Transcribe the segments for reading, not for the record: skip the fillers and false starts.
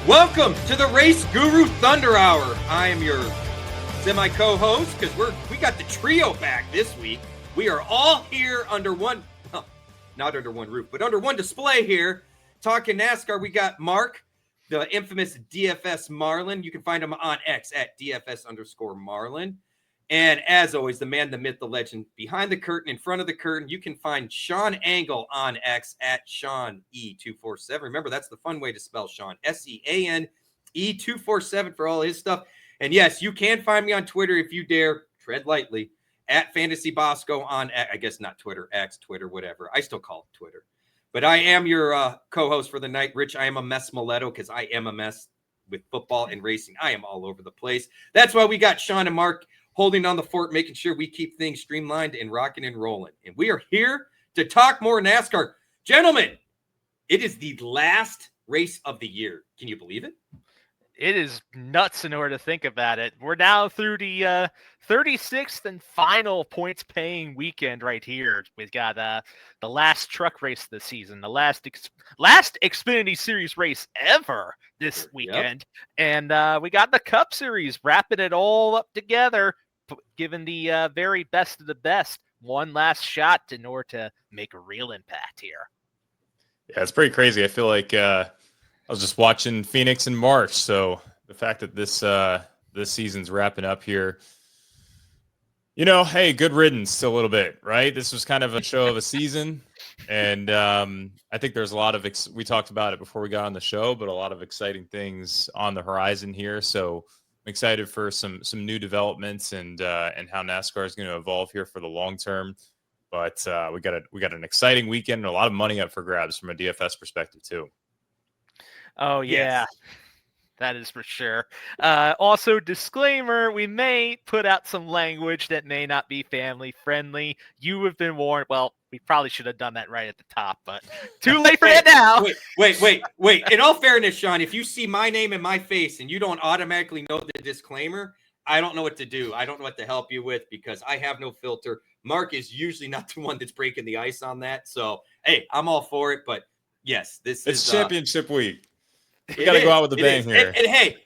Welcome to the RaceGuru Thunder Hour. I am your semi-co-host because we got the trio back this week. We are all here under one, well, not under one roof, but under one display here, talking NASCAR. We got Mark, the infamous DFS Marlin. You can find him on X at DFS_Marlin. And as always, the man, the myth, the legend, behind the curtain, in front of the curtain, you can find Sean Engel on X at SeanE247. Remember, that's the fun way to spell Sean, SeanE247 for all his stuff. And yes, you can find me on Twitter if you dare, tread lightly, at Fantasy Bosco on, I guess not Twitter, X, Twitter, whatever. I still call it Twitter. But I am your co-host for the night, Rich. I am a mess Maletto because I am a mess with football and racing. I am all over the place. That's why we got Sean and Mark holding on the fort, making sure we keep things streamlined and rocking and rolling. And we are here to talk more NASCAR. Gentlemen, it is the last race of the year. Can you believe it? It is nuts in order to think about it. We're now through the 36th and final points-paying weekend right here. We've got the last truck race of the season, the last Xfinity Series race ever this weekend. Yep. And we got the Cup Series wrapping it all up together, giving the very best of the best one last shot in order to make a real impact here. Yeah, it's pretty crazy. I feel like I was just watching Phoenix in March, so the fact that this season's wrapping up here, you know, hey, good riddance a little bit, right? This was kind of a show of a season, and I think there's a lot of we talked about it before we got on the show, but a lot of exciting things on the horizon here. So I'm excited for some new developments and how NASCAR is going to evolve here for the long term. But we got an exciting weekend and a lot of money up for grabs from a DFS perspective too. Oh, yeah, yes. That is for sure. Also, disclaimer, we may put out some language that may not be family friendly. You have been warned. Well, we probably should have done that right at the top, but too late for that now. Wait. In all fairness, Sean, if you see my name and my face and you don't automatically know the disclaimer, I don't know what to do. I don't know what to help you with because I have no filter. Mark is usually not the one that's breaking the ice on that. So, hey, I'm all for it. But, yes, it's championship week. We got to go out with a bang here. And hey,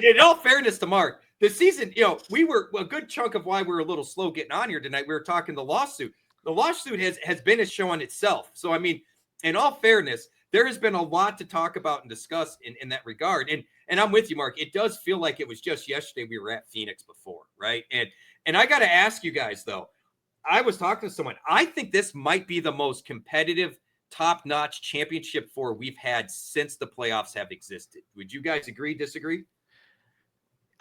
in all fairness to Mark, the season, you know, we were a good chunk of why we were a little slow getting on here tonight. We were talking the lawsuit. The lawsuit has been a show on itself. So, I mean, in all fairness, there has been a lot to talk about and discuss in that regard. And I'm with you, Mark. It does feel like it was just yesterday we were at Phoenix before, right? And I got to ask you guys, though, I was talking to someone. I think this might be the most competitive top-notch championship 4 we've had since the playoffs have existed. Would you guys agree, disagree?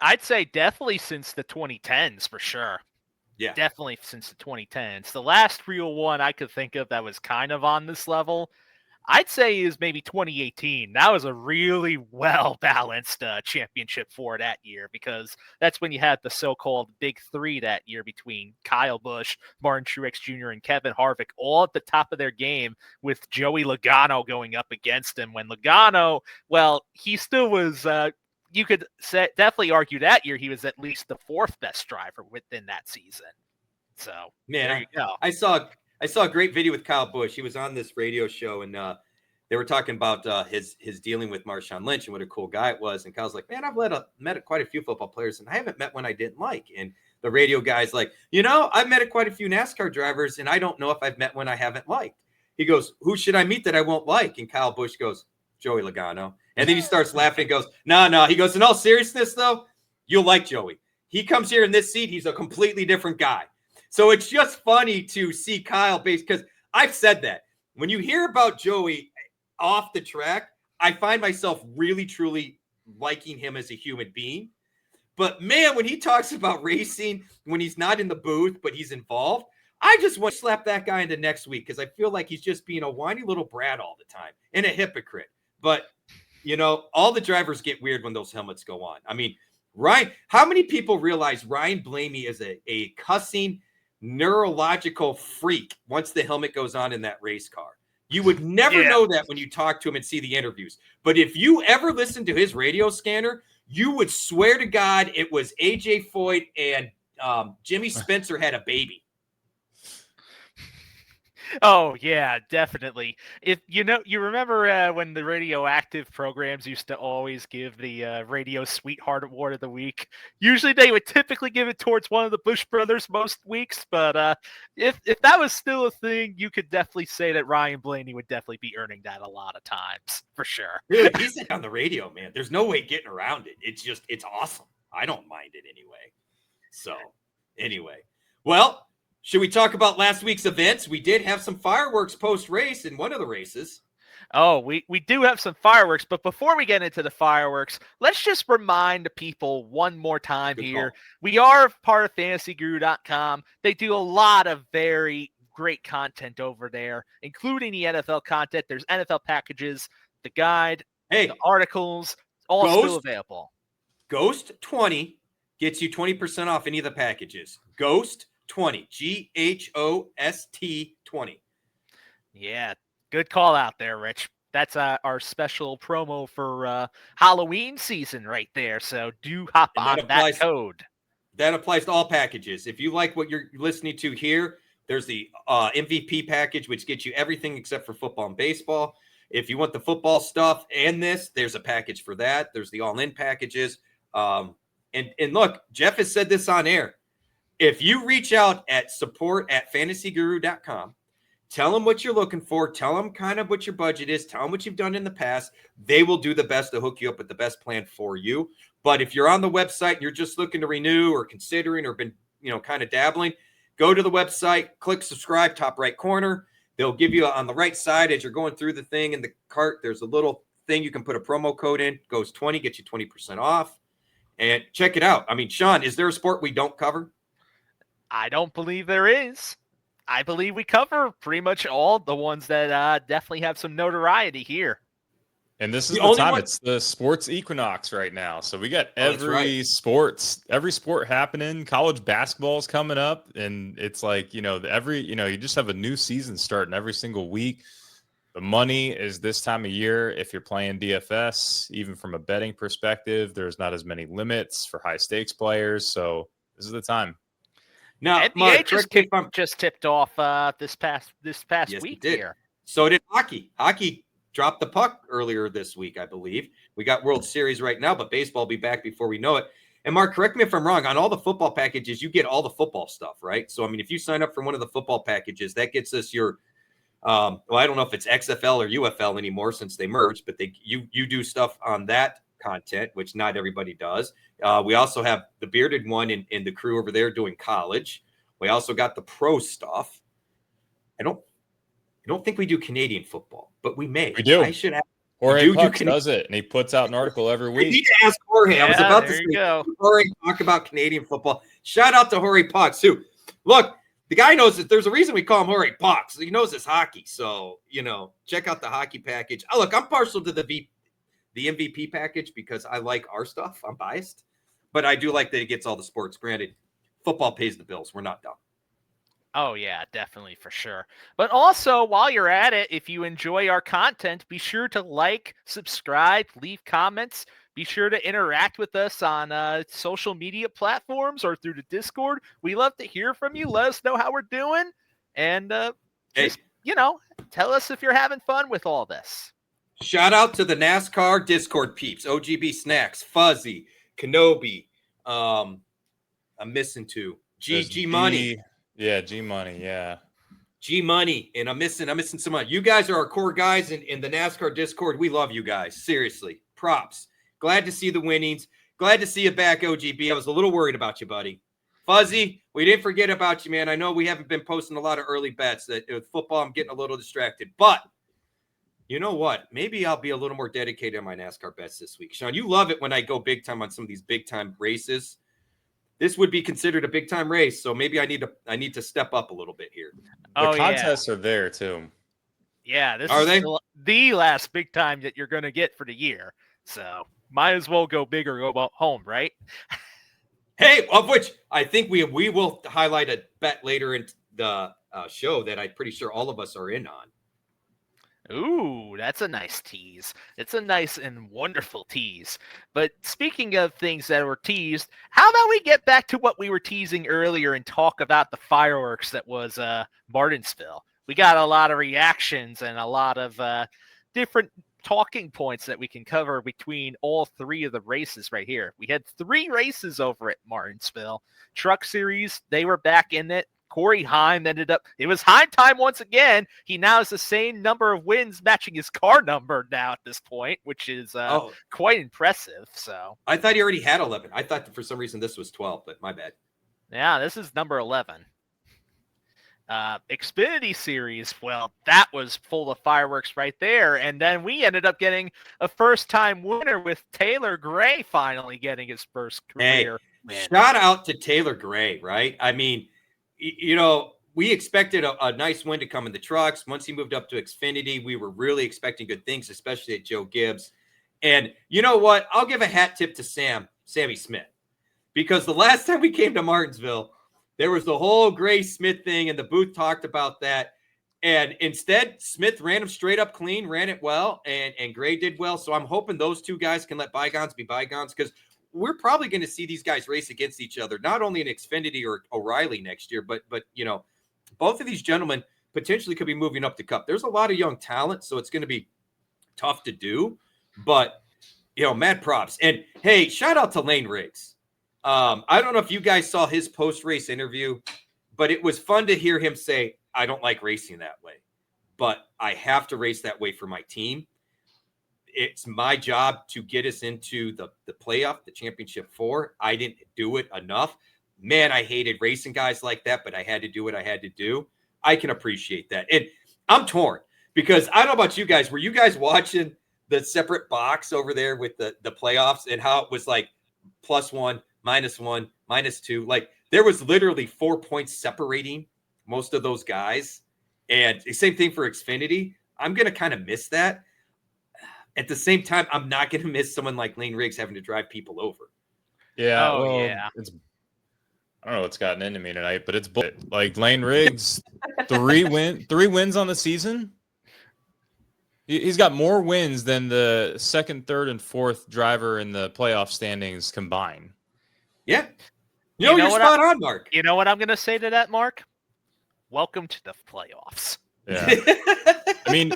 I'd say definitely since the 2010s for sure. Yeah. Definitely since the 2010s. The last real one I could think of that was kind of on this level, I'd say is maybe 2018. That was a really well-balanced championship 4 that year because that's when you had the so-called Big Three that year between Kyle Busch, Martin Truex Jr., and Kevin Harvick, all at the top of their game with Joey Logano going up against him. When Logano, well, he still was you could definitely argue that year he was at least the 4th best driver within that season. So, man, there you go. I saw a great video with Kyle Busch. He was on this radio show, and they were talking about his dealing with Marshawn Lynch and what a cool guy it was. And Kyle's like, man, I've met quite a few football players, and I haven't met one I didn't like. And the radio guy's like, you know, I've met quite a few NASCAR drivers, and I don't know if I've met one I haven't liked. He goes, who should I meet that I won't like? And Kyle Busch goes, Joey Logano. And then he starts laughing and goes, no. He goes, in all seriousness, though, you'll like Joey. He comes here in this seat. He's a completely different guy. So it's just funny to see Kyle because I've said that. When you hear about Joey off the track, I find myself really, truly liking him as a human being. But, man, when he talks about racing, when he's not in the booth, but he's involved, I just want to slap that guy into next week because I feel like he's just being a whiny little brat all the time and a hypocrite. But, you know, all the drivers get weird when those helmets go on. I mean, Ryan, how many people realize Ryan Blaney is a cussing neurological freak once the helmet goes on in that race car? You would never know that when you talk to him and see the interviews. But if you ever listen to his radio scanner, you would swear to God it was AJ Foyt and Jimmy Spencer had a baby. Oh yeah, definitely. If you remember when the radioactive programs used to always give the Radio Sweetheart Award of the Week. Usually they would typically give it towards one of the Bush brothers most weeks, but if that was still a thing, you could definitely say that Ryan Blaney would definitely be earning that a lot of times for sure. Dude, he's on the radio, man. There's no way getting around it. It's awesome. I don't mind it anyway. So, anyway. Well, should we talk about last week's events? We did have some fireworks post-race in one of the races. Oh, we do have some fireworks, but before we get into the fireworks, let's just remind the people one more time Good here. call. We are part of fantasyguru.com. They do a lot of very great content over there, including the NFL content. There's NFL packages, the guide, Hey, the articles, all still available. Ghost 20 gets you 20% off any of the packages. Ghost 20, GHOST 20. Yeah, good call out there, Rich. That's our special promo for Halloween season right there. So do hop on that code. That applies to all packages. If you like what you're listening to here, there's the MVP package, which gets you everything except for football and baseball. If you want the football stuff and this, there's a package for that. There's the all-in packages. And look, Jeff has said this on air. If you reach out at support@fantasyguru.com, tell them what you're looking for, tell them kind of what your budget is, tell them what you've done in the past, they will do the best to hook you up with the best plan for you. But if you're on the website and you're just looking to renew or considering or been, kind of dabbling, go to the website, click subscribe, top right corner. They'll give you on the right side as you're going through the thing in the cart, there's a little thing you can put a promo code in, goes 20, gets you 20% off. And check it out. I mean, Sean, is there a sport we don't cover? I don't believe there is. I believe we cover pretty much all the ones that definitely have some notoriety here. And this is the time. It's the sports equinox right now. So we got every sport happening. College basketball is coming up. And it's like, you just have a new season starting every single week. The money is this time of year. If you're playing DFS, even from a betting perspective, there's not as many limits for high stakes players. So this is the time. Now, NBA just tipped off this past week here. So did hockey. Hockey dropped the puck earlier this week, I believe. We got World Series right now, but baseball will be back before we know it. And Mark, correct me if I'm wrong. On all the football packages, you get all the football stuff, right? So, I mean, if you sign up for one of the football packages, that gets us your I don't know if it's XFL or UFL anymore since they merged, but you do stuff on that content, which not everybody does. We also have the bearded one in the crew over there doing college. We also got the pro stuff. I don't think we do Canadian football, but we may. We do. I should have. Jorge Puck does it, and he puts out an article every week. I need to ask Jorge. I was about to say, Jorge, talk about Canadian football. Shout out to Jorge Puck, too. Look, the guy knows that there's a reason we call him Jorge Puck. So he knows his hockey. So, check out the hockey package. Oh, look, I'm partial to the MVP package because I like our stuff. I'm biased. But I do like that it gets all the sports. Granted, football pays the bills. We're not dumb. Oh, yeah, definitely, for sure. But also, while you're at it, if you enjoy our content, be sure to like, subscribe, leave comments. Be sure to interact with us on social media platforms or through the Discord. We love to hear from you. Let us know how we're doing. And tell us if you're having fun with all this. Shout out to the NASCAR Discord peeps. OGB Snacks, Fuzzy, Kenobi. I'm missing two. G Money. Yeah, G Money. Yeah. G Money. And I'm missing someone. You guys are our core guys in the NASCAR Discord. We love you guys. Seriously. Props. Glad to see the winnings. Glad to see you back, OGB. I was a little worried about you, buddy. Fuzzy, we didn't forget about you, man. I know we haven't been posting a lot of early bets. That with football, I'm getting a little distracted. But you know what? Maybe I'll be a little more dedicated on my NASCAR bets this week. Sean, you love it when I go big time on some of these big time races. This would be considered a big time race, so maybe I need to step up a little bit here. The contests are there too. Yeah, this is the last big time that you're going to get for the year. So might as well go big or go home, right? Hey, of which I think we will highlight a bet later in the show that I'm pretty sure all of us are in on. Ooh, that's a nice tease. It's a nice and wonderful tease. But speaking of things that were teased, how about we get back to what we were teasing earlier and talk about the fireworks that was Martinsville? we got a lot of reactions and a lot of different talking points that we can cover between all three of the races right here. We had 3 races over at Martinsville. Truck Series, they were back in it. Corey Heim it was Heim time once again. He now has the same number of wins matching his car number now at this point, which is quite impressive. So I thought he already had 11. I thought that for some reason this was 12, but my bad. Yeah, this is number 11. Xfinity Series, well, that was full of fireworks right there. And then we ended up getting a first-time winner with Taylor Gray finally getting his first career win. Shout out to Taylor Gray, right? I mean, we expected a nice win to come in the trucks. Once he moved up to Xfinity, we were really expecting good things, especially at Joe Gibbs. And you know what? I'll give a hat tip to Sammy Smith, because the last time we came to Martinsville, there was the whole Gray Smith thing, and the booth talked about that. And instead, Smith ran him straight up clean, ran it well, and Gray did well. So I'm hoping those two guys can let bygones be bygones, because we're probably going to see these guys race against each other, not only in Xfinity or O'Reilly next year, but both of these gentlemen potentially could be moving up the Cup. There's a lot of young talent, so it's going to be tough to do. But, mad props. And, hey, shout out to Lane Riggs. I don't know if you guys saw his post-race interview, but it was fun to hear him say, I don't like racing that way, but I have to race that way for my team. It's my job to get us into the playoff, the championship 4. I didn't do it enough. Man, I hated racing guys like that, but I had to do what I had to do. I can appreciate that. And I'm torn because I don't know about you guys. Were you guys watching the separate box over there with the playoffs and how it was like +1, -1, -2? Like there was literally 4 points separating most of those guys. And the same thing for Xfinity. I'm going to kind of miss that. At the same time, I'm not going to miss someone like Lane Riggs having to drive people over. Yeah. Yeah. I don't know what's gotten into me tonight, but it's bullshit. Like Lane Riggs, 3 wins on the season. He's got more wins than the 2nd, 3rd, and 4th driver in the playoff standings combined. Yeah. You're spot on, Mark. You know what I'm going to say to that, Mark? Welcome to the playoffs. Yeah. I mean,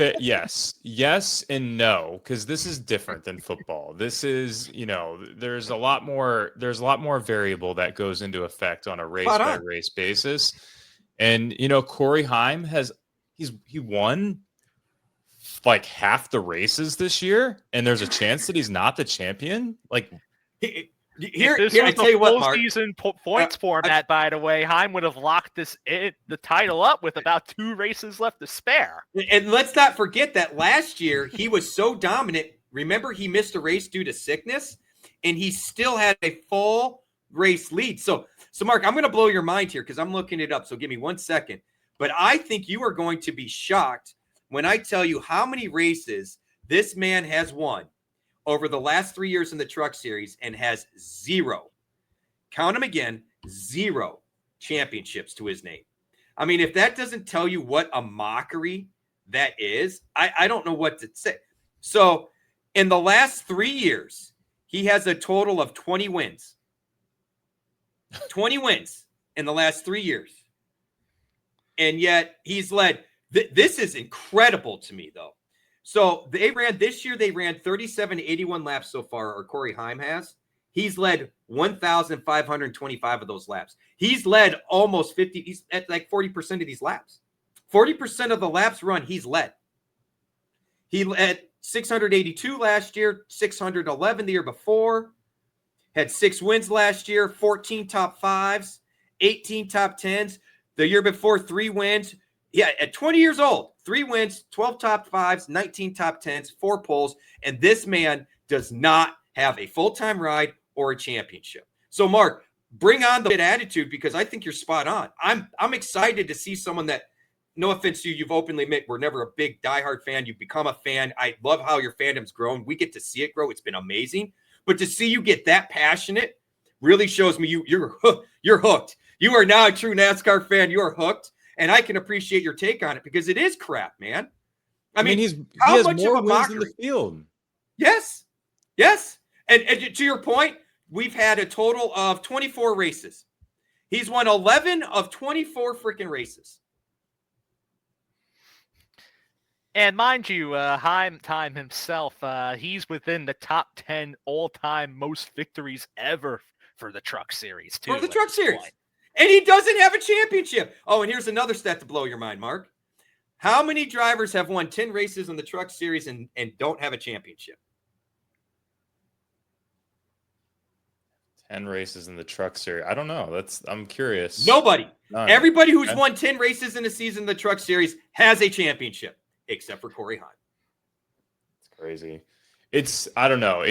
yes and no, because this is different than football. This is, there's a lot more variable that goes into effect on a race by race basis. And, Corey Heim he won like half the races this year, and there's a chance that he's not the champion. Like Here, I tell you what, Mark. Season points format, by the way, Heim would have locked the title up with about 2 races left to spare. And let's not forget that last year he was so dominant. Remember, he missed a race due to sickness, and he still had a full race lead. So Mark, I'm going to blow your mind here because I'm looking it up. So give me 1 second. But I think you are going to be shocked when I tell you how many races this man has won over the last 3 years in the Truck Series and has 0, count them again, 0 championships to his name. I mean, if that doesn't tell you what a mockery that is, I don't know what to say. So in the last 3 years, he has a total of 20 wins. 20 wins in the last 3 years. And yet he's led. This is incredible to me, though. So they ran 3781 laps so far, or Corey Heim has. He's led 1,525 of those laps. He's led almost 50. He's at like 40% of these laps. 40% of the laps run, he's led. He led 682 last year, 611 the year before. Had 6 wins last year, 14 top 5s, 18 top 10s. The year before, 3 wins. Yeah, at 20 years old, 3 wins, 12 top 5s, 19 top 10s, 4 poles, and this man does not have a full-time ride or a championship. So, Mark, bring on the attitude because I think you're spot on. I'm excited to see someone that, no offense to you, you've openly admitted we're never a big diehard fan. You've become a fan. I love how your fandom's grown. We get to see it grow. It's been amazing. But to see you get that passionate really shows me you're hooked. You are now a true NASCAR fan. You are hooked. And I can appreciate your take on it because it is crap, man. I mean, he has more wins in the field. Yes. And to your point, we've had a total of 24 races. He's won 11 of 24 freaking races. And mind you, Heim Time himself, he's within the top 10 all-time most victories ever for the Truck Series, too. For the Truck Series. And he doesn't have a championship. Oh, and here's another stat to blow your mind, Mark. How many drivers have won 10 races in the Truck Series and don't have a championship? 10 races in the Truck Series. I don't know. I'm curious. Nobody. None. Everybody who's won 10 races in a season in the Truck Series has a championship, except for Corey Heim. It's crazy. I don't know.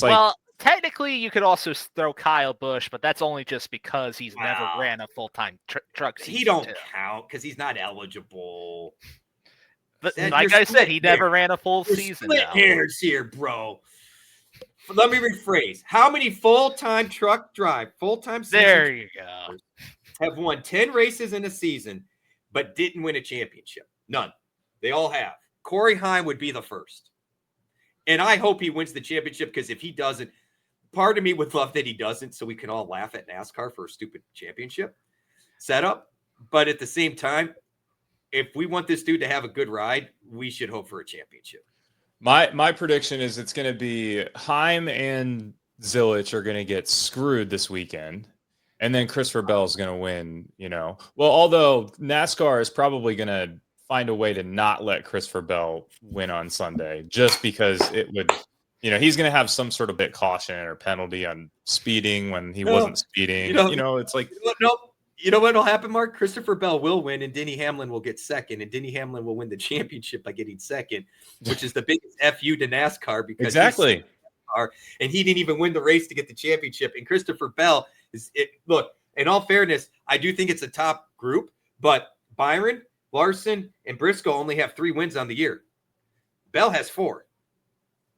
Well, technically, you could also throw Kyle Busch, but that's only just because he's never ran a full-time truck season. He don't count because he's not eligible. But like I said, he never ran a full season. Split hairs here, bro. Let me rephrase. How many full-time full-time there you go, have won 10 races in a season, but didn't win a championship? None. They all have. Corey Heim would be the first. And I hope he wins the championship because if he doesn't, part of me would love that he doesn't so we can all laugh at NASCAR for a stupid championship setup. But at the same time, if we want this dude to have a good ride, we should hope for a championship. My prediction is it's going to be Heim and Zilich are going to get screwed this weekend, and then Christopher Bell is going to win, Well, although NASCAR is probably going to find a way to not let Christopher Bell win on Sunday just because it would, he's going to have some sort of bit caution or penalty on speeding when he wasn't speeding. It's like... Nope. You know what will happen, Mark? Christopher Bell will win, and Denny Hamlin will get second, and Denny Hamlin will win the championship by getting second, which is the biggest FU to NASCAR because exactly. And he didn't even win the race to get the championship. And Christopher Bell look, in all fairness, I do think it's a top group, but Byron, Larson, and Briscoe only have 3 wins on the year. Bell has 4.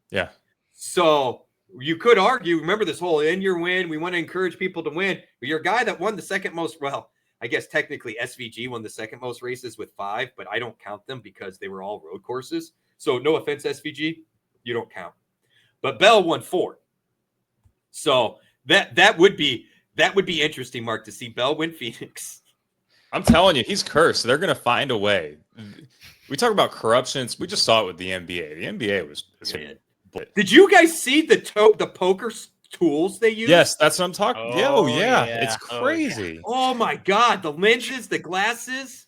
Yeah. So you could argue, remember this whole in your win, we want to encourage people to win. But your guy that won the second most, well, I guess technically SVG won the second most races with 5, but I don't count them because they were all road courses. So no offense, SVG, you don't count. But Bell won 4. So that would be interesting, Mark, to see Bell win Phoenix. I'm telling you, he's cursed. They're going to find a way. We talk about corruption. We just saw it with the NBA. The NBA was Did you guys see the poker tools they use? Yes, that's what I'm talking. Yeah. It's crazy. Oh my God, the lenses, the glasses.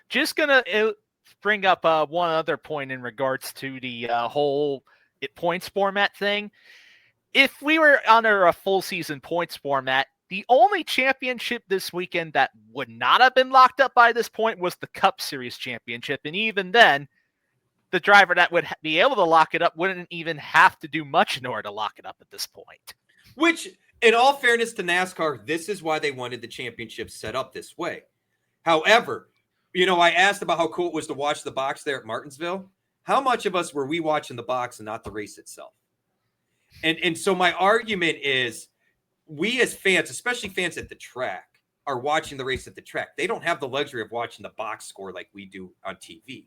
Just gonna bring up one other point in regards to the whole points format thing. If we were under a full season points format, the only championship this weekend that would not have been locked up by this point was the Cup Series championship, and even then, the driver that would be able to lock it up wouldn't even have to do much in order to lock it up at this point. Which, in all fairness to NASCAR, this is why they wanted the championship set up this way. However, I asked about how cool it was to watch the box there at Martinsville. How much of us were we watching the box and not the race itself? And so my argument is we as fans, especially fans at the track, are watching the race at the track. They don't have the luxury of watching the box score like we do on TV.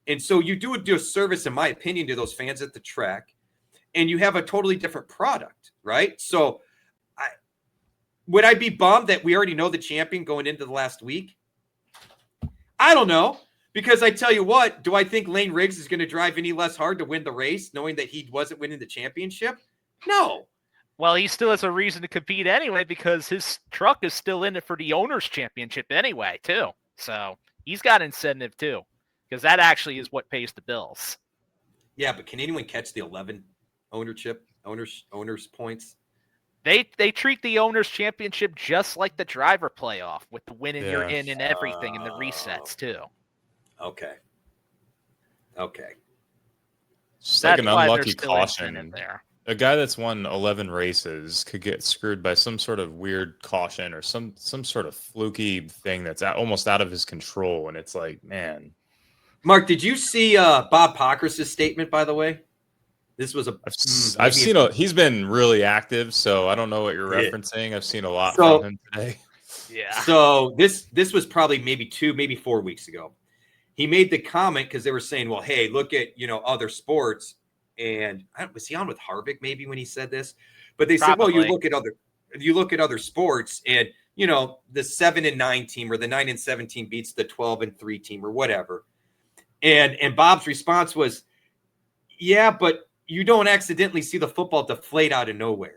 And so you do a disservice, in my opinion, to those fans at the track, and you have a totally different product, right? So would I be bummed that we already know the champion going into the last week? I don't know, because I tell you what, do I think Lane Riggs is going to drive any less hard to win the race, knowing that he wasn't winning the championship? No. Well, he still has a reason to compete anyway, because his truck is still in it for the owner's championship anyway, too. So he's got incentive, too. Because that actually is what pays the bills. Yeah, but can anyone catch the 11 owners points? They treat the owner's championship just like the driver playoff, with the win and you're in and everything, and the resets too. Okay. Just like an unlucky caution in there. A guy that's won 11 races could get screwed by some sort of weird caution or some sort of fluky thing that's almost out of his control, and it's like, man. Mark, did you see Bob Pockrass' statement, by the way? This was I've seen he's been really active, so I don't know what you're referencing. I've seen a lot from him today. Yeah. So this was probably maybe 4 weeks ago. He made the comment because they were saying, well, hey, look at, other sports. And was he on with Harvick maybe when he said this? But they said, well, you look at other sports and, the 7-9 team or the 9-7 team beats the 12-3 team or whatever. And Bob's response was, yeah, but you don't accidentally see the football deflate out of nowhere.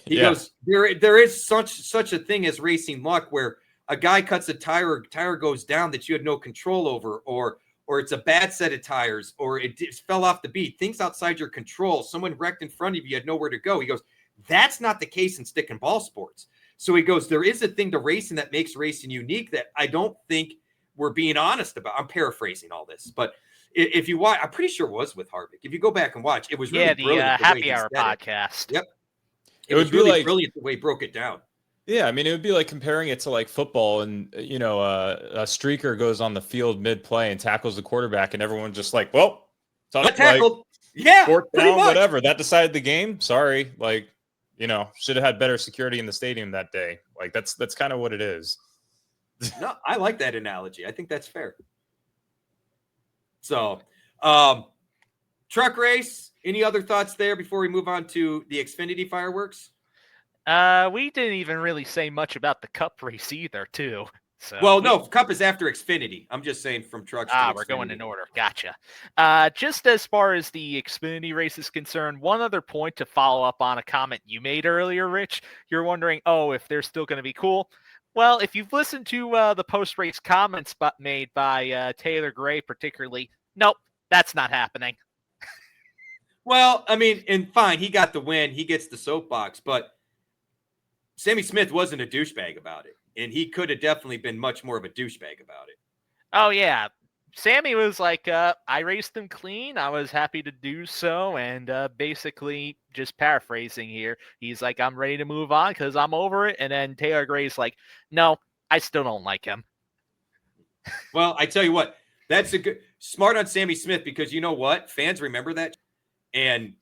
He goes, there is such a thing as racing luck where a guy cuts a tire goes down that you had no control over, or it's a bad set of tires, or it fell off the beat, things outside your control. Someone wrecked in front of you, had nowhere to go. He goes, that's not the case in stick and ball sports. So he goes, there is a thing to racing that makes racing unique that I don't think we're being honest about. I'm paraphrasing all this, but if you watch, I'm pretty sure it was with Harvick. If you go back and watch, it was really brilliant. The Happy Hour podcast. Yep. It was really brilliant the way he broke it down. Yeah, I mean, it would be like comparing it to like football, and a streaker goes on the field mid-play and tackles the quarterback, and everyone's just like, "Well, tackled, like, yeah, fourth down, whatever." That decided the game. Sorry, like, should have had better security in the stadium that day. Like that's kind of what it is. No, I like that analogy. I think that's fair. So, truck race. Any other thoughts there before we move on to the Xfinity fireworks? We didn't even really say much about the Cup race either, too. So no, Cup is after Xfinity. I'm just saying from trucks. We're going in order. Gotcha. Just as far as the Xfinity race is concerned, one other point to follow up on a comment you made earlier, Rich. You're wondering, if they're still going to be cool. Well, if you've listened to the post-race comments made by Taylor Gray particularly, nope, that's not happening. Well, I mean, and fine, he got the win. He gets the soapbox, but Sammy Smith wasn't a douchebag about it, and he could have definitely been much more of a douchebag about it. Oh, yeah. Sammy was like, I raced him clean. I was happy to do so. And basically, just paraphrasing here, he's like, I'm ready to move on because I'm over it. And then Taylor Gray's like, no, I still don't like him. Well, I tell you what, that's smart on Sammy Smith, because you know what? Fans remember that. And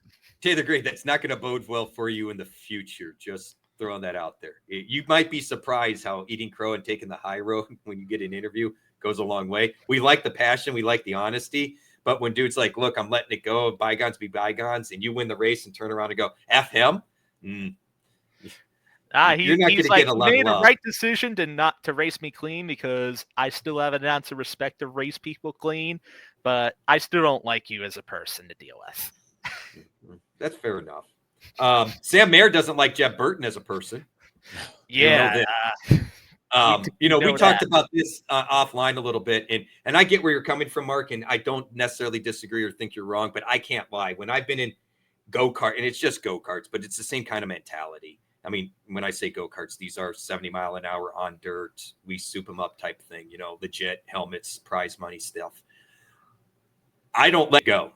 Taylor Gray, that's not going to bode well for you in the future. Just throwing that out there. You might be surprised how eating crow and taking the high road when you get an interview goes a long way. We like the passion. We like the honesty. But when dude's like, look, I'm letting it go. Bygones be bygones. And you win the race and turn around and go, F him. You're not he's like, you made the right decision to race me clean because I still have an ounce of respect to race people clean, but I still don't like you as a person to deal with. That's fair enough. Sam Mayer doesn't like Jeb Burton as a person. Yeah. We talked about this offline a little bit, and I get where you're coming from, Mark, and I don't necessarily disagree or think you're wrong, but I can't lie. When I've been in go-kart, and it's just go-karts, but it's the same kind of mentality. I mean, when I say go-karts, these are 70 mile an hour on dirt. We soup them up type thing, legit helmets, prize money stuff. I don't let go.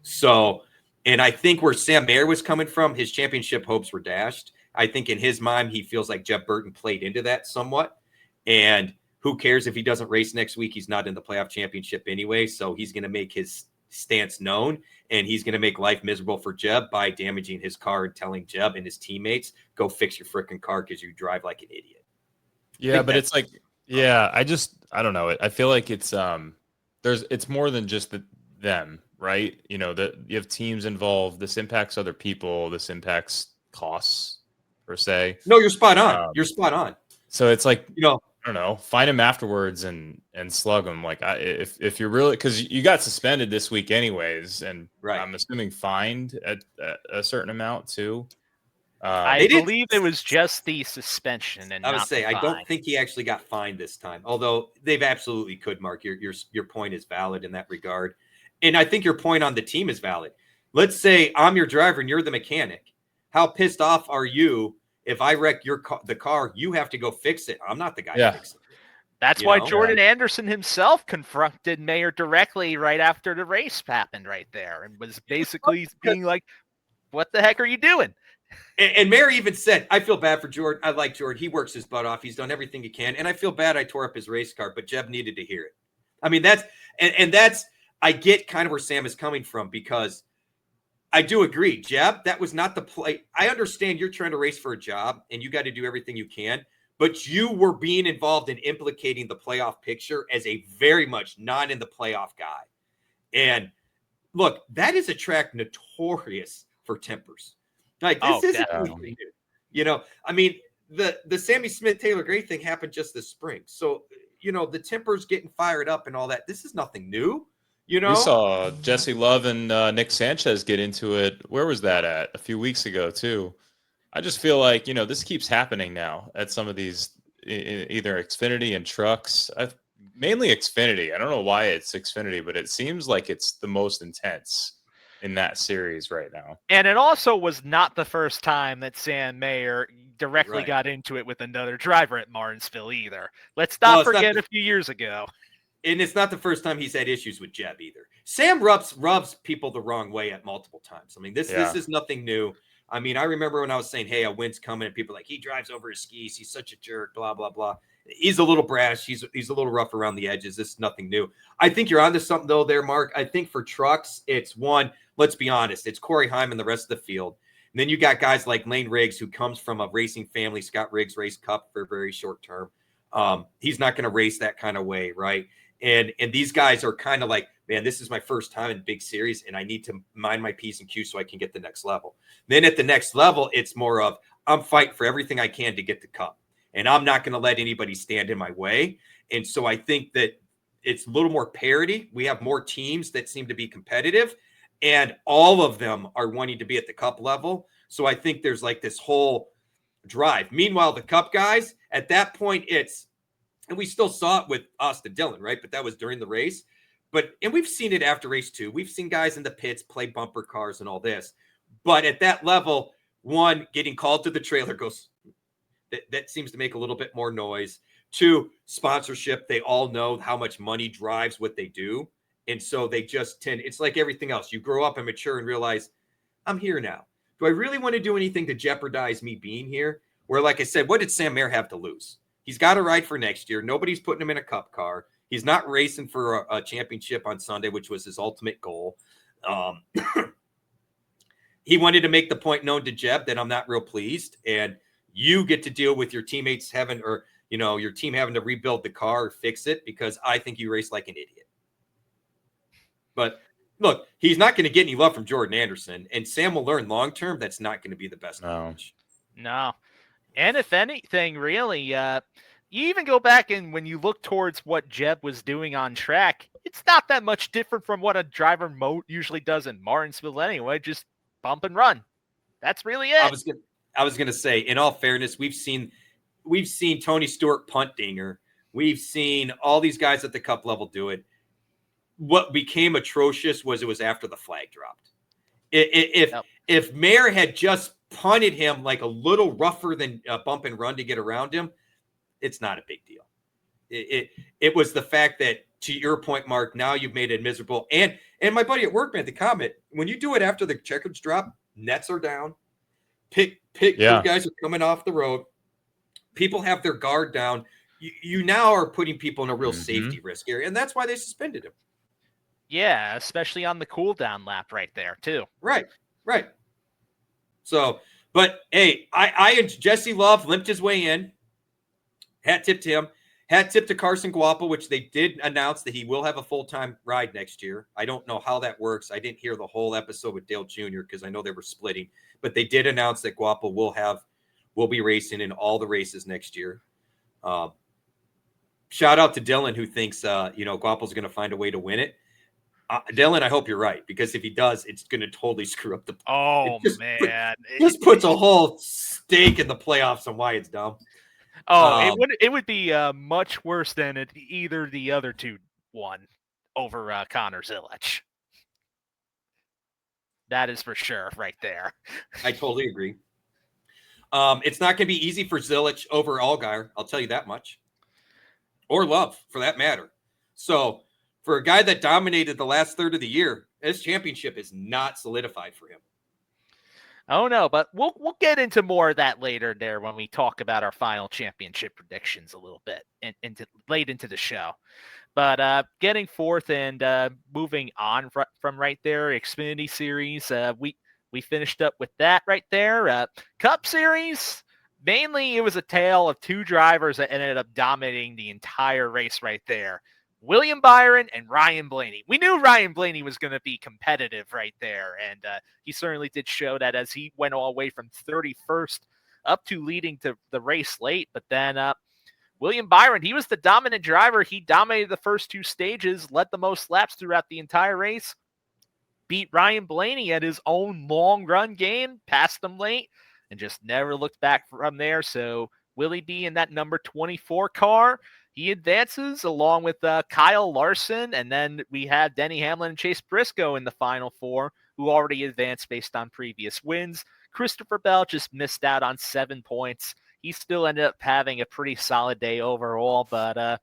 So, and I think where Sam Mayer was coming from, his championship hopes were dashed. I think in his mind, he feels like Jeb Burton played into that somewhat. And who cares if he doesn't race next week? He's not in the playoff championship anyway. So he's going to make his stance known, and he's going to make life miserable for Jeb by damaging his car and telling Jeb and his teammates, go fix your freaking car because you drive like an idiot. Yeah, but it's like, I don't know. I feel like it's more than just them, right? That you have teams involved. This impacts other people. This impacts costs per se. No, you're spot on. You're spot on. So it's like, I don't know, find him afterwards and slug him. Like if you're really, because you got suspended this week anyways, and right. I'm assuming fined at a certain amount too. I believe it was just the suspension, and I don't think he actually got fined this time. Although they've absolutely could, Mark. Your point is valid in that regard, and I think your point on the team is valid. Let's say I'm your driver and you're the mechanic. How pissed off are you if I wreck the car? You have to go fix it. I'm not the guy to fix it. That's why Jordan Anderson himself confronted Mayer directly right after the race happened right there and was basically being like, what the heck are you doing? And Mayer even said, I feel bad for Jordan. I like Jordan. He works his butt off. He's done everything he can. And I feel bad I tore up his race car, but Jeb needed to hear it. I mean, that's I get kind of where Sam is coming from, because I do agree, Jeb, that was not the play. I understand you're trying to race for a job and you got to do everything you can, but you were being involved in implicating the playoff picture as a very much not in the playoff guy. And look, that is a track notorious for tempers. Like, this isn't anything new. I mean, the Sammy Smith Taylor Gray thing happened just this spring. So the temper's getting fired up and all that. This is nothing new. We saw Jesse Love and Nick Sanchez get into it. Where was that at? A few weeks ago, too. I just feel like, this keeps happening now at some of these, either Xfinity and trucks. Mainly Xfinity. I don't know why it's Xfinity, but it seems like it's the most intense in that series right now. And it also was not the first time that Sam Mayer directly got into it with another driver at Martinsville either. Let's not forget a few years ago. And it's not the first time he's had issues with Jeb either. Sam rubs people the wrong way at multiple times. I mean, this is nothing new. I mean, I remember when I was saying, hey, a win's coming, and people are like, he drives over his skis. He's such a jerk, blah, blah, blah. He's a little brash. He's a little rough around the edges. This is nothing new. I think you're onto something, though, there, Mark. I think for trucks, it's one, let's be honest, it's Corey Heim and the rest of the field. And then you got guys like Lane Riggs, who comes from a racing family. Scott Riggs raced Cup for a very short term. He's not going to race that kind of way, right? And these guys are kind of like, man, this is my first time in big series, and I need to mind my P's and Q's so I can get the next level. Then at the next level, it's more of, I'm fighting for everything I can to get the Cup, and I'm not going to let anybody stand in my way. And so I think that it's a little more parity. We have more teams that seem to be competitive, and all of them are wanting to be at the Cup level. So I think there's like this whole drive. Meanwhile, the Cup guys, at that point, and we still saw it with Austin Dillon, right? But that was during the race. And we've seen it after race 2. We've seen guys in the pits play bumper cars and all this. But at that level, one, getting called to the trailer goes, that seems to make a little bit more noise. 2, sponsorship. They all know how much money drives what they do. And so they just tend, it's like everything else. You grow up and mature and realize, I'm here now. Do I really want to do anything to jeopardize me being here? Where, like I said, what did Sam Mayer have to lose? He's got a ride for next year. Nobody's putting him in a Cup car. He's not racing for a championship on Sunday, which was his ultimate goal. He wanted to make the point known to Jeb that I'm not real pleased, and you get to deal with your teammates having, or your team having to rebuild the car or fix it because I think you race like an idiot. But look, he's not going to get any love from Jordan Anderson, and Sam will learn long term that's not going to be the best coach. No. And if anything, really, you even go back and when you look towards what Jeb was doing on track, it's not that much different from what a driver usually does in Martinsville anyway, just bump and run. That's really it. I was gonna say, in all fairness, we've seen Tony Stewart punt dinger. We've seen all these guys at the Cup level do it. What became atrocious was it was after the flag dropped. If Mayer had just punted him like a little rougher than bump and run to get around him, it's not a big deal. It was the fact that, to your point, Mark, now you've made it miserable. And my buddy at work made the comment, when you do it after the checkers drop, nets are down, two guys are coming off the road, people have their guard down. You now are putting people in a real safety risk area, and that's why they suspended him. Yeah, especially on the cool down lap right there too. Right. So, but hey, Jesse Love limped his way in. Hat tip to him. Hat tip to Carson Guapo, which they did announce that he will have a full-time ride next year. I don't know how that works. I didn't hear the whole episode with Dale Jr. because I know they were splitting, but they did announce that Guapo will be racing in all the races next year. Shout out to Dylan, who thinks Guapo's going to find a way to win it. Dylan, I hope you're right, because if he does, it's going to totally screw up the. Oh man! Just puts a whole stake in the playoffs on why it's dumb. Oh, it would be much worse than either the other two won over Connor Zilic. That is for sure, right there. I totally agree. It's not going to be easy for Zilic over Allgaier. I'll tell you that much. Or Love, for that matter. So, for a guy that dominated the last third of the year, his championship is not solidified for him. Oh no, but we'll get into more of that later there when we talk about our final championship predictions a little bit late into the show. But getting forth and moving on from right there, Xfinity Series, we finished up with that right there. Cup Series, mainly it was a tale of two drivers that ended up dominating the entire race right there. William Byron and Ryan Blaney. We knew Ryan Blaney was going to be competitive right there, and he certainly did show that as he went all the way from 31st up to leading to the race late. But then William Byron, he was the dominant driver. He dominated the first 2 stages, led the most laps throughout the entire race, beat Ryan Blaney at his own long run game, passed him late, and just never looked back from there. So Willie B in that number 24 car, he advances along with Kyle Larson, and then we have Denny Hamlin and Chase Briscoe in the final 4, who already advanced based on previous wins. Christopher Bell just missed out on 7 points. He still ended up having a pretty solid day overall, but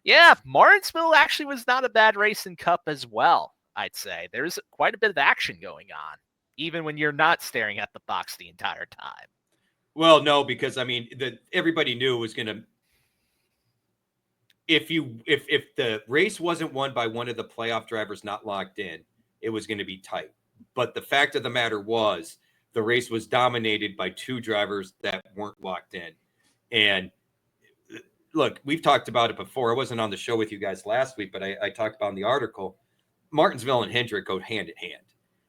yeah, Martinsville actually was not a bad race in Cup as well, I'd say. There's quite a bit of action going on, even when you're not staring at the box the entire time. Well, no, because I mean, everybody knew it was going to. If the race wasn't won by one of the playoff drivers not locked in, it was going to be tight. But the fact of the matter was, the race was dominated by 2 drivers that weren't locked in. And look, we've talked about it before. I wasn't on the show with you guys last week, but I talked about in the article, Martinsville and Hendrick go hand in hand.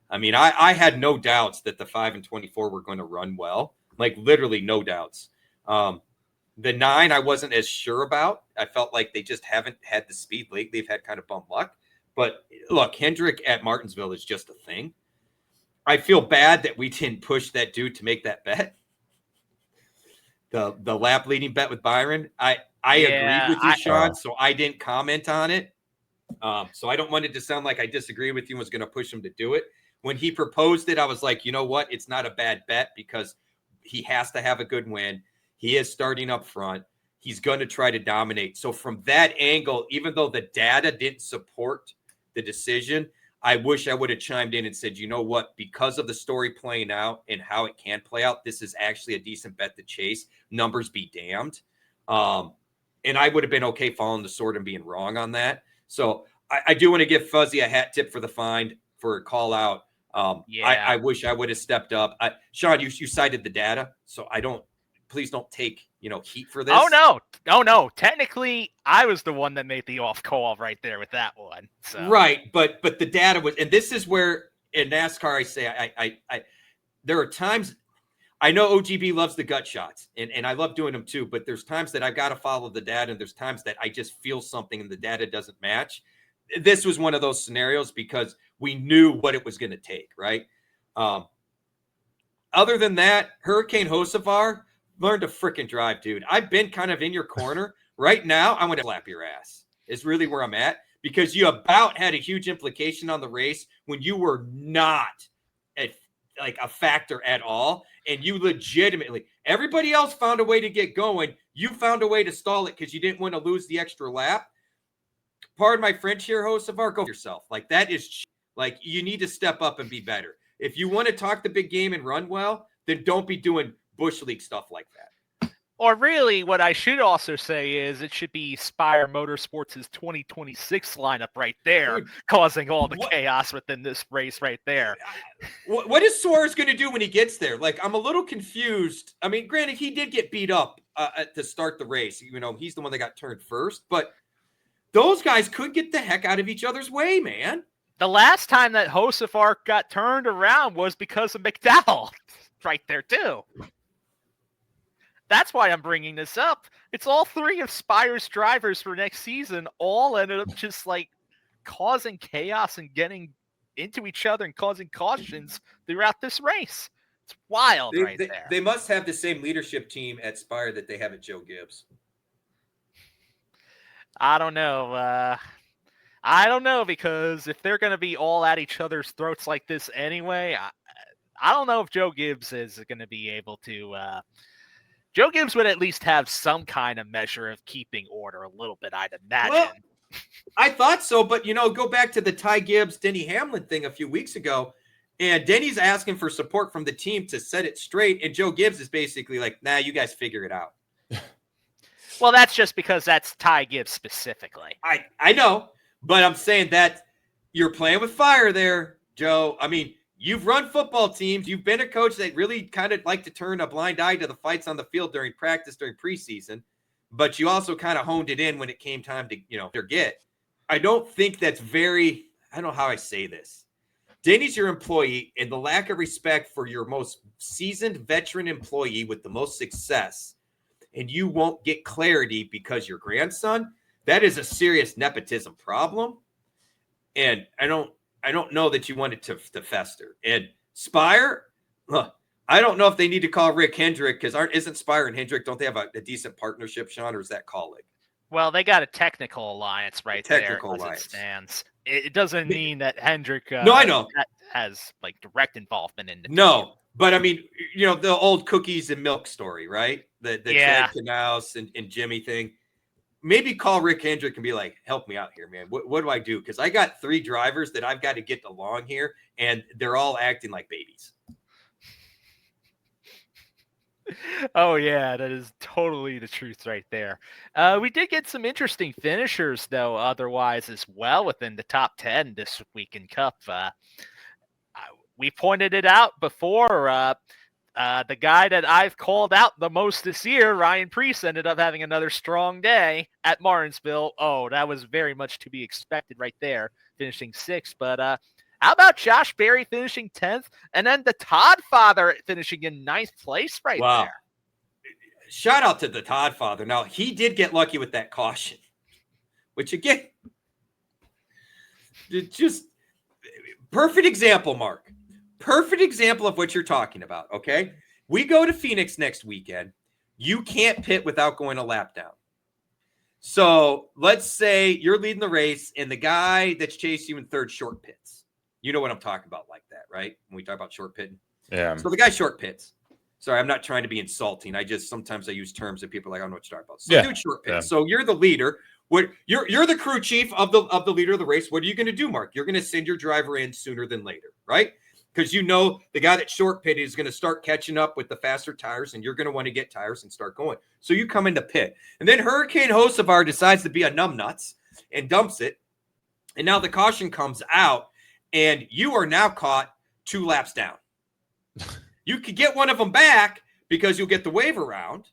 I mean, I had no doubts that the 5 and 24 were going to run well, like literally no doubts. The 9, I wasn't as sure about. I felt like they just haven't had the speed lately. They've had kind of bum luck. But look, Hendrick at Martinsville is just a thing. I feel bad that we didn't push that dude to make that bet. The lap leading bet with Byron. I agreed with you, Sean, so I didn't comment on it. So I don't want it to sound like I disagree with you and was going to push him to do it. When he proposed it, I was like, you know what? It's not a bad bet because he has to have a good win. He is starting up front. He's going to try to dominate. So from that angle, even though the data didn't support the decision, I wish I would have chimed in and said, you know what, because of the story playing out and how it can play out, this is actually a decent bet to chase. Numbers be damned. And I would have been okay following the sword and being wrong on that. So I do want to give Fuzzy a hat tip for the find for a call out. I wish I would have stepped up. Sean, you cited the data, so please don't take heat for this. Oh no. Technically, I was the one that made the off call right there with that one. So. Right, but the data was, and this is where in NASCAR I say I there are times I know OGB loves the gut shots, and I love doing them too. But there's times that I've got to follow the data, and there's times that I just feel something and the data doesn't match. This was one of those scenarios because we knew what it was going to take, right? Other than that, Hurricane Hocevar. Learn to freaking drive, dude. I've been kind of in your corner. Right now, I'm going to slap your ass. Is really where I'm at because you about had a huge implication on the race when you were not a factor at all. And you legitimately, everybody else found a way to get going. You found a way to stall it because you didn't want to lose the extra lap. Pardon my French here, Hocevar. Go yourself. That is you need to step up and be better. If you want to talk the big game and run well, then don't be doing Bush League stuff like that. Or really, what I should also say is it should be Spire Motorsports' 2026 lineup right there, dude, causing all the chaos within this race right there. What is Suarez going to do when he gets there? I'm a little confused. I mean, granted, he did get beat up to start the race. He's the one that got turned first, but those guys could get the heck out of each other's way, man. The last time that Hocevar got turned around was because of McDowell right there, too. That's why I'm bringing this up. It's all 3 of Spire's drivers for next season all ended up just causing chaos and getting into each other and causing cautions throughout this race. It's wild there. They must have the same leadership team at Spire that they have at Joe Gibbs. I don't know. I don't know because if they're going to be all at each other's throats like this anyway, I don't know if Joe Gibbs is going to be able to Joe Gibbs would at least have some kind of measure of keeping order a little bit, I'd imagine. Well, I thought so, but, go back to the Ty Gibbs, Denny Hamlin thing a few weeks ago, and Denny's asking for support from the team to set it straight, and Joe Gibbs is basically like, nah, you guys figure it out. Well, that's just because that's Ty Gibbs specifically. I know, but I'm saying that you're playing with fire there, Joe. I mean, you've run football teams. You've been a coach that really kind of like to turn a blind eye to the fights on the field during practice, during preseason. But you also kind of honed it in when it came time to, forget. I don't think that's I don't know how I say this. Denny's your employee, and the lack of respect for your most seasoned veteran employee with the most success and you won't get clarity because your grandson, that is a serious nepotism problem. And I don't know that you want it to fester. And Spire, I don't know if they need to call Rick Hendrick, because isn't Spire and Hendrick, don't they have a decent partnership, Sean, or is that colleague? Well, they got a technical alliance right technical there. Alliance. It stands. It doesn't mean that Hendrick no, I know. has like direct involvement in the team. But I mean, the old cookies and milk story, right? The Chad Knaus and Jimmy thing. Maybe call Rick Hendrick and be like, help me out here, man. What do I do? Because I got 3 drivers that I've got to get along here, and they're all acting like babies. Oh, yeah, that is totally the truth right there. We did get some interesting finishers, though, otherwise as well within the top 10 this week in Cup. We pointed it out before. The guy that I've called out the most this year, Ryan Preece, ended up having another strong day at Martinsville. Oh, that was very much to be expected right there, finishing 6th. But how about Josh Berry finishing 10th? And then the Todd father finishing in 9th place right there. Shout out to the Todd father. Now, he did get lucky with that caution, which again, just perfect example, Mark. Perfect example of what you're talking about, okay? We go to Phoenix next weekend. You can't pit without going a lap down. So let's say you're leading the race and the guy that's chasing you in 3rd short pits. You know what I'm talking about like that, right? When we talk about short pitting. Yeah. So the guy short pits. Sorry, I'm not trying to be insulting. Sometimes I use terms that people are like, I don't know what you're talking about. So dude, short pits. Yeah. So you're the leader. You're the crew chief of the leader of the race. What are you going to do, Mark? You're going to send your driver in sooner than later, right? Because the guy that short pit is going to start catching up with the faster tires, and you're going to want to get tires and start going. So you come into pit. And then Hurricane Hocevar decides to be a numbnuts and dumps it. And now the caution comes out, and you are now caught 2 laps down. You could get one of them back because you'll get the wave around,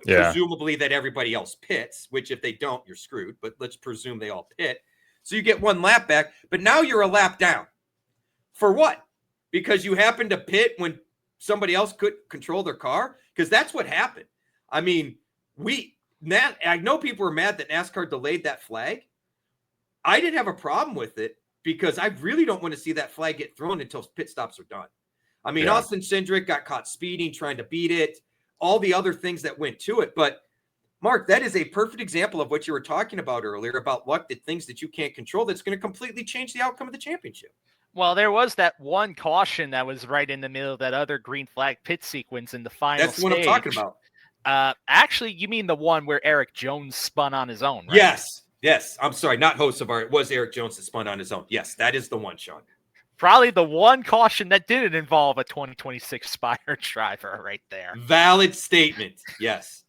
presumably that everybody else pits, which if they don't, you're screwed. But let's presume they all pit. So you get 1 lap back, but now you're a lap down. For what? Because you happened to pit when somebody else couldn't control their car? Because that's what happened. I mean, I know people were mad that NASCAR delayed that flag. I didn't have a problem with it because I really don't want to see that flag get thrown until pit stops are done. I mean, Austin Cindric got caught speeding, trying to beat it, all the other things that went to it. But, Mark, that is a perfect example of what you were talking about earlier about luck, the things that you can't control that's going to completely change the outcome of the championship. Well, there was that one caution that was right in the middle of that other green flag pit sequence in the final That's what I'm talking about. Actually, you mean the one where Eric Jones spun on his own, right? Yes. I'm sorry, not Hocevar. It was Eric Jones that spun on his own. Yes, that is the one, Sean. Probably the one caution that didn't involve a 2026 Spire driver right there. Valid statement, yes.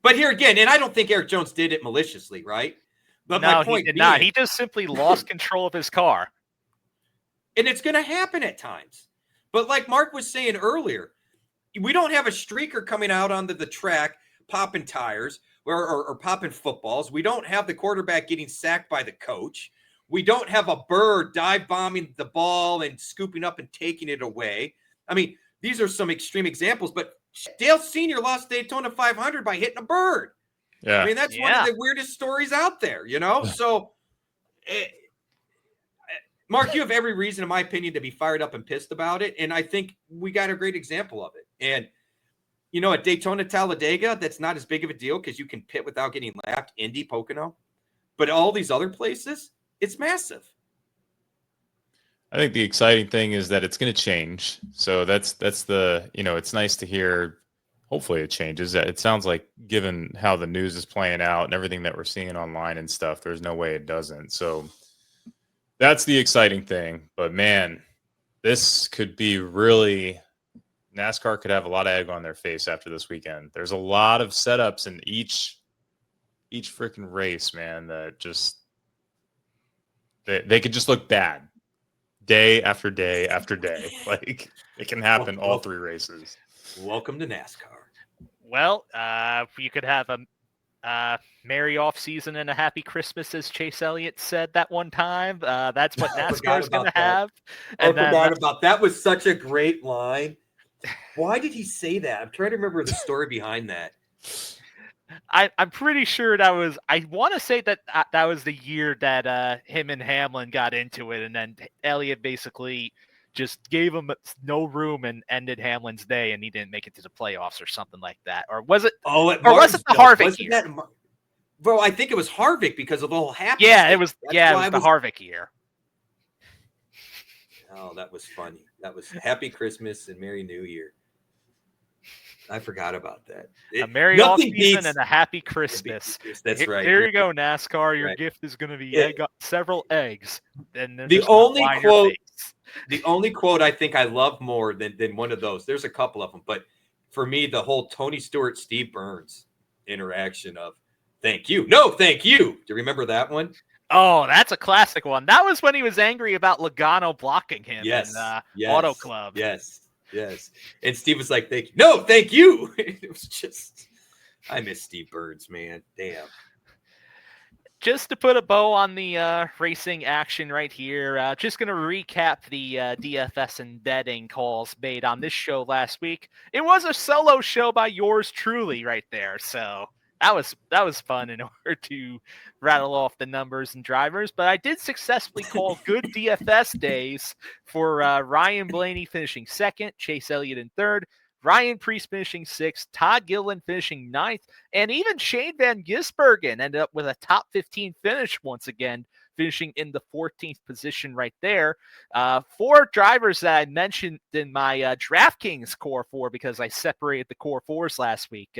But here again, and I don't think Eric Jones did it maliciously, right? But no, my point he did not. He just simply lost control of his car. And it's going to happen at times. But like Mark was saying earlier, we don't have a streaker coming out onto the track, popping tires or popping footballs. We don't have the quarterback getting sacked by the coach. We don't have a bird dive bombing the ball and scooping up and taking it away. I mean, these are some extreme examples, but Dale Sr. lost Daytona 500 by hitting a bird. Yeah. I mean, that's one of the weirdest stories out there, So, Mark, you have every reason, in my opinion, to be fired up and pissed about it. And I think we got a great example of it. And, at Daytona, Talladega, that's not as big of a deal because you can pit without getting lapped. Indy, Pocono. But all these other places, it's massive. I think the exciting thing is that it's going to change. So that's the, it's nice to hear. Hopefully it changes. It sounds like, given how the news is playing out and everything that we're seeing online and stuff, there's no way it doesn't. So that's the exciting thing. But man, this could be really, NASCAR could have a lot of egg on their face after this weekend. There's a lot of setups in each freaking race, man, that just, they could just look bad day after day after day. Like, it can happen all 3 races. Welcome to NASCAR. Well, you could have a merry off season and a happy Christmas, as Chase Elliott said that one time. That's what NASCAR is going to have. And I forgot about that. Was such a great line. Why did he say that? I'm trying to remember the story behind that. I'm pretty sure that was. I want to say that that was the year that him and Hamlin got into it, and then Elliott basically just gave him no room and ended Hamlin's day, and he didn't make it to the playoffs or something like that. Or was it? Oh, Or was it the Harvick year? Bro, I think it was Harvick because of the whole happy. Yeah, it was. Yeah, it was the Harvick year. Oh, that was funny. That was Happy Christmas and Merry New Year. I forgot about that. A merry off-season and a happy Christmas. That's right. There you go, NASCAR. Your gift is going to be several eggs. And the only quote I think I love more than one of those. There's a couple of them, but for me, the whole Tony Stewart, Steve Burns interaction of "Thank you, no, thank you." Do you remember that one? Oh, that's a classic one. That was when he was angry about Logano blocking him in Auto Club. Yes. And Steve was like, "Thank you." No, thank you. It was just, I miss Steve Burns, man. Damn. Just to put a bow on the racing action right here, just going to recap the DFS and betting calls made on this show last week. It was a solo show by yours truly right there. So that was fun in order to rattle off the numbers and drivers. But I did successfully call good DFS days for Ryan Blaney finishing second, Chase Elliott in third, Ryan Preece finishing sixth, Todd Gilliland finishing ninth, and even Shane Van Gisbergen ended up with a top 15 finish once again, finishing in the 14th position right there. 4 drivers that I mentioned in my DraftKings Core 4 because I separated the Core 4s last week.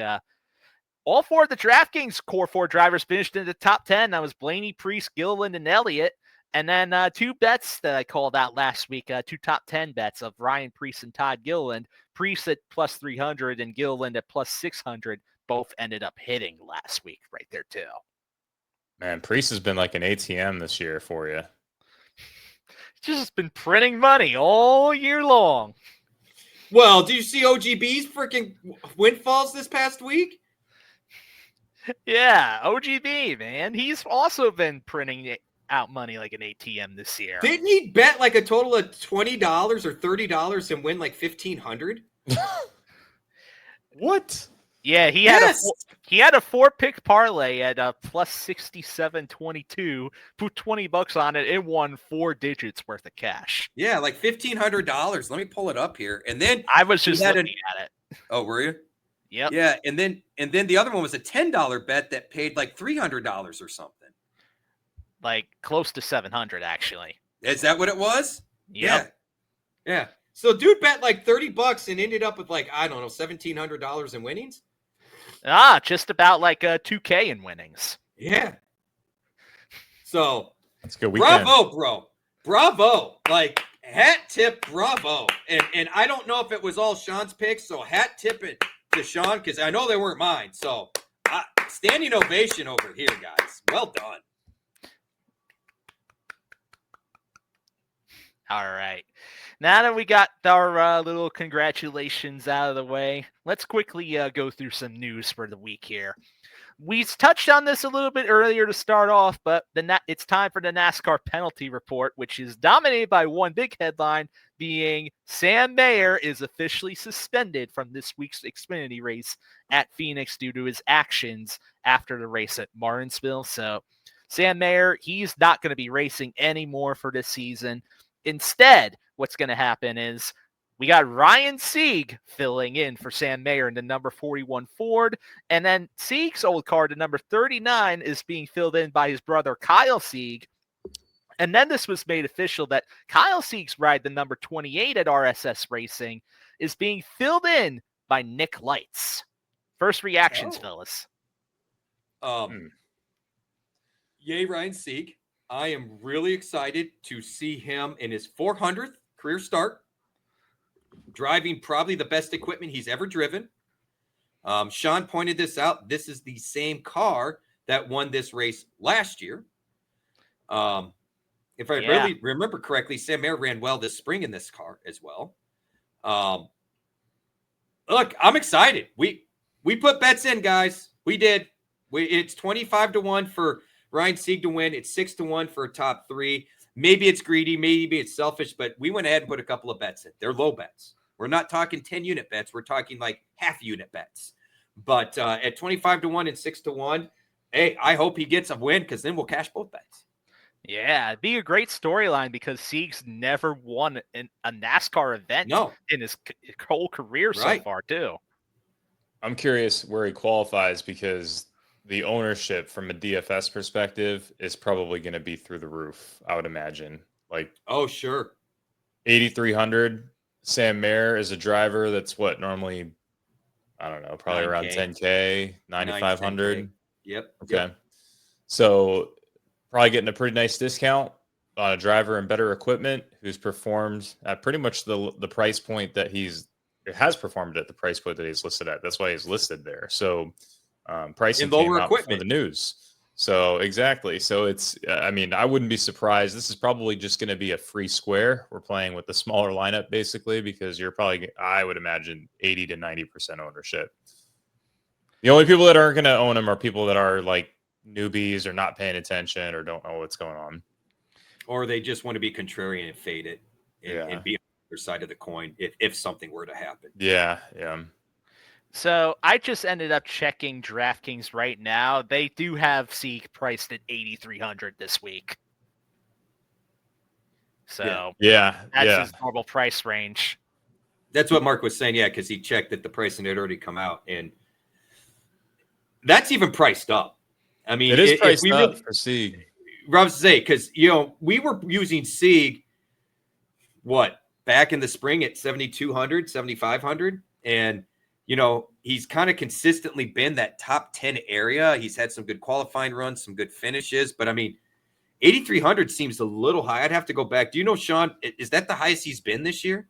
All 4 of the DraftKings Core 4 drivers finished in the top 10. That was Blaney, Preece, Gilliland, and Elliott. And then 2 bets that I called out last week, 2 top 10 bets of Ryan Preece and Todd Gilliland. Preece at plus 300 and Gilliland at plus 600 both ended up hitting last week right there too. Man, Preece has been like an ATM this year for you. Just been printing money all year long. Well, do you see OGB's freaking windfalls this past week? Yeah, OGB, man. He's also been printing out money like an ATM this year. Didn't he bet like a total of $20 or $30 and win like $1,500? What? Yeah, he had a 4-pick parlay at plus 67.22. Put $20 on it. It won 4 digits worth of cash. Yeah, like $1,500. Let me pull it up here. And then I was just looking at it. Oh, were you? Yep. Yeah, and then the other one was a $10 bet that paid like $300 or something. Like close to 700, actually. Is that what it was? Yep. Yeah. So dude bet like $30 and ended up with like, I don't know, $1,700 in winnings. Just about like $2K in winnings. Yeah. So that's a good weekend. Bravo, bro. Bravo. Like hat tip, bravo. And I don't know if it was all Sean's picks, so hat tip it to Sean because I know they weren't mine. So standing ovation over here, guys. Well done. All right. Now that we got our little congratulations out of the way, let's quickly go through some news for the week here. We touched on this a little bit earlier to start off, but it's time for the NASCAR penalty report, which is dominated by one big headline being Sam Mayer is officially suspended from this week's Xfinity race at Phoenix due to his actions after the race at Martinsville. So Sam Mayer, he's not going to be racing anymore for this season. Instead, what's going to happen is we got Ryan Sieg filling in for Sam Mayer in the number 41 Ford. And then Sieg's old car, the number 39, is being filled in by his brother Kyle Sieg. And then this was made official that Kyle Sieg's ride, the number 28 at RSS Racing, is being filled in by Nick Lights. First reactions, fellas. Yay, Ryan Sieg. I am really excited to see him in his 400th career start, driving probably the best equipment he's ever driven. Sean pointed this out. This is the same car that won this race last year. If I really remember correctly, Sam Mayer ran well this spring in this car as well. Look, I'm excited. We put bets in, guys. We did. It's 25-1 for Ryan Sieg to win. It's 6-1 for a top 3. Maybe it's greedy. Maybe it's selfish, but we went ahead and put a couple of bets in. They're low bets. We're not talking 10-unit bets. We're talking like half-unit bets. But at 25-1 and 6-1, hey, I hope he gets a win because then we'll cash both bets. Yeah, it'd be a great storyline because Sieg's never won a NASCAR event in his whole career so far, too. I'm curious where he qualifies because the ownership from a DFS perspective is probably going to be through the roof, I would imagine. Like, oh, sure. 8,300. Sam Mayer is a driver that's what normally, I don't know, probably 9K. Around 10K, 9,500. Yep. Okay. Yep. So probably getting a pretty nice discount on a driver and better equipment who's performed at pretty much the price point that it has performed at the price point that he's listed at. That's why he's listed there. So pricing came out for the news. So exactly. So it's, I mean, I wouldn't be surprised. This is probably just going to be a free square. We're playing with the smaller lineup basically, because you're probably, I would imagine 80 to 90% ownership. The only people that aren't going to own them are people that are like newbies or not paying attention or don't know what's going on. Or they just want to be contrarian and fade it and be on the other side of the coin if something were to happen. Yeah. Yeah. So I just ended up checking DraftKings right now. They do have Sieg priced at 8,300 this week. So that's his normal price range. That's what Mark was saying. Yeah, because he checked that the pricing had already come out, and that's even priced up. I mean, it is priced up for Sieg. I was say because we were using Sieg back in the spring at 7,200, 7,500, and he's kind of consistently been that top 10 area. He's had some good qualifying runs, some good finishes, but I mean, 8,300 seems a little high. I'd have to go back. Do you know, Sean, is that the highest he's been this year?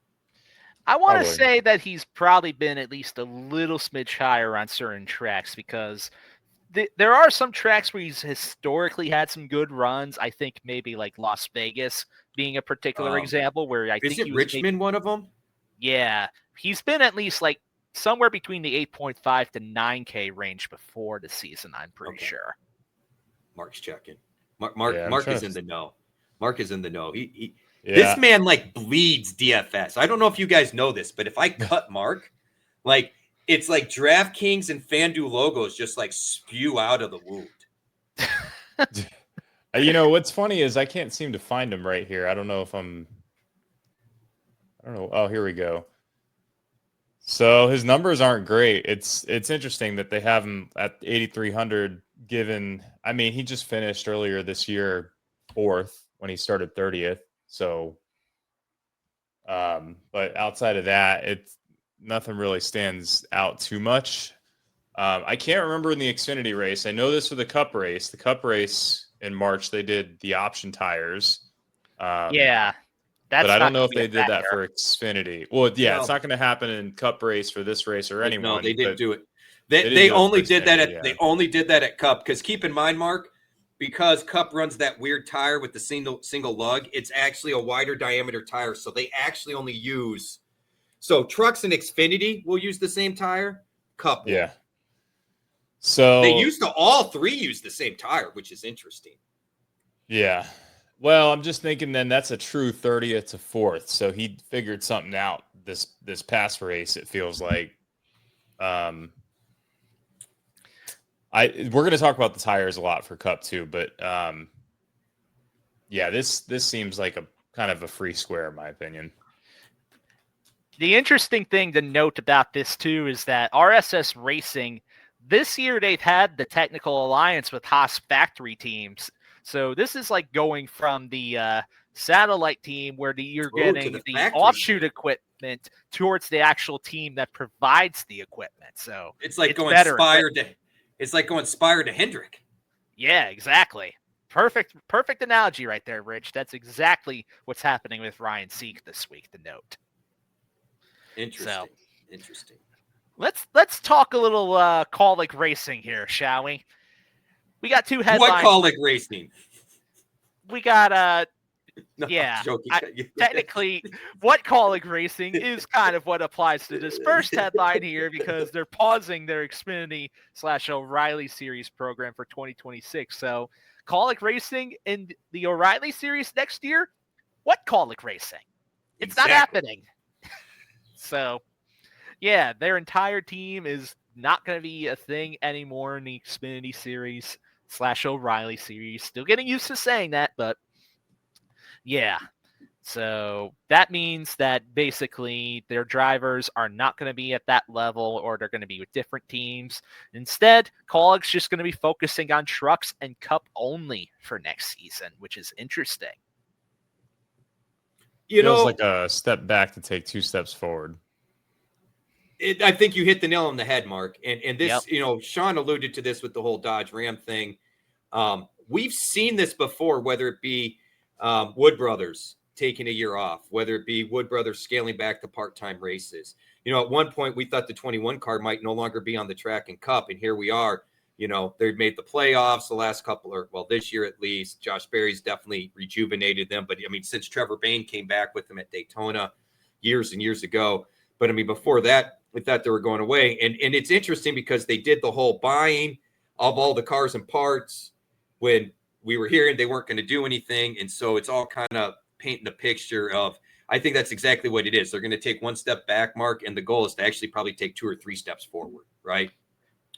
I want to say that he's probably been at least a little smidge higher on certain tracks because there are some tracks where he's historically had some good runs. I think maybe like Las Vegas being a particular example where I think he was Richmond one of them? Yeah. He's been at least like somewhere between the 8.5 to 9K range before the season, I'm pretty sure. Mark's checking. Mark is in the know. Mark is in the know. Yeah. This man like bleeds DFS. I don't know if you guys know this, but if I cut Mark, like it's like DraftKings and FanDuel logos just like spew out of the wound. What's funny is I can't seem to find him right here. I don't know. Oh, here we go. So his numbers aren't great. It's interesting that they have him at 8,300 given, I mean, he just finished earlier this year 4th when he started 30th. So, but outside of that, nothing really stands out too much. I can't remember in the Xfinity race. I know this for the Cup race. The Cup race in March, they did the option tires. But I don't know if they did that for Xfinity. Well, yeah, it's not going to happen in Cup race for this race or anyone. No, they didn't do it. They only did that they only did that at Cup because keep in mind, Mark, because Cup runs that weird tire with the single lug, it's actually a wider diameter tire. So they actually only use trucks and Xfinity will use the same tire. Cup will. Yeah. So they used to all three use the same tire, which is interesting. Yeah. Well, I'm just thinking then that's a true 30th to 4th. So he figured something out this past race, it feels like. We're going to talk about the tires a lot for Cup too, but this seems like a kind of a free square in my opinion. The interesting thing to note about this too is that RSS Racing this year they've had the technical alliance with Haas factory teams. So this is like going from the satellite team where you're getting the offshoot equipment towards the actual team that provides the equipment. So it's like going Spire to Hendrick. Yeah, exactly. Perfect analogy right there, Rich. That's exactly what's happening with Ryan Sieg this week, to note. Interesting. Let's talk a little Kaulig racing here, shall we? We got two headlines. What Kaulig racing? We got technically, what Kaulig racing is kind of what applies to this first headline here because they're pausing their Xfinity/O'Reilly Series program for 2026. So, Kaulig racing in the O'Reilly Series next year. What Kaulig racing? It's not happening. So, yeah, their entire team is not going to be a thing anymore in the Xfinity Series / O'Reilly Series. Still getting used to saying that, but yeah. So that means that basically their drivers are not going to be at that level, or they're going to be with different teams. Instead, Kaulig's just going to be focusing on trucks and cup only for next season, which is interesting. Feels like a step back to take 2 steps forward. I think you hit the nail on the head, Mark. And this, Yep. Sean alluded to this with the whole Dodge Ram thing. We've seen this before, whether it be Wood Brothers taking a year off, whether it be Wood Brothers scaling back the part-time races. At one point we thought the 21 car might no longer be on the track and cup. And here we are, they've made the playoffs the last couple, or well, this year at least. Josh Berry's definitely rejuvenated them. But I mean, since Trevor Bayne came back with them at Daytona years and years ago. But I mean, before that, we thought they were going away. And it's interesting because they did the whole buying of all the cars and parts when we were hearing they weren't going to do anything. And so it's all kind of painting the picture of, I think that's exactly what it is. They're going to take 1 step back, Mark, and the goal is to actually probably take 2 or 3 steps forward, right?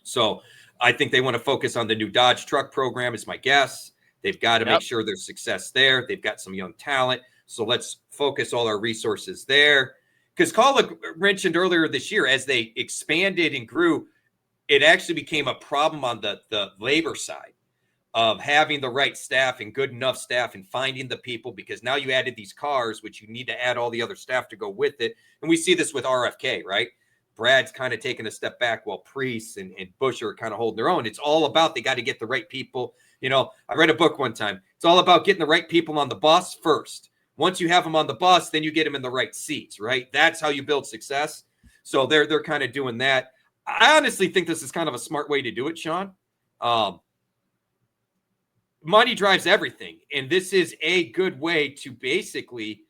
So I think they want to focus on the new Dodge truck program is my guess. They've got to make sure there's success there. They've got some young talent. So let's focus all our resources there. Because Kaulig mentioned earlier this year, as they expanded and grew, it actually became a problem on the labor side of having the right staff and good enough staff and finding the people, because now you added these cars, which you need to add all the other staff to go with it. And we see this with RFK, right? Brad's kind of taking a step back while Priest and Bush are kind of holding their own. It's all about, they got to get the right people. I read a book one time. It's all about getting the right people on the bus first. Once you have them on the bus, then you get them in the right seats, right? That's how you build success. So they're kind of doing that. I honestly think this is kind of a smart way to do it, Sean. Money drives everything. And this is a good way to basically,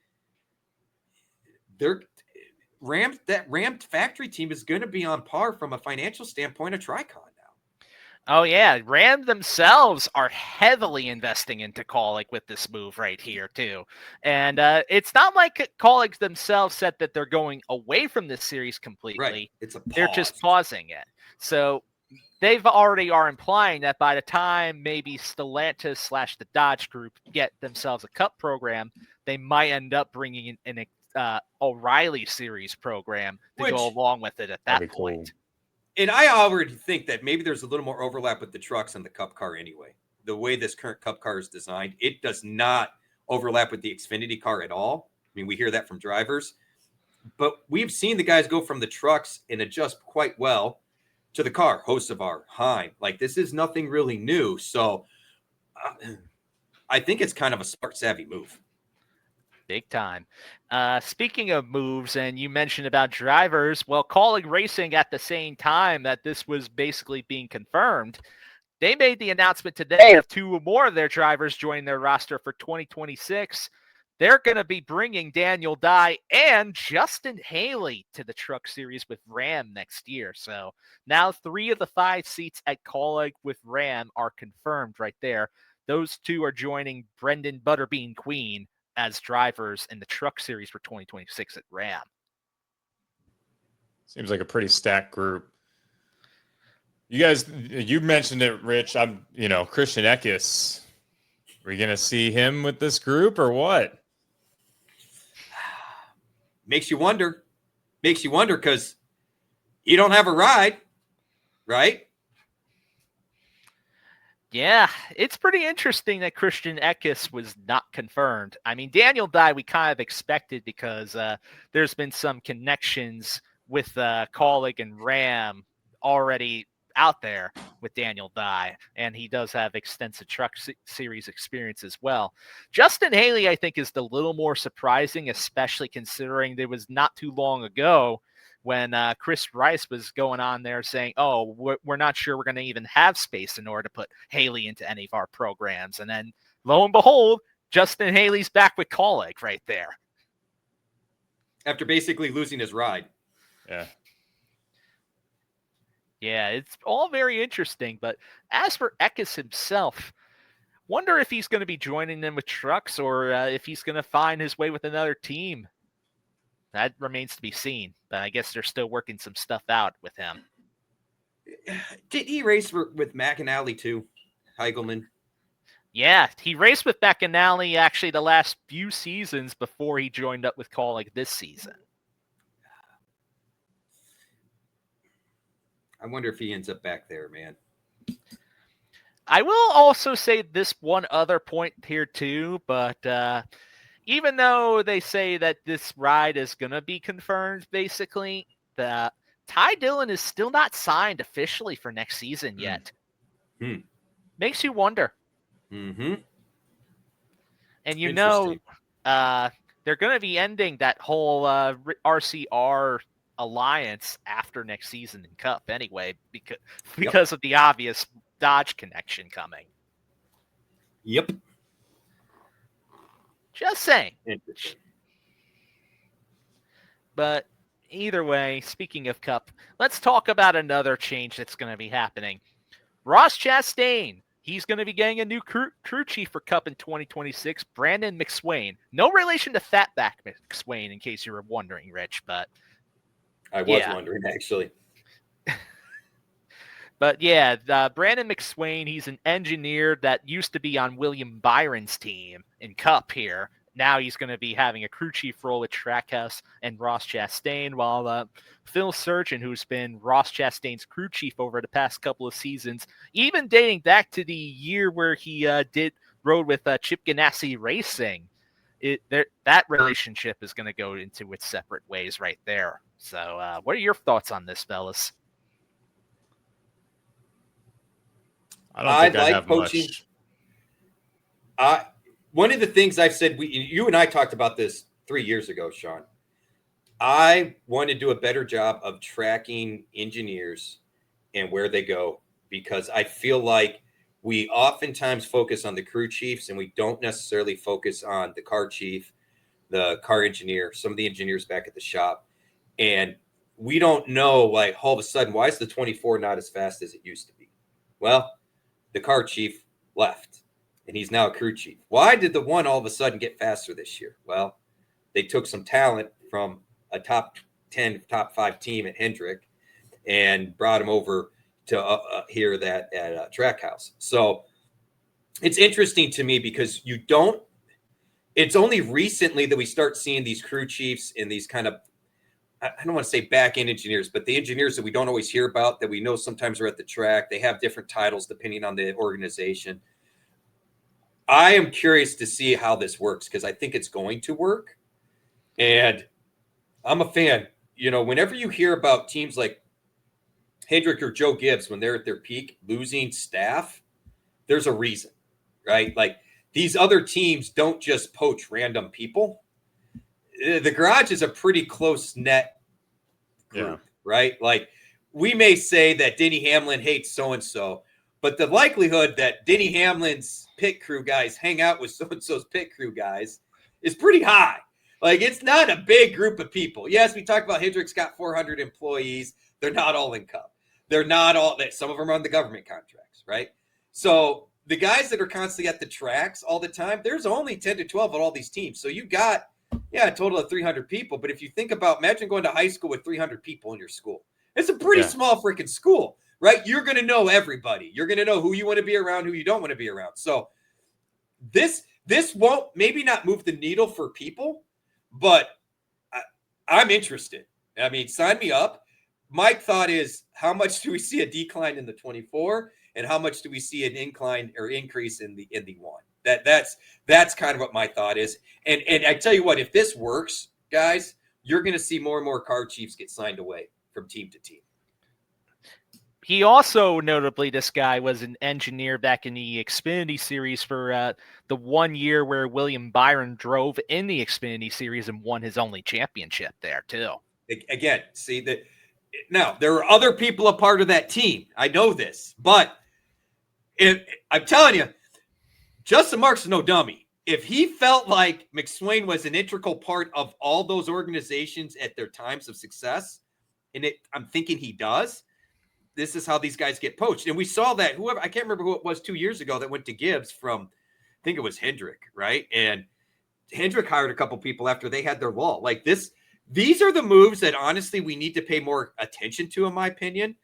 that Ram factory team is going to be on par from a financial standpoint of Tricon now. Oh, yeah. Ram themselves are heavily investing into Kaulig with this move right here, too. And it's not like Kaulig themselves said that they're going away from this series completely. Right. It's a pause. They're just pausing it. So they've already are implying that by the time maybe Stellantis / the Dodge Group get themselves a cup program, they might end up bringing in an O'Reilly series program to go along with it at that point. Cool. And I already think that maybe there's a little more overlap with the trucks and the cup car anyway. The way this current cup car is designed, it does not overlap with the Xfinity car at all. I mean, we hear that from drivers. But we've seen the guys go from the trucks and adjust quite well to the car. Hocevar, Heim. Like, this is nothing really new. So I think it's kind of a smart, savvy move. Big time. Speaking of moves, and you mentioned about drivers, well, Kaulig Racing at the same time that this was basically being confirmed, they made the announcement today of 2 more of their drivers joining their roster for 2026. They're going to be bringing Daniel Dye and Justin Haley to the Truck Series with Ram next year. So now 3 of the 5 seats at Kaulig with Ram are confirmed right there. Those 2 are joining Brendan Butterbean Queen as drivers in the Truck Series for 2026 at Ram. Seems like a pretty stacked group. You mentioned it, Rich. Christian Eckes. Are we going to see him with this group or what? Makes you wonder because you don't have a ride, right? Yeah, it's pretty interesting that Christian Eckes was not confirmed. I mean, Daniel Dye we kind of expected because there's been some connections with Kaulig and Ram already out there with Daniel Dye, and he does have extensive Truck Series experience as well. Justin Haley, I think, is the little more surprising, especially considering there was not too long ago when Chris Rice was going on there saying, we're not sure we're going to even have space in order to put Haley into any of our programs. And then, lo and behold, Justin Haley's back with Kaulig right there. After basically losing his ride. Yeah. Yeah, it's all very interesting. But as for Eckes himself, wonder if he's going to be joining them with trucks or if he's going to find his way with another team. That remains to be seen, but I guess they're still working some stuff out with him. Did he race with McAnally too? Heigelman? Yeah, he raced with McAnally actually the last few seasons before he joined up with Kaulig this season. I wonder if he ends up back there, man. I will also say this one other point here too, but even though they say that this ride is going to be confirmed, basically, Ty Dillon is still not signed officially for next season yet. Makes you wonder. Mm-hmm. And they're going to be ending that whole RCR alliance after next season in Cup anyway, because of the obvious Dodge connection coming. Yep. Just saying. Interesting. But either way, speaking of Cup, let's talk about another change that's going to be happening. Ross Chastain, he's going to be getting a new crew chief for Cup in 2026, Brandon McSwain. No relation to Fatback McSwain, in case you were wondering, Rich, but I was wondering, actually. But yeah, Brandon McSwain, he's an engineer that used to be on William Byron's team in Cup here. Now he's going to be having a crew chief role at Trackhouse and Ross Chastain, while Phil Surgeon, who's been Ross Chastain's crew chief over the past couple of seasons, even dating back to the year where he rode with Chip Ganassi Racing, that relationship is going to go into its separate ways right there. So what are your thoughts on this, fellas? I don't think I have coaching. Much. One of the things I've said, you and I talked about this 3 years ago, Sean. I want to do a better job of tracking engineers and where they go, because I feel like we oftentimes focus on the crew chiefs and we don't necessarily focus on the car chief, the car engineer, some of the engineers back at the shop. And we don't know, like, all of a sudden, why is the 24 not as fast as it used to be? Well, the car chief left, and he's now a crew chief. Why did the one all of a sudden get faster this year? Well, they took some talent from a top 10, top 5 team at Hendrick and brought him over to here at Trackhouse. So it's interesting to me because it's only recently that we start seeing these crew chiefs and these kind of, I don't want to say back-end engineers, but the engineers that we don't always hear about, that we know sometimes are at the track. They have different titles depending on the organization. I am curious to see how this works because I think it's going to work. And I'm a fan. You know, whenever you hear about teams like Hendrick or Joe Gibbs, when they're at their peak, losing staff, there's a reason, right? Like, these other teams don't just poach random people. The garage is a pretty close-knit group, right? Like, we may say that Denny Hamlin hates so-and-so, but the likelihood that Denny Hamlin's pit crew guys hang out with so-and-so's pit crew guys is pretty high. Like, it's not a big group of people. Yes, we talked about Hendrick's got 400 employees. They're not all in Cup. They're not all – some of them are on the government contracts, right? So the guys that are constantly at the tracks all the time, there's only 10 to 12 on all these teams. So you got – a total of 300 people. But if you think about, imagine going to high school with 300 people in your school. It's a pretty small freaking school, right? You're going to know everybody. You're going to know who you want to be around, who you don't want to be around. So this won't maybe not move the needle for people, but I'm interested. I mean, sign me up. My thought is, how much do we see a decline in the 24 and how much do we see an incline or increase in the 1? That's kind of what my thought is. And I tell you what, if this works, guys, you're going to see more and more car chiefs get signed away from team to team. He also, notably, this guy was an engineer back in the Xfinity Series for the 1 year where William Byron drove in the Xfinity Series and won his only championship there, too. Again, see that now there are other people a part of that team. I know this, but I'm telling you, Justin Marks is no dummy. If he felt like McSwain was an integral part of all those organizations at their times of success, and I'm thinking he does, this is how these guys get poached. And we saw that I can't remember who it was 2 years ago that went to Gibbs from, I think it was Hendrick, right? And Hendrick hired a couple people after they had their lull. Like these are the moves that honestly we need to pay more attention to, in my opinion.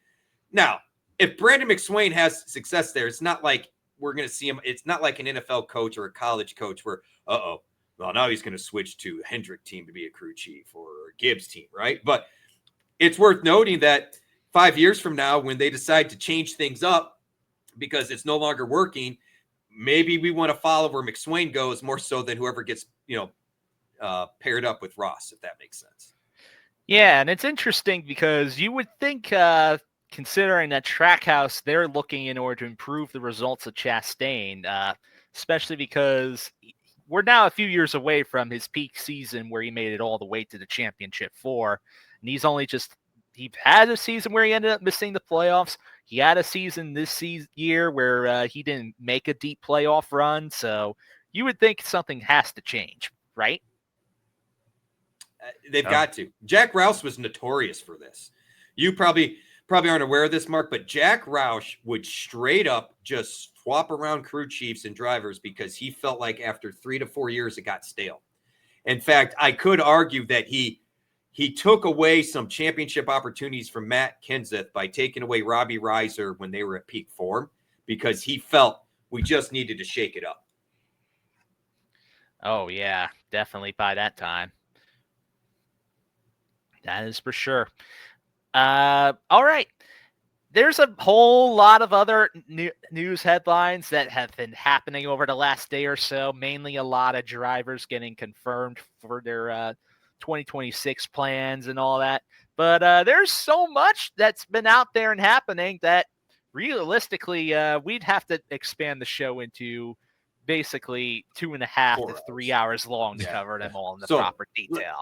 Now, if Brandon McSwain has success there, it's not like we're going to see him. It's not like an NFL coach or a college coach where, well, now he's going to switch to a Hendrick team to be a crew chief or a Gibbs team, right? But it's worth noting that 5 years from now, when they decide to change things up because it's no longer working, maybe we want to follow where McSwain goes more so than whoever gets, paired up with Ross, if that makes sense. Yeah, and it's interesting because you would think, considering that Trackhouse, they're looking in order to improve the results of Chastain, especially because we're now a few years away from his peak season where he made it all the way to the Championship 4. And he had a season where he ended up missing the playoffs. He had a season this year where he didn't make a deep playoff run. So you would think something has to change, right? They've got to. Jack Roush was notorious for this. You probably aren't aware of this, Mark, but Jack Roush would straight up just swap around crew chiefs and drivers because he felt like after 3 to 4 years it got stale. In fact, I could argue that he took away some championship opportunities from Matt Kenseth by taking away Robbie Reiser when they were at peak form because he felt we just needed to shake it up. Oh, yeah, definitely by that time. That is for sure. All right. There's a whole lot of other news headlines that have been happening over the last day or so, mainly a lot of drivers getting confirmed for their 2026 plans and all that. But there's so much that's been out there and happening that realistically we'd have to expand the show into basically 2.5 to 3 hours long to cover them all in the proper detail.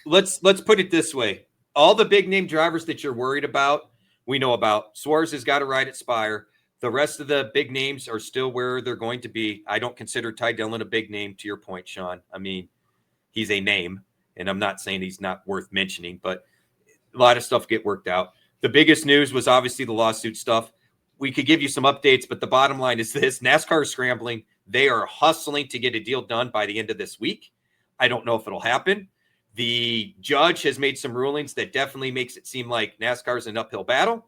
Let's put it this way. All the big name drivers that you're worried about, we know about. Suarez has got to ride at Spire. The rest of the big names are still where they're going to be. I don't consider Ty Dillon a big name, to your point, Sean. I mean, he's a name, and I'm not saying he's not worth mentioning, but a lot of stuff get worked out. The biggest news was obviously the lawsuit stuff. We could give you some updates, but the bottom line is this. NASCAR is scrambling. They are hustling to get a deal done by the end of this week. I don't know if it'll happen. The judge has made some rulings that definitely makes it seem like NASCAR is an uphill battle.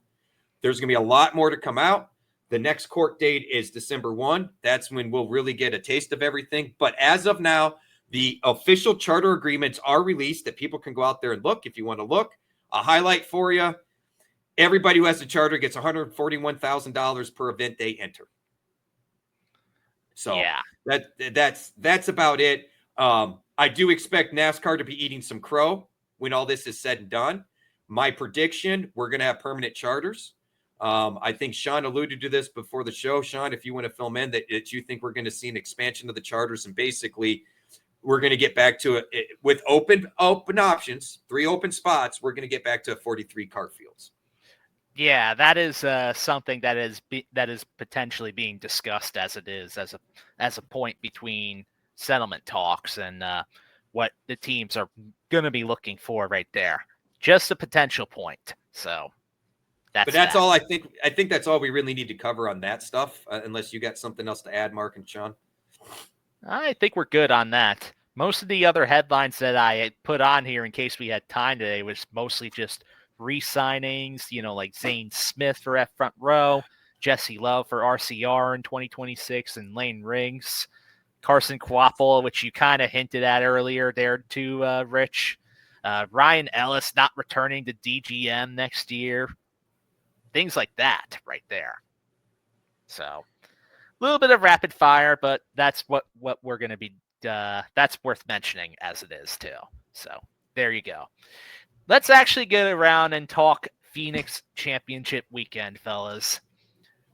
There's going to be a lot more to come out. The next court date is December 1. That's when we'll really get a taste of everything. But as of now, the official charter agreements are released that people can go out there and look if you want to look. A highlight for you. Everybody who has a charter gets $141,000 per event they enter. So yeah, that's about it. I do expect NASCAR to be eating some crow when all this is said and done. My prediction, we're going to have permanent charters. I think Sean alluded to this before the show. Sean, if you want to fill in that you think we're going to see an expansion of the charters and basically we're going to get back to it with open options, 3 open spots. We're going to get back to 43 car fields. Yeah, that is something that is potentially being discussed as it is as a point between settlement talks and what the teams are going to be looking for right there. Just a potential point. So that's all I think. I think that's all we really need to cover on that stuff, unless you got something else to add, Mark and Sean. I think we're good on that. Most of the other headlines that I had put on here in case we had time today was mostly just re-signings, like Zane Smith for F Front Row, Jesse Love for RCR in 2026, and Lane Riggs, Carson Kvapil, which you kind of hinted at earlier there too, Rich. Ryan Ellis not returning to DGM next year. Things like that right there. So a little bit of rapid fire, but that's what we're going to be, that's worth mentioning as it is too. So there you go. Let's actually get around and talk Phoenix Championship Weekend, fellas.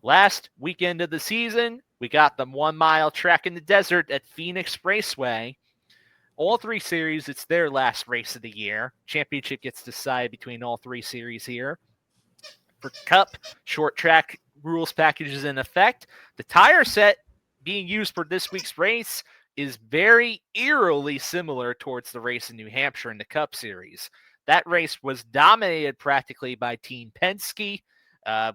Last weekend of the season, we got the 1 mile track in the desert at Phoenix Raceway. All 3 series, it's their last race of the year. Championship gets decided between all 3 series here. For Cup, short track rules packages in effect. The tire set being used for this week's race is very eerily similar towards the race in New Hampshire in the Cup Series. That race was dominated practically by Team Penske,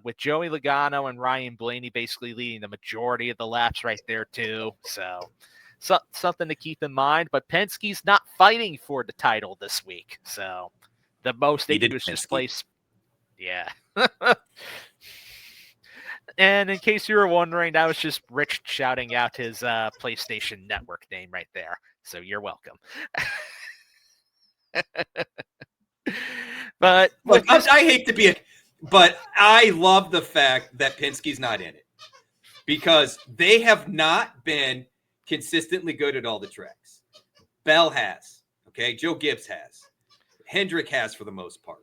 with Joey Logano and Ryan Blaney basically leading the majority of the laps right there too. So something to keep in mind. But Penske's not fighting for the title this week. So the most they do is just place. Yeah. And in case you were wondering, that was just Rich shouting out his PlayStation Network name right there. So you're welcome. But look, I hate to be but I love the fact that Penske's not in it because they have not been consistently good at all the tracks. Bell has, okay? Joe Gibbs has. Hendrick has for the most part.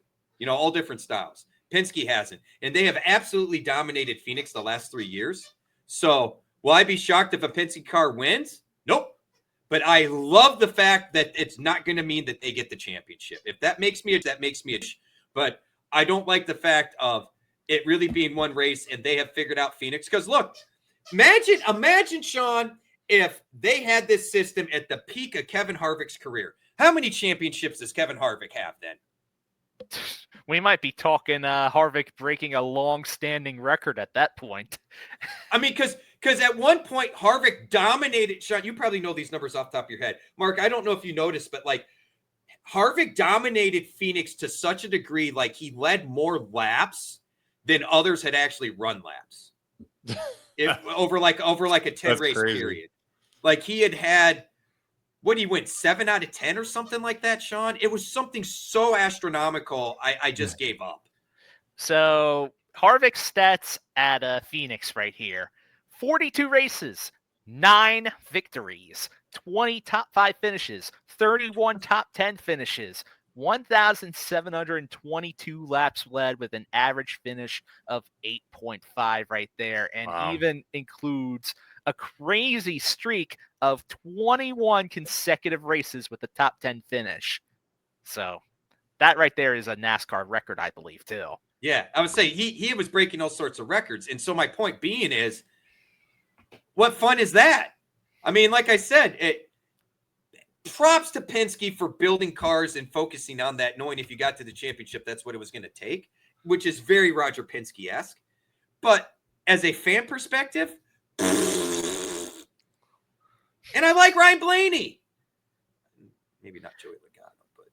All different styles. Penske hasn't. And they have absolutely dominated Phoenix the last 3 years. So will I be shocked if a Penske car wins? Nope. But I love the fact that it's not going to mean that they get the championship. If that makes me but I don't like the fact of it really being one race and they have figured out Phoenix. Because look, imagine, Sean, if they had this system at the peak of Kevin Harvick's career. How many championships does Kevin Harvick have then? We might be talking Harvick breaking a long-standing record at that point. I mean, because at one point, Harvick dominated. Sean, you probably know these numbers off the top of your head. Mark, I don't know if you noticed, but Harvick dominated Phoenix to such a degree, he led more laps than others had actually run laps. over a 10 race period. He had what did he win? 7 out of 10 or something like that, Sean? It was something so astronomical. I just gave up. So Harvick's stats at Phoenix right here: 42 races, 9 victories, 20 top 5 finishes, 31 top 10 finishes, 1,722 laps led with an average finish of 8.5 right there, and even includes a crazy streak of 21 consecutive races with a top 10 finish. So that right there is a NASCAR record, I believe, too. Yeah, I would say he was breaking all sorts of records. And so my point being is, what fun is that? I mean, like I said, props to Penske for building cars and focusing on that, knowing if you got to the championship, that's what it was going to take, which is very Roger Penske-esque. But as a fan perspective, and I like Ryan Blaney. Maybe not Joey Logano, but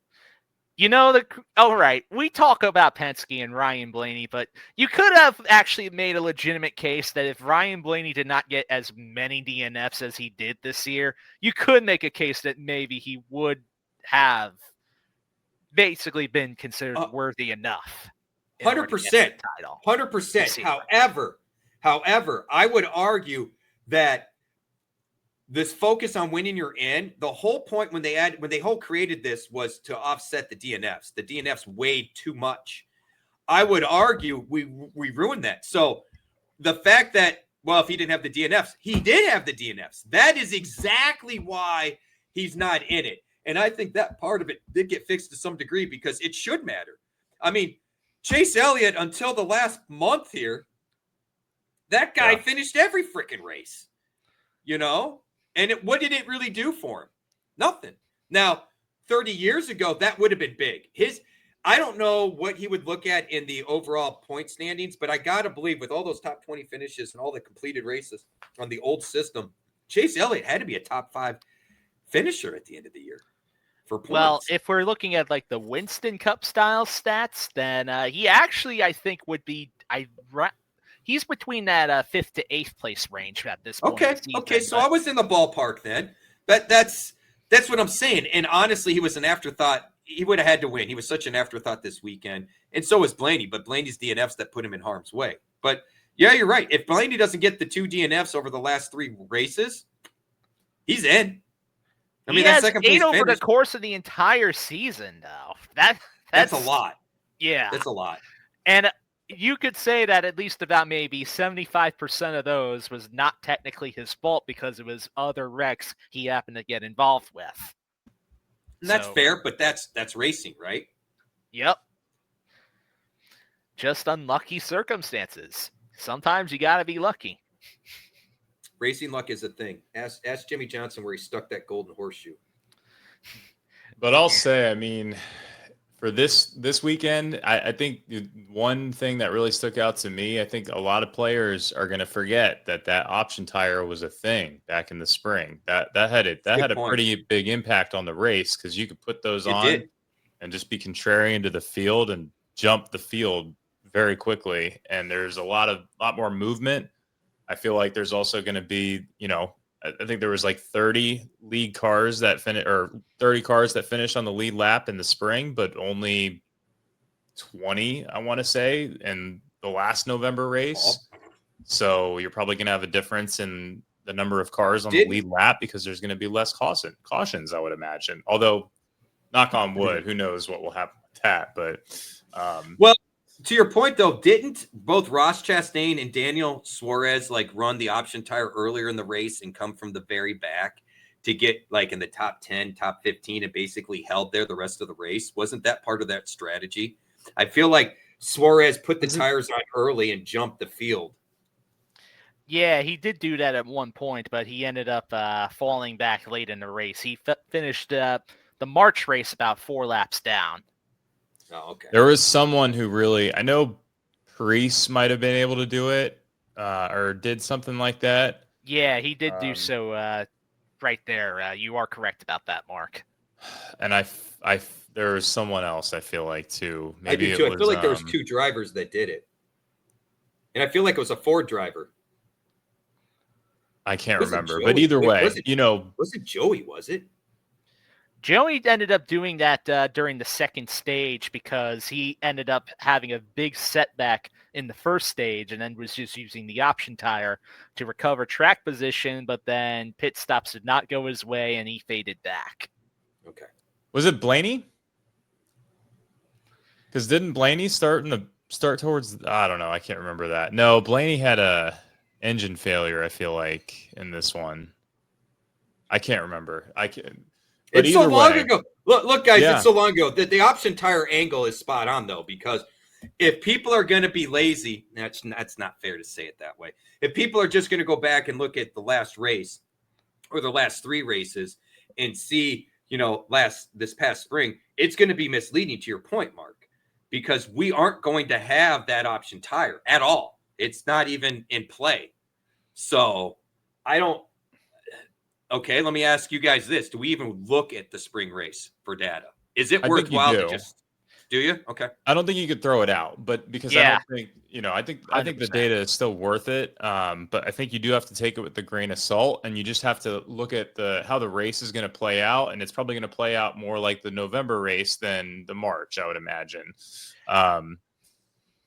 all right, we talk about Penske and Ryan Blaney, but you could have actually made a legitimate case that if Ryan Blaney did not get as many DNFs as he did this year, you could make a case that maybe he would have basically been considered worthy enough. 100%. 100%. However, I would argue that this focus on winning your in, the whole point when they created this was to offset the DNFs. The DNFs weighed too much. I would argue we ruined that. So the fact that, if he didn't have the DNFs, he did have the DNFs. That is exactly why he's not in it. And I think that part of it did get fixed to some degree because it should matter. I mean, Chase Elliott, until the last month here, that guy finished every freaking race, And what did it really do for him? Nothing. Now, 30 years ago, that would have been big. I don't know what he would look at in the overall point standings, but I got to believe with all those top 20 finishes and all the completed races on the old system, Chase Elliott had to be a top 5 finisher at the end of the year for points. Well, if we're looking at the Winston Cup style stats, then he actually, I think, would be he's between that 5th to 8th place range at this point. Okay. So I was in the ballpark then. That's what I'm saying. And honestly, he was an afterthought. He would have had to win. He was such an afterthought this weekend. And so was Blaney. But Blaney's DNFs that put him in harm's way. But yeah, you're right. If Blaney doesn't get the 2 DNFs over the last 3 races, he's in. I mean, that's second place 8 over finish. the course of the entire season, though. That's a lot. Yeah, that's a lot. And you could say that at least about maybe 75% of those was not technically his fault because it was other wrecks he happened to get involved with. And that's fair, but that's racing, right? Yep. Just unlucky circumstances. Sometimes you got to be lucky. Racing luck is a thing. Ask Jimmy Johnson where he stuck that golden horseshoe. But I'll say, I mean, for this weekend, I think one thing that really stuck out to me, I think a lot of players are going to forget that option tire was a thing back in the spring. That had a pretty big impact on the race because you could put those on and just be contrarian to the field and jump the field very quickly, and there's a lot more movement. I feel like there's also going to be, I think there was like 30 lead cars that finish, or 30 cars that finished on the lead lap in the spring, but only 20, I want to say, in the last November race. So you're probably going to have a difference in the number of cars on the lead lap because there's going to be less cautions, I would imagine. Although, knock on wood, who knows what will happen with that. But well, to your point, though, didn't both Ross Chastain and Daniel Suarez like run the option tire earlier in the race and come from the very back to get like in the top 10, top 15 and basically held there the rest of the race? Wasn't that part of that strategy? I feel like Suarez put the tires on early and jumped the field. Yeah, he did do that at one point, but he ended up falling back late in the race. He finished the March race about 4 laps down. Oh, okay. There was someone who really, I know Paris might have been able to do it or did something like that. Yeah, he did do so right there. You are correct about that, Mark. And there was someone else I feel like too. Maybe I feel like there was 2 drivers that did it. And I feel like it was a Ford driver. I can't remember, but either way, was it Joey, was it? Joey ended up doing that during the second stage because he ended up having a big setback in the first stage and then was just using the option tire to recover track position, but then pit stops did not go his way and he faded back. Okay. Was it Blaney? Because didn't Blaney start towards, I don't know, I can't remember that. No, Blaney had a engine failure, I feel like, in this one. I can't remember. But it's so long ago. Look, guys, It's so long ago. The option tire angle is spot on, though, because if people are going to be lazy, that's not fair to say it that way. If people are just going to go back and look at the last race or the last 3 races and see, this past spring, it's going to be misleading to your point, Mark, because we aren't going to have that option tire at all. It's not even in play. So I don't. Okay, let me ask you guys this. Do we even look at the spring race for data? Is it worthwhile to just do you? Okay. I don't think you could throw it out, but because I don't think, I think the data is still worth it. But I think you do have to take it with a grain of salt, and you just have to look at how the race is going to play out, and it's probably going to play out more like the November race than the March, I would imagine.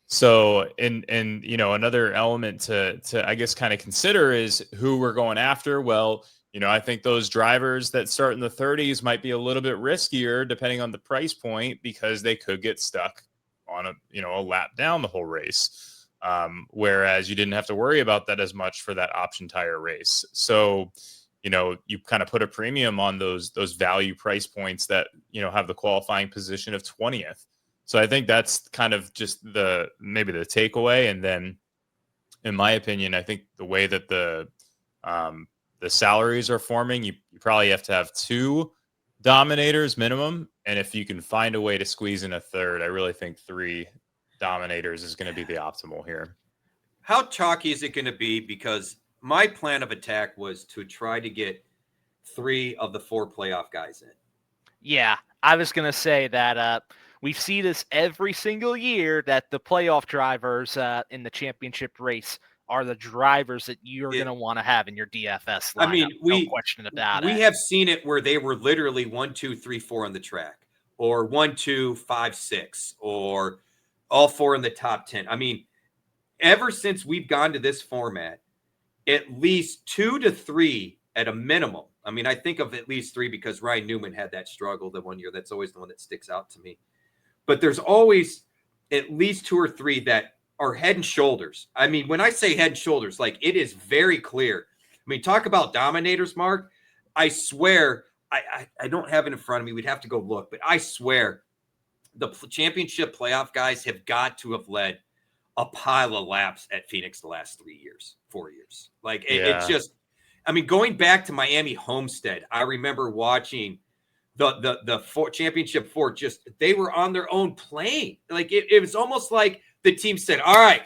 So, and another element to I guess kind of consider is who we're going after. Well, I think those drivers that start in the 30s might be a little bit riskier depending on the price point because they could get stuck on a lap down the whole race. Whereas you didn't have to worry about that as much for that option tire race. So, you kind of put a premium on those value price points that, have the qualifying position of 20th. So I think that's kind of just maybe the takeaway. And then in my opinion, I think the way that the salaries are forming, you probably have to have 2 dominators minimum. And if you can find a way to squeeze in a third, I really think 3 dominators is going to be the optimal here. How chalky is it going to be? Because my plan of attack was to try to get 3 of the 4 playoff guys in. Yeah, I was going to say that we see this every single year that the playoff drivers in the championship race are the drivers that you're going to want to have in your DFS lineup. I mean, no question about it. We have seen it where they were literally 1, 2, 3, 4 on the track, or 1, 2, 5, 6, or all 4 in the top 10. I mean, ever since we've gone to this format, at least 2 to 3 at a minimum. I mean, I think of at least 3 because Ryan Newman had that struggle the one year. That's always the one that sticks out to me. But there's always at least 2 or 3 that are head and shoulders. I mean, when I say head and shoulders, like it is very clear. I mean, talk about dominators, Mark. I swear, I don't have it in front of me. We'd have to go look, but I swear the championship playoff guys have got to have led a pile of laps at Phoenix the last 4 years. Like it's just, I mean, going back to Miami Homestead, I remember watching the championship 4, just they were on their own plane. Like it was almost like the team said, all right,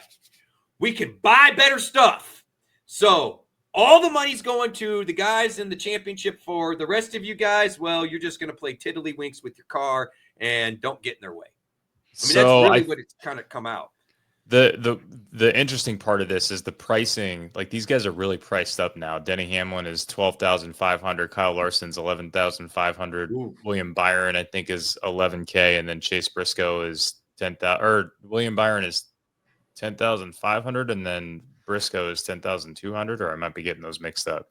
we can buy better stuff. So all the money's going to the guys in the championship 4. The rest of you guys, well, you're just going to play tiddlywinks with your car and don't get in their way. I mean, that's really what it's kind of come out. The interesting part of this is the pricing. Like, these guys are really priced up now. Denny Hamlin is 12,500. Kyle Larson's 11,500. William Byron, I think, is 11K, and then Chase Briscoe is 10,000. Or William Byron is 10,500, and then Briscoe is 10,200. Or I might be getting those mixed up.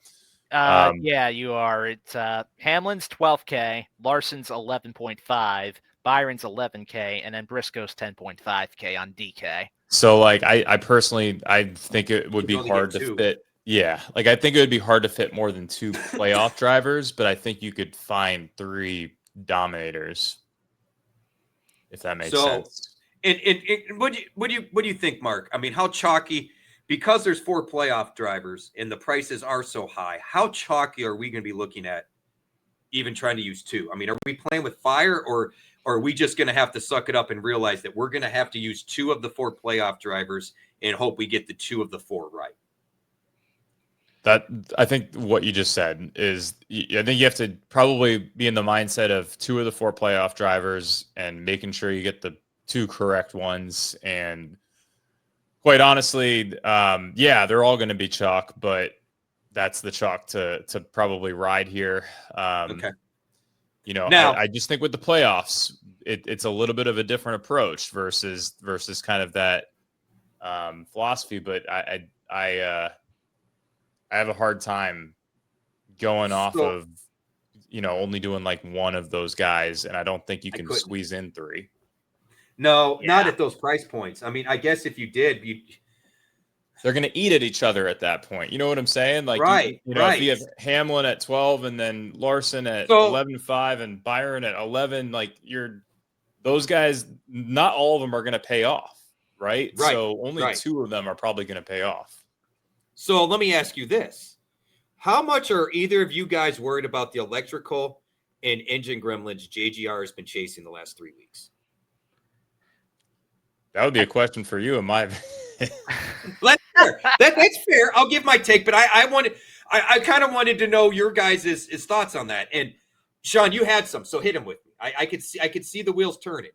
Yeah, you are. It's Hamlin's 12K, Larson's 11.5, Byron's 11K, and then Briscoe's 10.5K on DK. So, like, I personally, I think it would be hard to fit. Yeah, like, I think it would be hard to fit more than 2 playoff drivers, but I think you could find 3 dominators, if that makes sense. And what do you think, Mark? I mean, how chalky? Because there's 4 playoff drivers and the prices are so high, how chalky are we going to be looking at even trying to use 2? I mean, are we playing with fire, or are we just going to have to suck it up and realize that we're going to have to use 2 of the 4 playoff drivers and hope we get the 2 of the 4 right? That, I think what you just said is, I think you have to probably be in the mindset of 2 of the 4 playoff drivers and making sure you get the 2 correct ones. And quite honestly, yeah, they're all going to be chalk, but that's the chalk to probably ride here. Okay. You know, now, I just think with the playoffs, it's a little bit of a different approach versus kind of that philosophy. But I have a hard time going off of, you know, only doing like one of those guys, and I don't think you can squeeze in 3. No, not at those price points. I mean, I guess if you did, they're going to eat at each other at that point. You know what I'm saying? Like, right, you know, right. If you have Hamlin at 12 and then Larson at 11.5 and Byron at 11, like, those guys, not all of them are going to pay off, right? So only 2 of them are probably going to pay off. So let me ask you this. How much are either of you guys worried about the electrical and engine gremlins JGR has been chasing the last 3 weeks? That would be a question for you, in my opinion. That's fair. That's fair. I'll give my take, but I kind of wanted to know your guys' thoughts on that. And Sean, you had some, so hit him with me. I could see the wheels turning.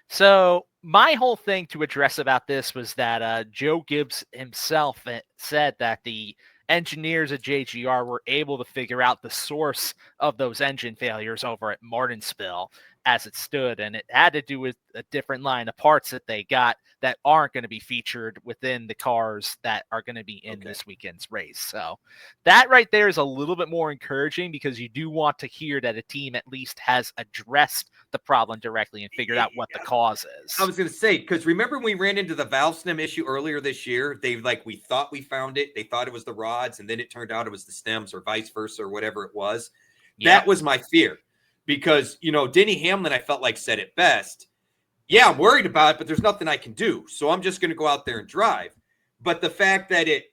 So my whole thing to address about this was that Joe Gibbs himself said that the engineers at JGR were able to figure out the source of those engine failures over at Martinsville as it stood, and it had to do with a different line of parts that they got that aren't going to be featured within the cars that are going to be in this weekend's race. So that right there is a little bit more encouraging, because you do want to hear that a team at least has addressed the problem directly and figured out what the cause is. I was going to say, because remember when we ran into the valve stem issue earlier this year? We thought we found it. They thought it was the rods, and then it turned out it was the stems, or vice versa, or whatever it was. That was my fear. Because, you know, Denny Hamlin, I felt like, said it best. Yeah, I'm worried about it, but there's nothing I can do. So I'm just going to go out there and drive. But the fact that it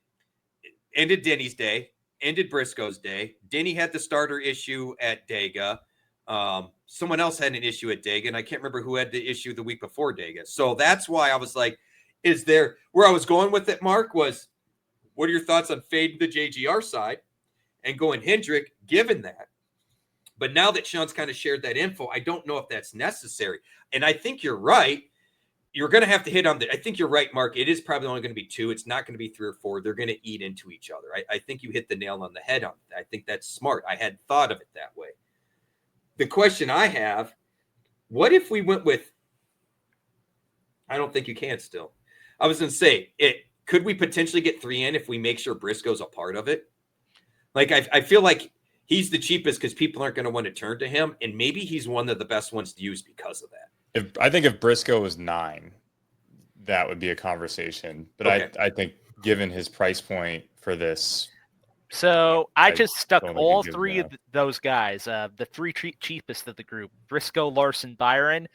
ended Denny's day, ended Briscoe's day. Denny had the starter issue at Dega. Someone else had an issue at Dega, and I can't remember who had the issue the week before Dega. So that's why I was like, where I was going with it, Mark, was what are your thoughts on fading the JGR side and going Hendrick, given that? But now that Sean's kind of shared that info, I don't know if that's necessary. And I think you're right. You're going to have to hit on I think you're right, Mark. It is probably only going to be 2. It's not going to be 3 or 4. They're going to eat into each other. I think you hit the nail on the head on that. I think that's smart. I hadn't thought of it that way. The question I have, what if we went with, I don't think you can still. I was going to say, could we potentially get 3 in if we make sure Briscoe's a part of it? Like, I feel like he's the cheapest because people aren't going to want to turn to him, and maybe he's one of the best ones to use because of that. I think if Briscoe was 9, that would be a conversation. But I think given his price point for this, so I just stuck all 3 of those guys, the 3 cheapest of the group: Briscoe, Larson, Byron.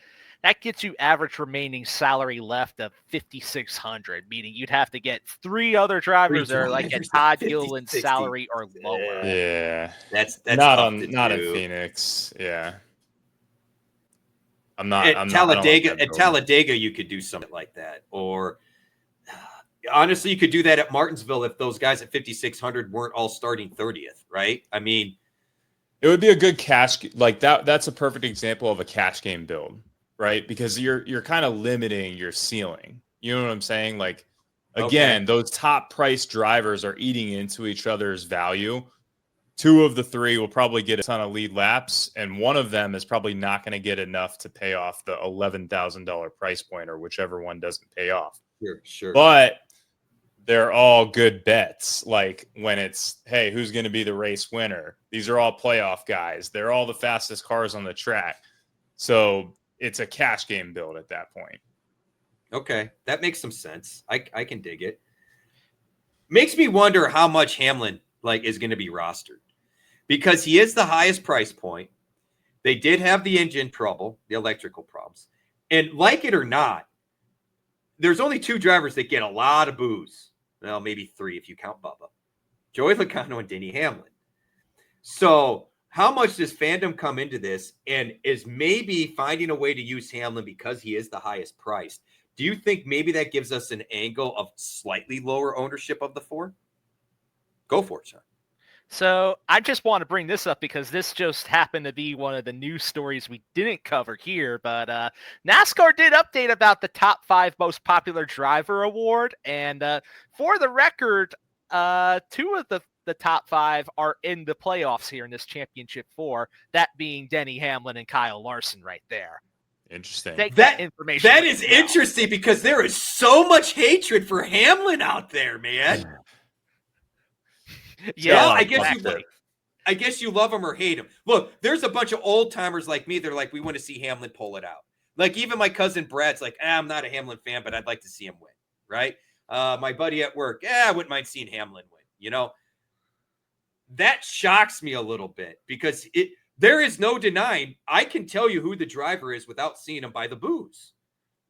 That gets you average remaining salary left of $5,600, meaning you'd have to get 3 other drivers that are like at Todd Gilliland's salary or lower. Yeah, that's not in Phoenix. Yeah, I'm not. At Talladega, you could do something like that, or honestly, you could do that at Martinsville if those guys at 5,600 weren't all starting 30th, right? I mean, it would be a good cash like that. That's a perfect example of a cash game build. Right, because you're kind of limiting your ceiling. You know what I'm saying? Like, again, Okay. those top price drivers are eating into each other's value. 2 of the 3 will probably get a ton of lead laps, and one of them is probably not going to get enough to pay off the $11,000 price point, or whichever one doesn't pay off. Sure. But they're all good bets. Like when it's, hey, who's going to be the race winner? These are all playoff guys. They're all the fastest cars on the track. So it's a cash game build at that point. Okay, that makes some sense. I can dig it. Makes me wonder how much Hamlin is going to be rostered, because he is the highest price point. They did have the engine trouble, the electrical problems, and like it or not, there's only 2 drivers that get a lot of boos. Well, maybe 3 if you count Bubba, Joey Logano and Denny Hamlin. So how much does fandom come into this, and is maybe finding a way to use Hamlin because he is the highest priced? Do you think maybe that gives us an angle of slightly lower ownership of the 4? Go for it, Sean. So I just want to bring this up because this just happened to be one of the news stories we didn't cover here, but NASCAR did update about the top 5 most popular driver award. And for the record, 2 of the top 5 are in the playoffs here in this championship 4, that being Denny Hamlin and Kyle Larson right there. Interesting. Take that information. That is interesting because there is so much hatred for Hamlin out there, man. Yeah, I guess you love him or hate him. Look, there's a bunch of old timers like me. They're like, we want to see Hamlin pull it out. Like even my cousin Brad's like, I'm not a Hamlin fan, but I'd like to see him win. Right? My buddy at work, I wouldn't mind seeing Hamlin win. You know, that shocks me a little bit because there is no denying. I can tell you who the driver is without seeing him by the boos.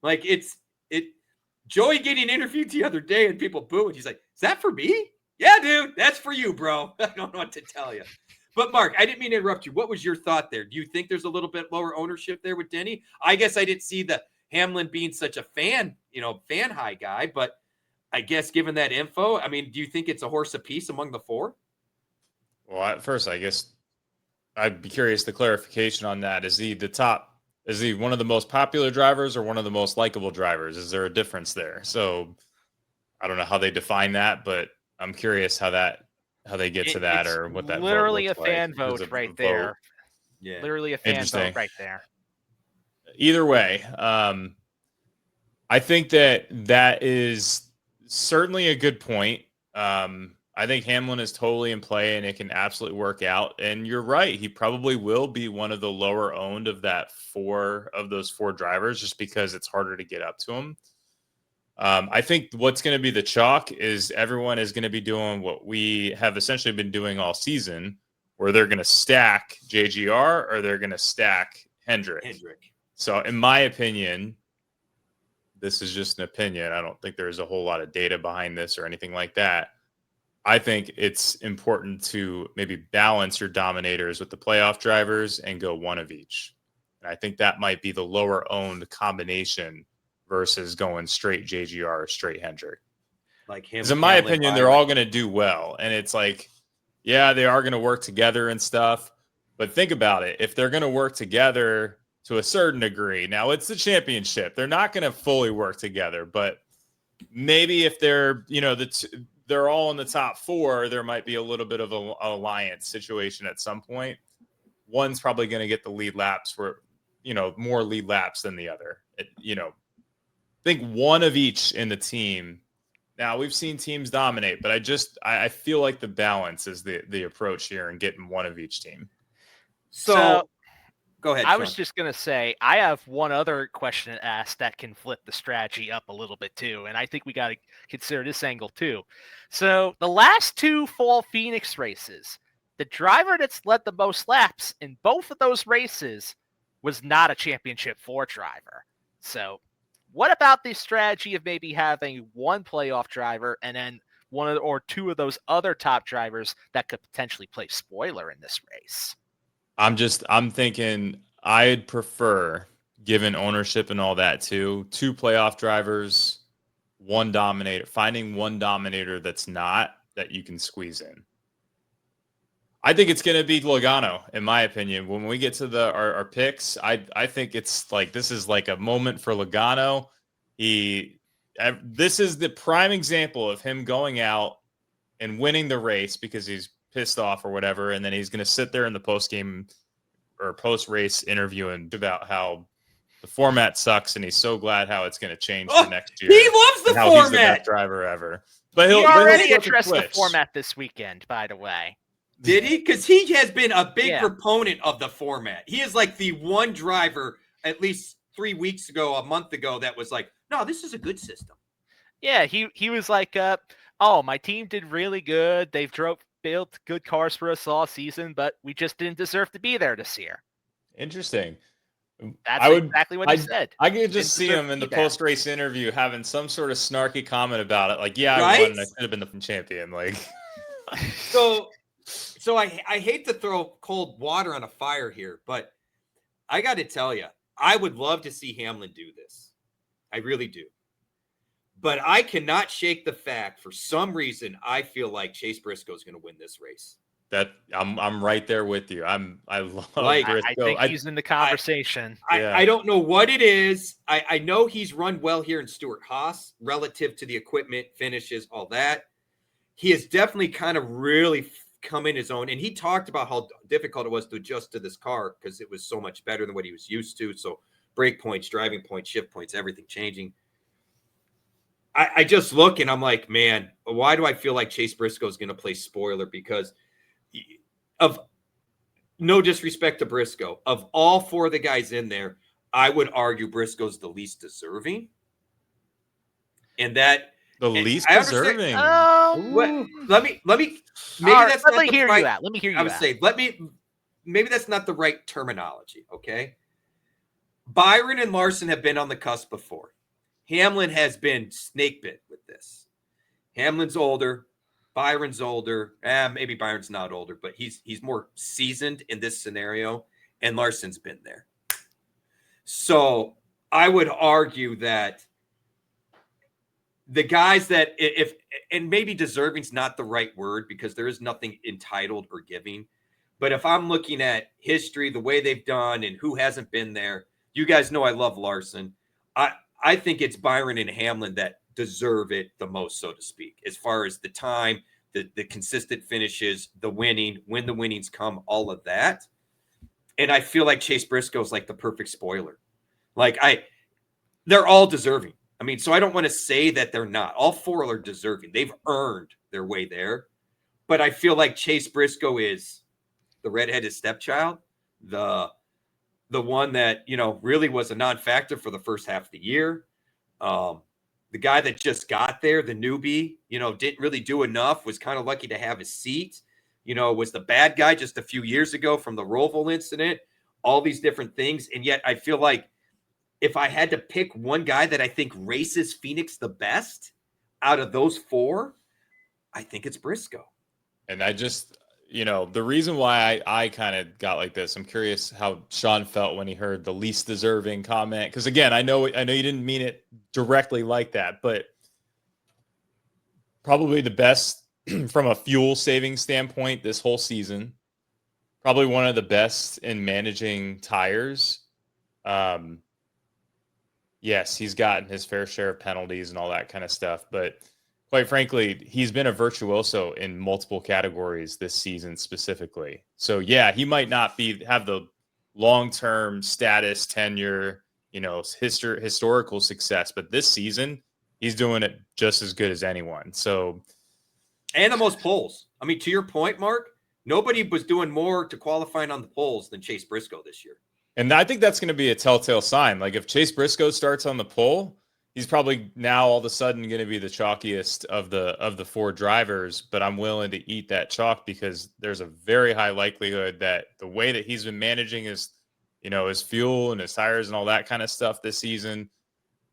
Like Joey getting interviewed the other day and people booing. He's like, is that for me? Yeah, dude, that's for you, bro. I don't know what to tell you. But Mark, I didn't mean to interrupt you. What was your thought there? Do you think there's a little bit lower ownership there with Denny? I guess I didn't see the Hamlin being such a fan high guy, but I guess given that info, I mean, do you think it's a horse apiece among the 4? Well, at first, I guess I'd be curious the clarification on that. Is he one of the most popular drivers or one of the most likable drivers? Is there a difference there? So I don't know how they define that, but I'm curious how they get to that, or what that literally vote a fan vote right there. Yeah, literally a fan vote right there. Either way, I think that is certainly a good point. I think Hamlin is totally in play, and it can absolutely work out. And you're right; he probably will be one of the lower owned of those 4 drivers, just because it's harder to get up to him. I think what's going to be the chalk is everyone is going to be doing what we have essentially been doing all season, where they're going to stack JGR or they're going to stack Hendrick. So in my opinion, this is just an opinion. I don't think there's a whole lot of data behind this or anything like that. I think it's important to maybe balance your dominators with the playoff drivers and go one of each. And I think that might be the lower owned combination versus going straight JGR or straight Hendrick. Like him. Because in my opinion, they're all going to do well. And it's like, yeah, they are going to work together and stuff. But think about it. If they're going to work together to a certain degree, now it's the championship. They're not going to fully work together. But maybe if they're, they're all in the top 4, there might be a little bit of an alliance situation at some point. One's probably going to get the lead laps more lead laps than the other. Think one of each in the team. Now, we've seen teams dominate, but I feel like the balance is the approach here and getting one of each team. So go ahead, I Sean. was just going to say, I have one other question to ask that can flip the strategy up a little bit too, and I think we got to consider this angle too. So the last 2 fall Phoenix races, the driver that's led the most laps in both of those races was not a championship 4 driver. So what about the strategy of maybe having one playoff driver and then 1 or 2 of those other top drivers that could potentially play spoiler in this race? I'm thinking I'd prefer, given ownership and all that too, 2 playoff drivers, 1 dominator, finding 1 dominator that you can squeeze in. I think it's going to be Logano, in my opinion. When we get to our picks, I think it's like this is like a moment for Logano. He This is the prime example of him going out and winning the race because he's pissed off or whatever, and then he's going to sit there in the post-game or post-race interview and about how the format sucks, and he's so glad how it's going to change for next year. He loves the how format. He's the best driver ever. But he already he'll addressed the format this weekend, by the way. Did he? Because he has been a big proponent of the format. He is like the one driver, at least 3 weeks ago, a month ago, that was like, no, this is a good system. Yeah, he was like, oh, my team did really good. They've built good cars for us all season, but we just didn't deserve to be there this year. Interesting. That's exactly what he said. I could just see him in the post-race interview having some sort of snarky comment about it. Like, yeah, right? I won and I should have been the champion. Like, So I hate to throw cold water on a fire here, but I got to tell you, I would love to see Hamlin do this. I really do. But I cannot shake the fact, for some reason, I feel like Chase Briscoe is going to win this race. That I'm right there with you. I love like, Briscoe. I think he's in the conversation. I don't know what it is. I know he's run well here in Stewart-Haas relative to the equipment, finishes, all that. He has definitely kind of really come in his own. And he talked about how difficult it was to adjust to this car because it was so much better than what he was used to. So brake points, driving points, shift points, everything changing. I just look and I'm like, man, why do I feel like Chase Briscoe is going to play spoiler? Because of no disrespect to Briscoe, of all four of the guys in there, I would argue Briscoe's the least deserving. And that the least deserving. Let me maybe that's not the right. Let me hear you. I would say maybe that's not the right terminology. Okay. Byron and Larson have been on the cusp before. Hamlin has been snake bit with this. Hamlin's older. Byron's older. Maybe Byron's not older, but he's more seasoned in this scenario, and Larson's been there. So I would argue that the guys that and maybe deserving's not the right word because there is nothing entitled or giving. But if I'm looking at history, the way they've done and who hasn't been there, you guys know I love Larson. I think it's Byron and Hamlin that deserve it the most, so to speak, as far as the time, the consistent finishes, the winning, when the winnings come, all of that. And I feel like Chase Briscoe is like the perfect spoiler. Like they're all deserving. I mean, so I don't want to say that they're not. All four are deserving. They've earned their way there. But I feel like Chase Briscoe is the redheaded stepchild, the one that, really was a non-factor for the first half of the year. The guy that just got there, the newbie, didn't really do enough, was kind of lucky to have his seat, was the bad guy just a few years ago from the Roval incident, all these different things. And yet I feel like if I had to pick one guy that I think races Phoenix the best out of those four, I think it's Briscoe. And I just, the reason why I kind of got like this, I'm curious how Sean felt when he heard the least deserving comment. Because again, I know you didn't mean it directly like that, but probably the best from a fuel saving standpoint this whole season. Probably one of the best in managing tires. Yes, he's gotten his fair share of penalties and all that kind of stuff, but quite frankly, he's been a virtuoso in multiple categories this season specifically. So yeah, he might not have the long-term status, tenure, historical success, but this season he's doing it just as good as anyone. So, and the most poles. I mean, to your point, Mark, nobody was doing more to qualifying on the poles than Chase Briscoe this year. And I think that's going to be a telltale sign. Like if Chase Briscoe starts on the pole, he's probably now all of a sudden going to be the chalkiest of the four drivers, but I'm willing to eat that chalk because there's a very high likelihood that the way that he's been managing his fuel and his tires and all that kind of stuff this season,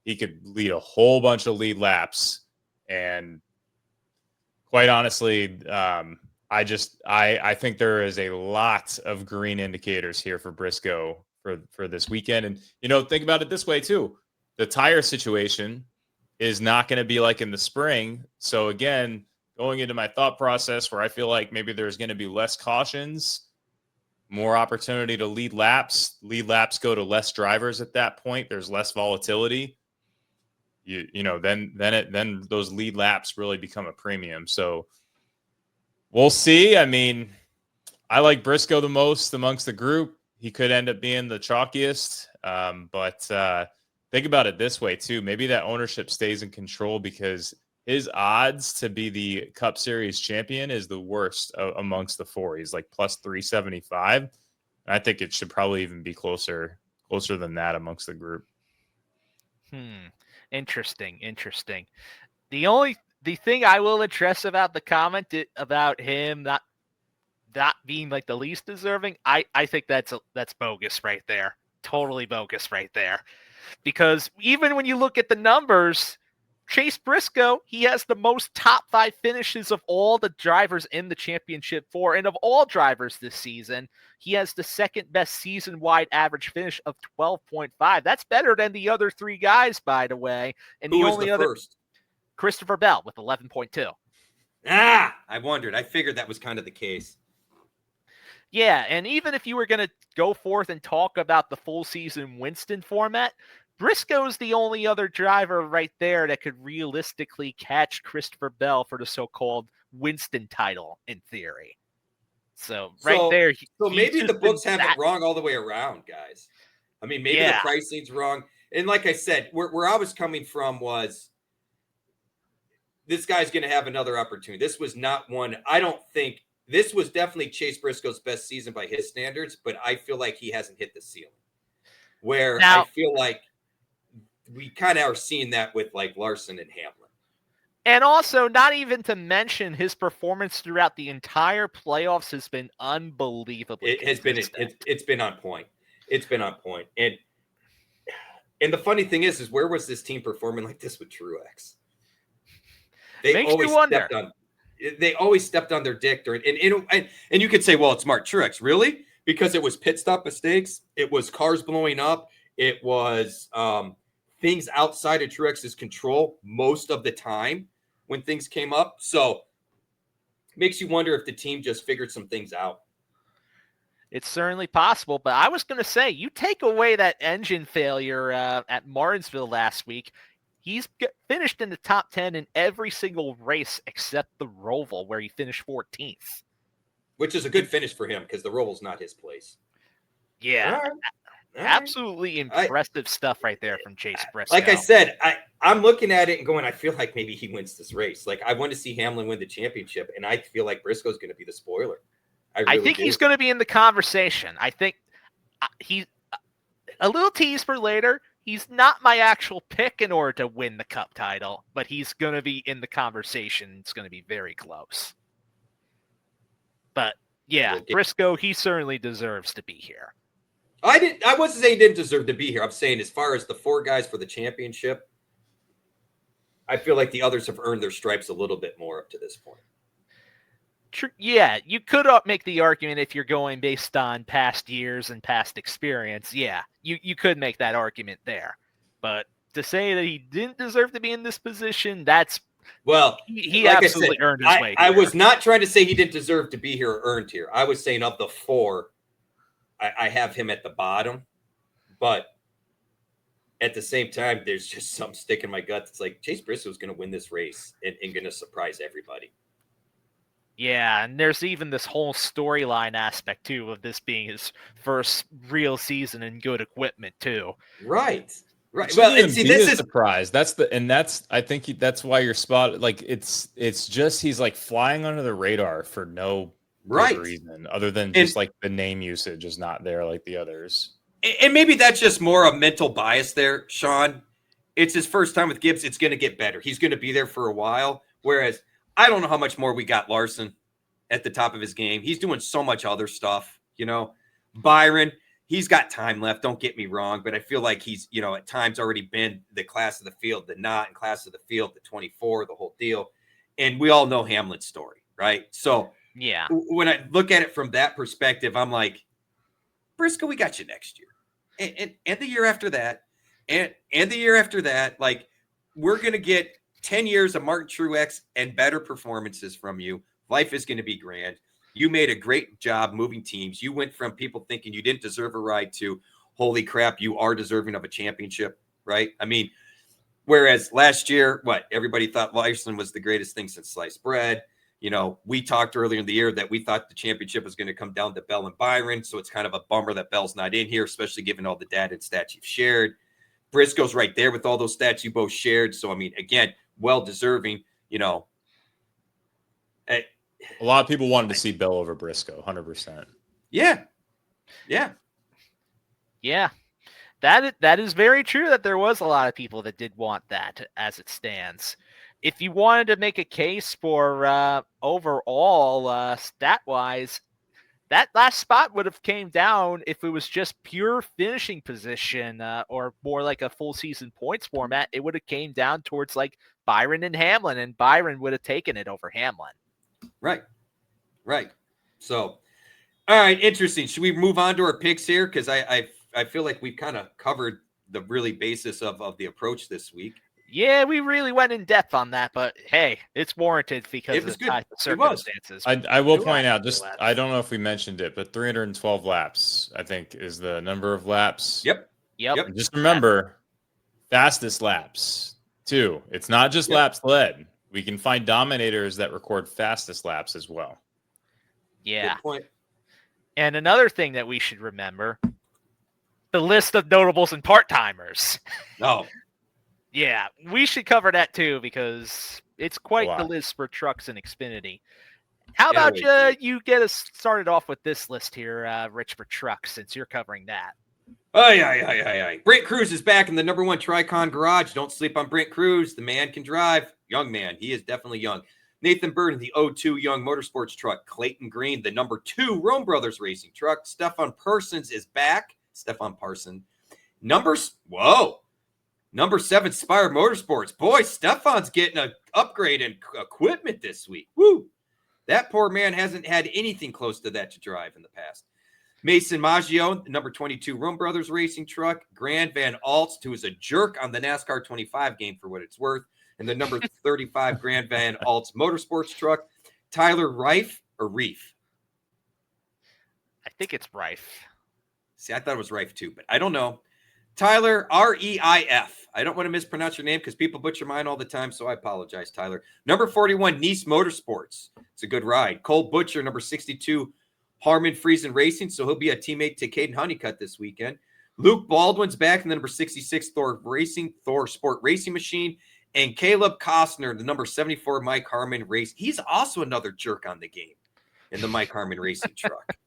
he could lead a whole bunch of lead laps. And quite honestly, I think there is a lot of green indicators here for Briscoe for this weekend. And, think about it this way too. The tire situation is not going to be like in the spring. So again, going into my thought process where I feel like maybe there's going to be less cautions, more opportunity to lead laps. Lead laps go to less drivers at that point. There's less volatility. then those lead laps really become a premium. So we'll see. I mean, I like Briscoe the most amongst the group. He could end up being the chalkiest. But think about it this way too. Maybe that ownership stays in control because his odds to be the Cup Series champion is the worst amongst the four. He's like plus 375. I think it should probably even be closer than that amongst the group. Interesting. The thing I will address about the comment about him not being like the least deserving, I think that's bogus right there. Totally bogus right there. Because even when you look at the numbers, Chase Briscoe, he has the most top 5 finishes of all the drivers in the championship 4, and of all drivers this season, he has the second best season-wide average finish of 12.5. That's better than the other 3 guys, by the way. And who was the first? Christopher Bell with 11.2. I wondered. I figured that was kind of the case. Yeah, and even if you were going to go forth and talk about the full season Winston format, Briscoe's the only other driver right there that could realistically catch Christopher Bell for the so-called Winston title in theory. So there. So maybe the books have it wrong all the way around, guys. I mean, maybe the pricing's wrong. And like I said, where I was coming from was this guy's going to have another opportunity. This was not one. I don't think this was definitely Chase Briscoe's best season by his standards, but I feel like he hasn't hit the ceiling. I feel like we kind of are seeing that with like Larson and Hamlin. And also, not even to mention his performance throughout the entire playoffs has been unbelievable. It's been on point. It's been on point. And the funny thing is where was this team performing like this with Truex? They always stepped on their dick during, and you could say, well, it's Mark Truex, really? Because it was pit stop mistakes, it was cars blowing up, it was things outside of Truex's control most of the time when things came up. So makes you wonder if the team just figured some things out. It's certainly possible, but I was going to say, you take away that engine failure at Martinsville last week, he's finished in the top 10 in every single race except the Roval, where he finished 14th. Which is a good finish for him because the Roval's not his place. Yeah. All right. Absolutely impressive stuff right there from Chase Briscoe. Like I said, I'm looking at it and going, I feel like maybe he wins this race. Like, I want to see Hamlin win the championship, and I feel like Briscoe's going to be the spoiler. I think he's going to be in the conversation. I think he's a little tease for later. He's not my actual pick in order to win the Cup title, but he's going to be in the conversation. It's going to be very close. But yeah, Briscoe, he certainly deserves to be here. I wasn't saying he didn't deserve to be here. I'm saying as far as the 4 guys for the championship, I feel like the others have earned their stripes a little bit more up to this point. Yeah, you could make the argument if you're going based on past years and past experience. Yeah, you could make that argument there. But to say that he didn't deserve to be in this position, he like absolutely earned his way here. I was not trying to say he didn't deserve to be here or earned here. I was saying of the 4, I have him at the bottom. But at the same time, there's just some stick in my gut. It's like Chase Briscoe's going to win this race and going to surprise everybody. Yeah, and there's even this whole storyline aspect, too, of this being his first real season in good equipment, too. Right. Well, and see, this is a surprise. I think that's why you're spot. Like, it's just he's like flying under the radar for no reason other than just like the name usage is not there like the others. And maybe that's just more a mental bias there, Sean. It's his first time with Gibbs. It's going to get better. He's going to be there for a while. Whereas I don't know how much more we got Larson at the top of his game. He's doing so much other stuff, Byron, he's got time left. Don't get me wrong, but I feel like he's, at times already been the class of the field, the not in class of the field, the 24, the whole deal. And we all know Hamlin's story, right? So yeah, when I look at it from that perspective, I'm like, Briscoe, we got you next year. And the year after that, and the year after that, like, we're going to get 10 years of Martin Truex and better performances from you. Life is going to be grand. You made a great job moving teams. You went from people thinking you didn't deserve a ride to, holy crap, you are deserving of a championship, right? I mean, Whereas last year, everybody thought Iceland was the greatest thing since sliced bread. We talked earlier in the year that we thought the championship was going to come down to Bell and Byron. So it's kind of a bummer that Bell's not in here, especially given all the data and stats you've shared. Briscoe's right there with all those stats you both shared. So, I mean, again, well-deserving, A lot of people wanted to see Bell over Briscoe, 100%. Yeah. That is very true that there was a lot of people that did want that as it stands. If you wanted to make a case for overall stat-wise, that last spot would have came down if it was just pure finishing position or more like a full season points format. It would have came down towards like Byron and Hamlin, and Byron would have taken it over Hamlin. Right. So, all right, interesting. Should we move on to our picks here? Because I feel like we've kind of covered the really basis of the approach this week. Yeah, we really went in depth on that, but hey, it's warranted because of the type of circumstances. I will point out, I don't know if we mentioned it, but 312 laps, I think, is the number of laps. Yep. And just remember, fastest laps, too. It's not just laps led. We can find dominators that record fastest laps as well. Yeah. Good point. And another thing that we should remember, the list of notables and part-timers. Oh. Yeah, we should cover that too because it's quite the list for trucks and Xfinity. How about you get us started off with this list here, Rich, for trucks, since you're covering that? Brent Cruz is back in the number 1 Tricon garage. Don't sleep on Brent Cruz. The man can drive. Young man. He is definitely young. Nathan Bird in the 02 Young Motorsports truck. Clayton Green, the number 2 Rome Brothers Racing truck. Stefan Parsons is back. Number 7, Spire Motorsports. Boy, Stefan's getting an upgrade in equipment this week. Woo! That poor man hasn't had anything close to that to drive in the past. Mason Maggio, number 22 Rome Brothers Racing truck. Grand Van Alst, who is a jerk on the NASCAR 25 game for what it's worth. And the number 35 Grand Van Alst Motorsports truck. Tyler Reif or Reef? I think it's Reif. See, I thought it was Reif too, but I don't know. Tyler, R-E-I-F. I don't want to mispronounce your name because people butcher mine all the time, so I apologize, Tyler. Number 41, Nice Motorsports. It's a good ride. Cole Butcher, number 62, Harmon Friesen Racing, so he'll be a teammate to Caden Honeycutt this weekend. Luke Baldwin's back in the number 66 Thor Sport Racing Machine. And Caleb Costner, the number 74 Mike Harmon Race. He's also another jerk on the game in the Mike Harmon Racing truck.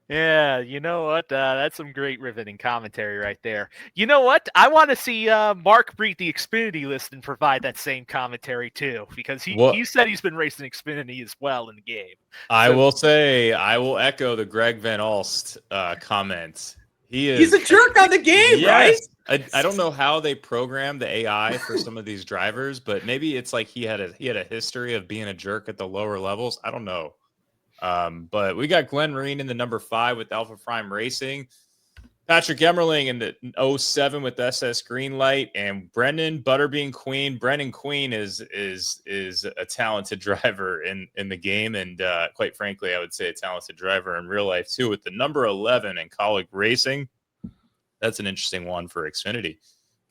Yeah, you know what? That's some great riveting commentary right there. You know what? I want to see Mark read the Xfinity list and provide that same commentary too, because he said he's been racing Xfinity as well in the game. I will echo the Greg Van Alst comment. He's a jerk on the game, yes. right? I don't know how they program the AI for some of these drivers, but maybe it's like he had a history of being a jerk at the lower levels. I don't know. But we got Glenn Marine in the number 5 with Alpha Prime Racing, Patrick Emmerling in the 07 with SS Greenlight, and Brendan Butterbean Queen. Brendan Queen is a talented driver in the game, and quite frankly, I would say a talented driver in real life too, with the number 11 in Colleague Racing. That's an interesting one for Xfinity.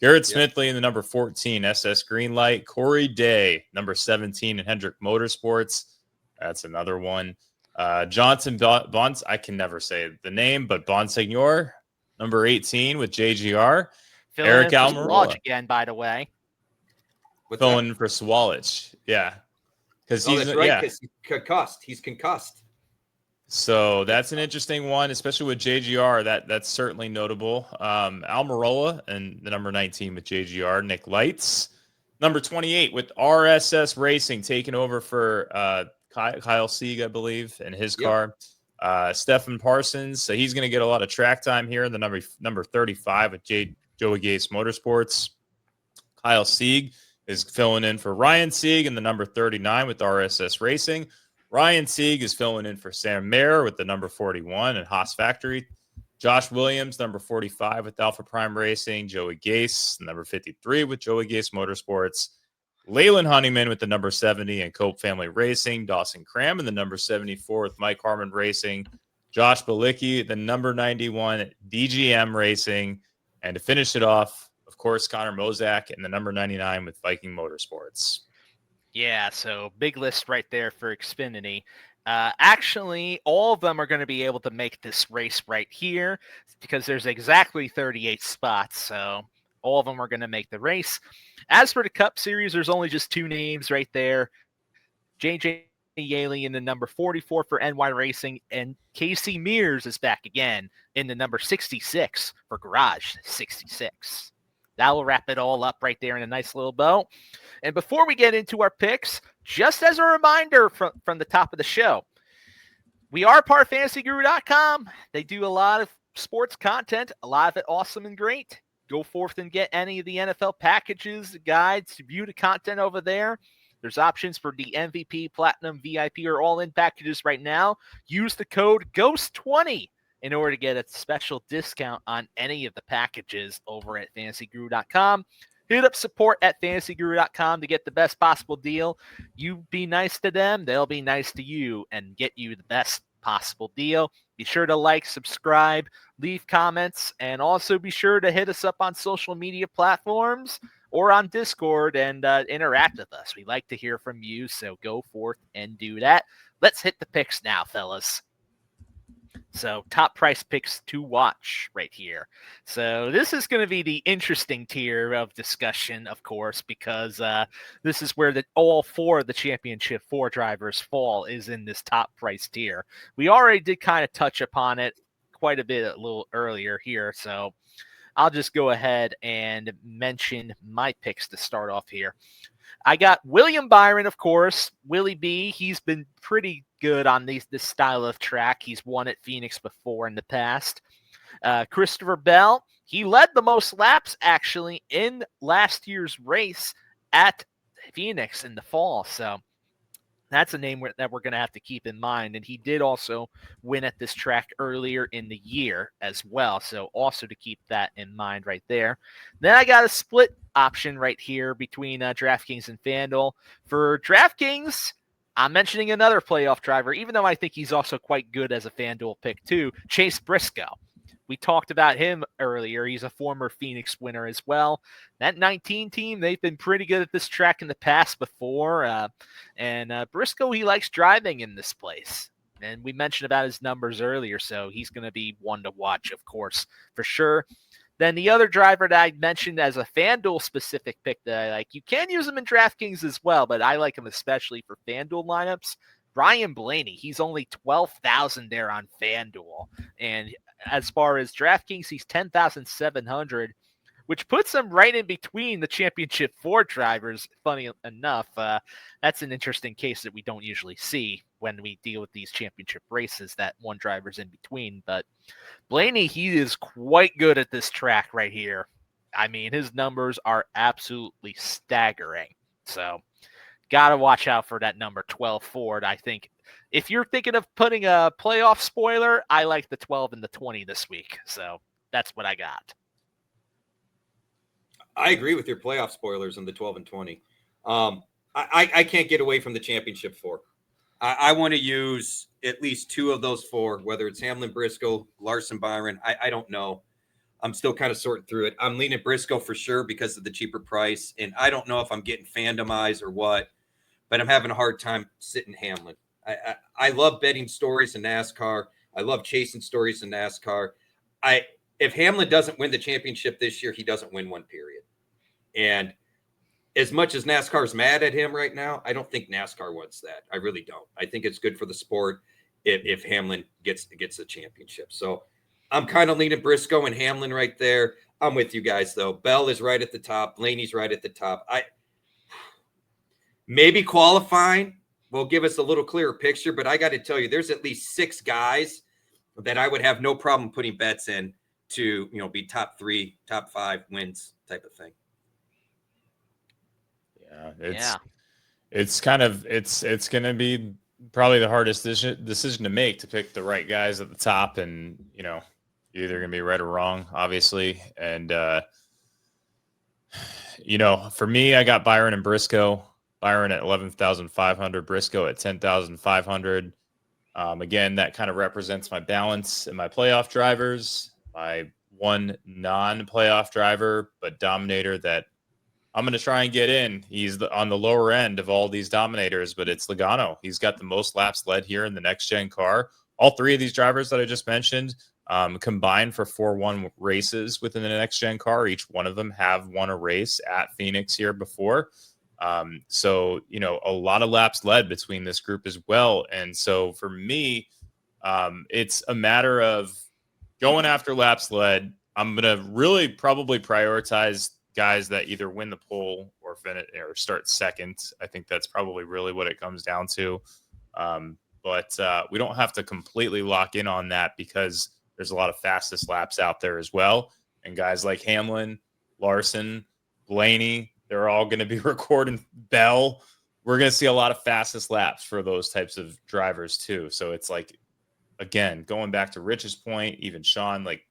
Garrett Smithley in the number 14 SS Greenlight. Corey Day, number 17 in Hendrick Motorsports. That's another one. Johnson Bons, I can never say the name, but Bonsignor, number 18 with JGR. Eric Almirola again, by the way. Filling in for Swalich. Yeah. Because he's concussed. He's concussed. So that's an interesting one, especially with JGR. That's certainly notable. Almirola and the number 19 with JGR. Nick Lights. Number 28 with RSS Racing taking over for Kyle Sieg, I believe, in his car. Stefan Parsons, so he's going to get a lot of track time here in the number 35 with Joey Gase Motorsports. Kyle Sieg is filling in for Ryan Sieg in the number 39 with RSS Racing. Ryan Sieg is filling in for Sam Mayer with the number 41 and Haas Factory. Josh Williams, number 45 with Alpha Prime Racing. Joey Gase, number 53 with Joey Gase Motorsports. Leyland Honeyman with the number 70 and Cope Family Racing. Dawson Cram in the number 74 with Mike Harmon Racing. Josh Balicki, the number 91 DGM Racing. And to finish it off, of course, Connor Mozak and the number 99 with Viking Motorsports. Yeah, so big list right there for Xfinity. Actually, all of them are going to be able to make this race right here because there's exactly 38 spots. So all of them are going to make the race. As for the Cup Series, there's only just 2 names right there. J.J. Yaley in the number 44 for NY Racing, and Casey Mears is back again in the number 66 for Garage 66. That will wrap it all up right there in a nice little bow. And before we get into our picks, just as a reminder from the top of the show, we are part of FantasyGuru.com. They do a lot of sports content, a lot of it awesome and great. Go forth and get any of the NFL packages, guides, view the content over there. There's options for the MVP, Platinum, VIP, or all-in packages right now. Use the code GHOST20 in order to get a special discount on any of the packages over at FantasyGuru.com. Hit up support at FantasyGuru.com to get the best possible deal. You be nice to them, they'll be nice to you and get you the best possible deal. Be sure to like, subscribe, leave comments, and also be sure to hit us up on social media platforms or on Discord and interact with us. We like to hear from you, so go forth and do that. Let's hit the picks now, fellas. So top price picks to watch right here. So this is going to be the interesting tier of discussion, of course, because this is where all 4 of the Championship 4 drivers fall is in this top price tier. We already did kind of touch upon it quite a bit a little earlier here, so I'll just go ahead and mention my picks to start off here. I got William Byron, of course. Willie B, he's been pretty good on this style of track. He's won at Phoenix before in the past. Christopher Bell, he led the most laps, actually, in last year's race at Phoenix in the fall. So that's a name that we're going to have to keep in mind. And he did also win at this track earlier in the year as well. So also to keep that in mind right there. Then I got a split option right here between DraftKings and FanDuel. For DraftKings, I'm mentioning another playoff driver, even though I think he's also quite good as a FanDuel pick too, Chase Briscoe. We talked about him earlier. He's a former Phoenix winner as well. That 19 team, they've been pretty good at this track in the past before. And Briscoe, he likes driving in this place. And we mentioned about his numbers earlier, so he's going to be one to watch, of course, for sure. Then the other driver that I mentioned as a FanDuel specific pick that I like, you can use him in DraftKings as well, but I like him especially for FanDuel lineups. Brian Blaney, he's only 12,000 there on FanDuel. And as far as DraftKings, he's 10,700, which puts him right in between the Championship 4 drivers. Funny enough, that's an interesting case that we don't usually see when we deal with these championship races, that one driver's in between. But Blaney, he is quite good at this track right here. I mean, his numbers are absolutely staggering. So got to watch out for that number 12 Ford. I think if you're thinking of putting a playoff spoiler, I like the 12 and the 20 this week. So that's what I got. I agree with your playoff spoilers on the 12 and 20. I can't get away from the Championship 4. I want to use at least 2 of those 4, whether it's Hamlin, Briscoe, Larson, Byron. I don't know. I'm still kind of sorting through it. I'm leaning Briscoe for sure because of the cheaper price. And I don't know if I'm getting fandomized or what, but I'm having a hard time sitting Hamlin. I love betting stories in NASCAR. I love chasing stories in NASCAR. If Hamlin doesn't win the championship this year, he doesn't win one, period. And as much as NASCAR's mad at him right now, I don't think NASCAR wants that. I really don't. I think it's good for the sport if Hamlin gets the championship. So I'm kind of leaning Briscoe and Hamlin right there. I'm with you guys, though. Bell is right at the top. Blaney's right at the top. Maybe qualifying will give us a little clearer picture, but I got to tell you, there's at least 6 guys that I would have no problem putting bets in to, be top 3, top 5 wins type of thing. It's kind of it's going to be probably the hardest decision to make, to pick the right guys at the top, and you're either going to be right or wrong, obviously. And for me, I got Byron and Briscoe. Byron at 11,500, Briscoe at 10,500. Again, that kind of represents my balance in my playoff drivers. My one non-playoff driver, but dominator that I'm going to try and get in. He's on the lower end of all these dominators, but it's Logano. He's got the most laps led here in the next-gen car. All three of these drivers that I just mentioned combined for 4-1 races within the next-gen car. Each one of them have won a race at Phoenix here before. So, a lot of laps led between this group as well. And so for me, it's a matter of going after laps led. I'm going to really probably prioritize guys that either win the pole or finish or start second. I think that's probably really what it comes down to. But we don't have to completely lock in on that because there's a lot of fastest laps out there as well. And guys like Hamlin, Larson, Blaney, they're all going to be recording Bell. We're going to see a lot of fastest laps for those types of drivers too. So it's like, again, going back to Rich's point, even Sean, like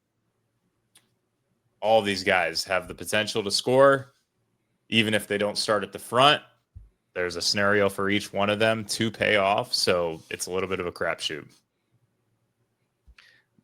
all these guys have the potential to score. Even if they don't start at the front, there's a scenario for each one of them to pay off. So it's a little bit of a crapshoot.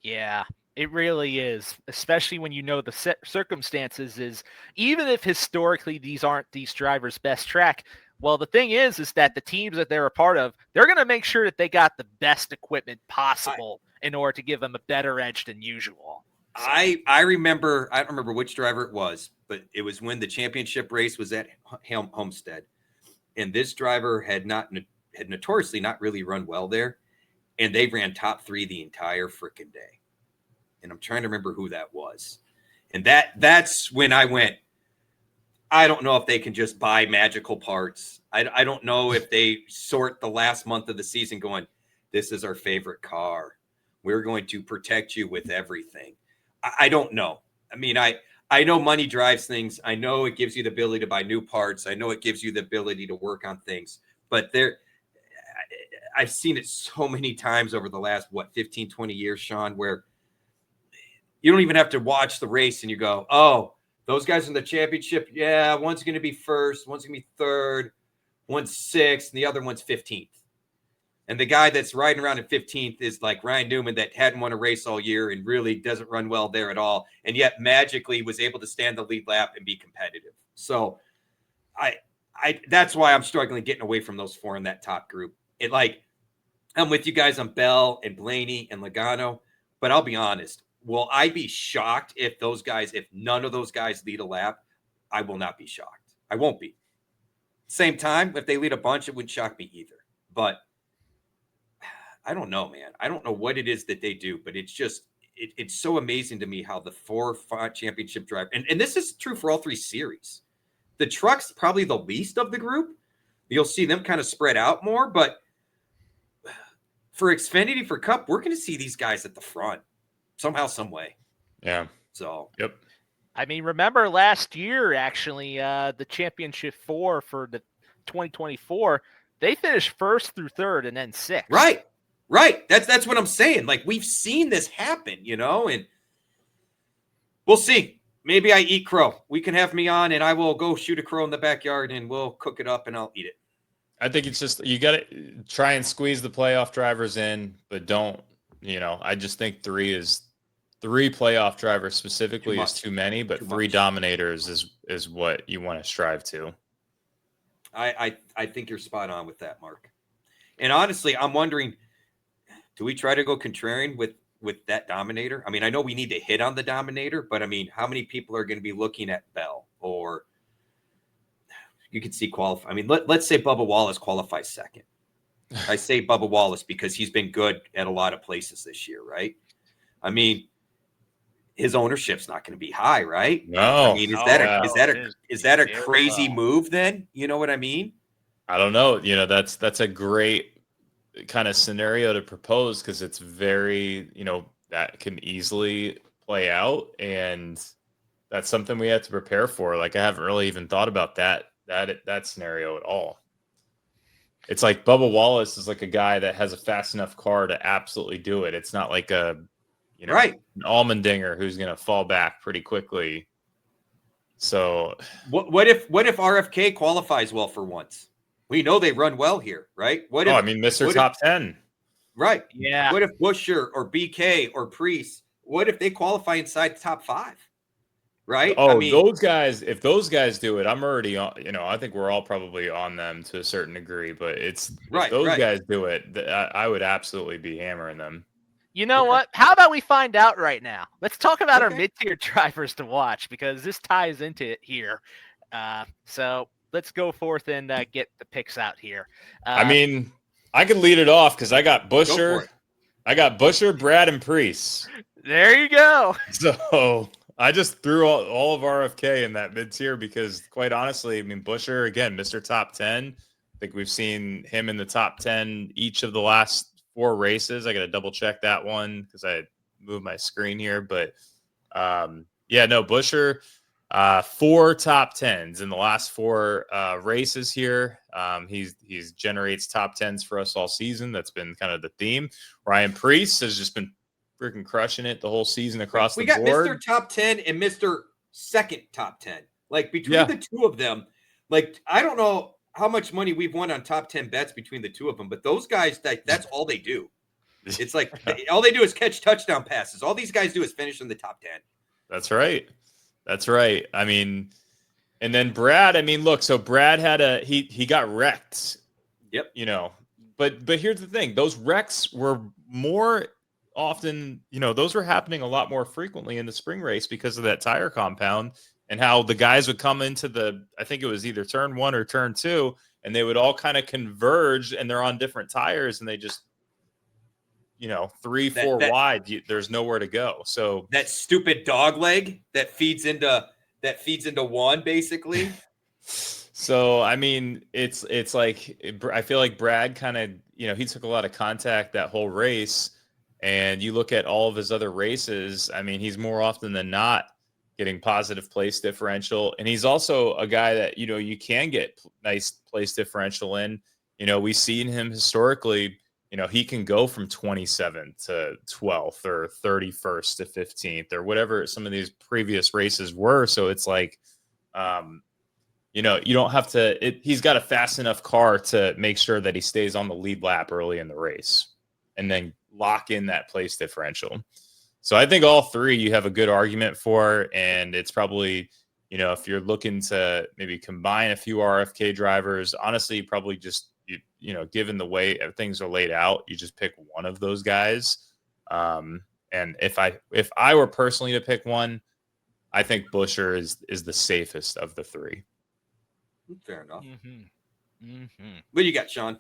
Yeah, it really is, especially when you know the circumstances is, even if historically these aren't these drivers' best track, well, the thing is that the teams that they're a part of, they're going to make sure that they got the best equipment possible in order to give them a better edge than usual. So. I remember, I don't remember which driver it was, but it was when the championship race was at Homestead, and this driver had notoriously not really run well there, and they ran top 3 the entire freaking day. And I'm trying to remember who that was. And that's when I went, I don't know if they can just buy magical parts. I don't know if they sort the last month of the season going, this is our favorite car. We're going to protect you with everything. I don't know. I mean, I know money drives things. I know it gives you the ability to buy new parts. I know it gives you the ability to work on things. But I've seen it so many times over the last, 15, 20 years, Sean, where you don't even have to watch the race and you go, oh, those guys in the championship, yeah, one's going to be first, one's going to be third, one's sixth, and the other one's 15th. And the guy that's riding around in 15th is like Ryan Newman that hadn't won a race all year and really doesn't run well there at all. And yet magically was able to stand the lead lap and be competitive. So that's why I'm struggling getting away from those 4 in that top group. I'm with you guys on Bell and Blaney and Logano, but I'll be honest. Will I be shocked if none of those guys lead a lap? I will not be shocked. I won't be. Same time, if they lead a bunch, it wouldn't shock me either. But I don't know, man. I don't know what it is that they do, but it's just, it's so amazing to me how the 4 championship drive, and this is true for all 3 series. The truck's probably the least of the group. You'll see them kind of spread out more, but for Xfinity, for Cup, we're going to see these guys at the front somehow, some way. Yeah. So, yep. I mean, remember last year, actually, the championship 4 for the 2024, they finished 1st through 3rd and then 6th. Right. That's what I'm saying. Like, we've seen this happen, and we'll see. Maybe I eat crow. We can have me on and I will go shoot a crow in the backyard and we'll cook it up and I'll eat it. I think it's just, you got to try and squeeze the playoff drivers in, but don't, I just think 3 playoff drivers specifically is too many, but 3 dominators is what you want to strive to. I think you're spot on with that, Mark. And honestly, I'm wondering, do we try to go contrarian with that dominator? I mean, I know we need to hit on the dominator, but I mean, how many people are going to be looking at Bell? Or you could see qualify. I mean, let's say Bubba Wallace qualifies second. I say Bubba Wallace because he's been good at a lot of places this year, right? I mean, his ownership's not going to be high, right? No. I mean, is that a crazy move then? You know what I mean? I don't know. That's a great kind of scenario to propose because it's very, that can easily play out, and that's something we have to prepare for. Like, I haven't really even thought about that scenario at all. It's like Bubba Wallace is like a guy that has a fast enough car to absolutely do it. It's not like an Allmendinger who's going to fall back pretty quickly. So what if RFK qualifies well for once? We know they run well here, right? Mr. Top 10. Right. Yeah. What if Buescher or BK or Priest, what if they qualify inside the top 5? Right? Oh, I mean, those guys, if those guys do it, I'm already on, I think we're all probably on them to a certain degree, but if those guys do it, I would absolutely be hammering them. You know what? How about we find out right now? Let's talk about our mid-tier drivers to watch, because this ties into it here. So let's go forth and get the picks out here. I mean, I could lead it off because I got Buescher. I got Buescher, Brad, and Preece. There you go. So I just threw all of RFK in that mid-tier because, quite honestly, I mean, Buescher, again, Mr. Top 10. I think we've seen him in the top 10 each of the last 4 races. I got to double check that one because I moved my screen here. But, Buescher, 4 top 10s in the last 4 races here. He's generates top 10s for us all season. That's been kind of the theme. Ryan Preece has just been freaking crushing it the whole season across the board. We got Mr. Top 10 and Mr. Second Top 10. Like, between the two of them, like, I don't know how much money we've won on top 10 bets between the two of them, but those guys, that's all they do. It's like all they do is catch touchdown passes. All these guys do is finish in the top 10. That's right. That's right. I mean, and then Brad, I mean, look, so Brad had he got wrecked. Yep. But here's the thing. Those wrecks were more often, those were happening a lot more frequently in the spring race because of that tire compound and how the guys would come into I think it was either turn 1 or turn 2, and they would all kind of converge and they're on different tires and they just, 3, 4 wide, there's nowhere to go. So that stupid dog leg that feeds into 1, basically. So, I mean, it's like, I feel like Brad kind of, he took a lot of contact that whole race. And you look at all of his other races, I mean, he's more often than not getting positive place differential. And he's also a guy that, you can get nice place differential in. We've seen him historically, he can go from 27th to 12th or 31st to 15th or whatever some of these previous races were. So it's like, you don't have to, he's got a fast enough car to make sure that he stays on the lead lap early in the race and then lock in that place differential. So I think all 3 you have a good argument for, and it's probably, if you're looking to maybe combine a few RFK drivers, honestly, probably just, given the way things are laid out, you just pick one of those guys. And if I were personally to pick one, I think Buescher is the safest of the 3. Fair enough. Mm-hmm. What do you got, Sean?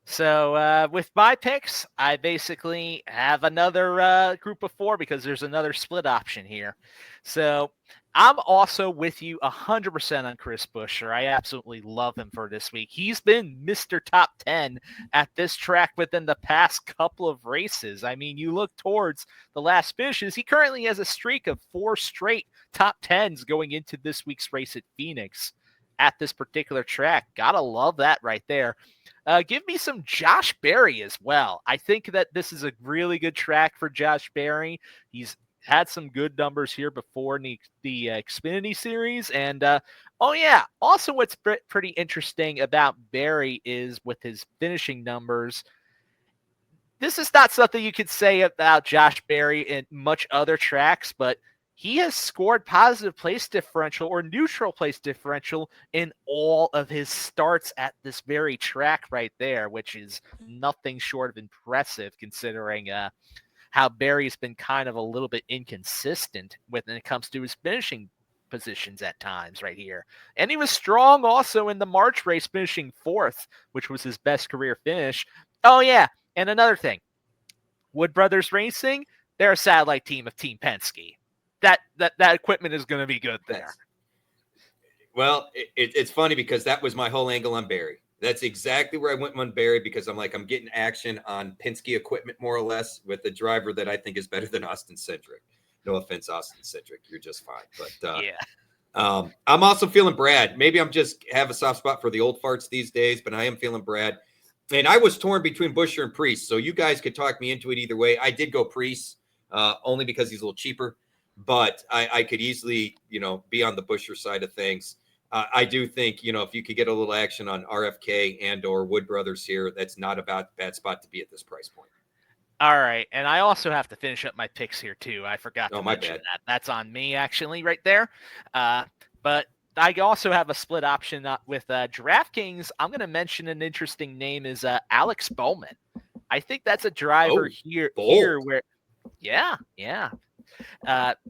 So with my picks, I basically have another group of 4 because there's another split option here. So I'm also with you 100% on Chris Buescher. I absolutely love him for this week. He's been Mr. Top 10 at this track within the past couple of races. I mean, you look towards the last finishes, he currently has a streak of 4 straight top 10s going into this week's race at Phoenix at this particular track. Gotta love that right there. Give me some Josh Berry as well. I think that this is a really good track for Josh Berry. He's had some good numbers here before in the Xfinity series. And, also what's pretty interesting about Berry is with his finishing numbers. This is not something you could say about Josh Berry in much other tracks, but he has scored positive place differential or neutral place differential in all of his starts at this very track right there, which is nothing short of impressive considering how Berry's been kind of a little bit inconsistent when it comes to his finishing positions at times right here. And he was strong also in the March race, finishing 4th, which was his best career finish. Oh, yeah. And another thing, Wood Brothers Racing, they're a satellite team of Team Penske. That equipment is going to be good there. Well, it's funny because that was my whole angle on Berry. That's exactly where I went on Berry because I'm getting action on Penske equipment more or less with a driver that I think is better than Austin Cindric. No offense, Austin Cindric, you're just fine. But I'm also feeling Brad. Maybe I'm just have a soft spot for the old farts these days, but I am feeling Brad. And I was torn between Buescher and Preece, so you guys could talk me into it either way. I did go Preece only because he's a little cheaper. But I could easily, be on the Buescher side of things. I do think, if you could get a little action on RFK and or Wood Brothers here, that's not a bad spot to be at this price point. All right, and I also have to finish up my picks here too. I forgot to my mention bad. that. That's on me actually, right there. But I also have a split option with DraftKings. I'm going to mention an interesting name is Alex Bowman. I think that's a driver here where, yeah.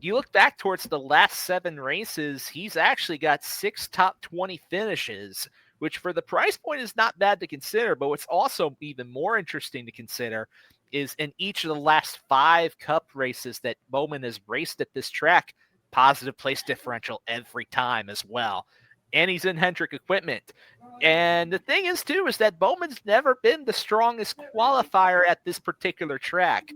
You look back towards the last 7 races, he's actually got 6 top 20 finishes, which for the price point is not bad to consider. But what's also even more interesting to consider is in each of the last 5 Cup races that Bowman has raced at this track, positive place differential every time as well. And he's in Hendrick equipment. And the thing is, too, is that Bowman's never been the strongest qualifier at this particular track.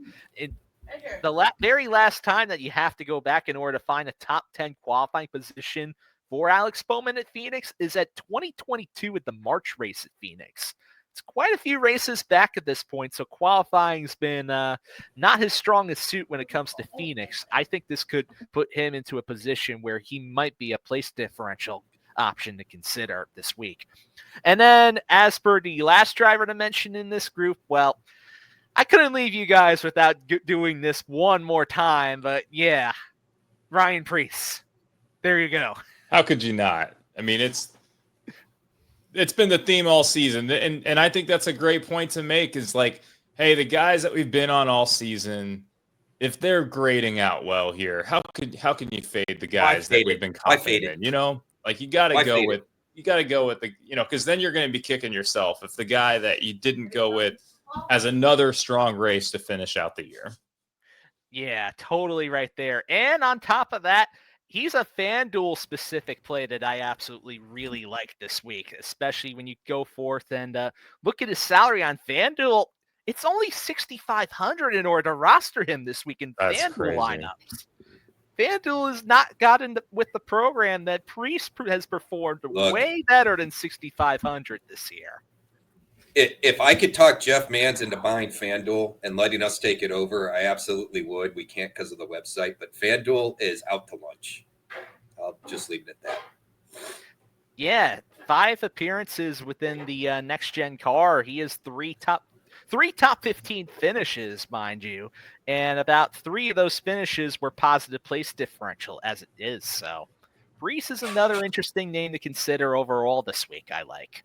The very last time that you have to go back in order to find a top 10 qualifying position for Alex Bowman at Phoenix is at 2022 at the March race at Phoenix. It's quite a few races back at this point, so qualifying's been not his strongest suit when it comes to Phoenix. I think this could put him into a position where he might be a place differential option to consider this week. And then as per the last driver to mention in this group, well, I couldn't leave you guys without doing this one more time, but yeah, Ryan Preece. There you go. How could you not? I mean, it's been the theme all season, and I think that's a great point to make. Is like, hey, the guys that we've been on all season, if they're grading out well here, how can you fade the guys that we've been confident in? You know, like you got to go with the, you know, because then you're going to be kicking yourself if the guy that you didn't go with has another strong race to finish out the year. Yeah, totally right there. And on top of that, he's a FanDuel specific play that I absolutely really like this week, especially when you go forth and look at his salary on FanDuel. It's only $6,500 in order to roster him this week in FanDuel lineups. FanDuel has not gotten with the program that Preece has performed way better than $6,500 this year. If I could talk Jeff Mans into buying FanDuel and letting us take it over, I absolutely would. We can't because of the website, but FanDuel is out to lunch. I'll just leave it at that. Yeah, 5 appearances within the next-gen car. He has 3 top 15 finishes, mind you, and about 3 of those finishes were positive place differential as it is. So Preece is another interesting name to consider overall this week, I like.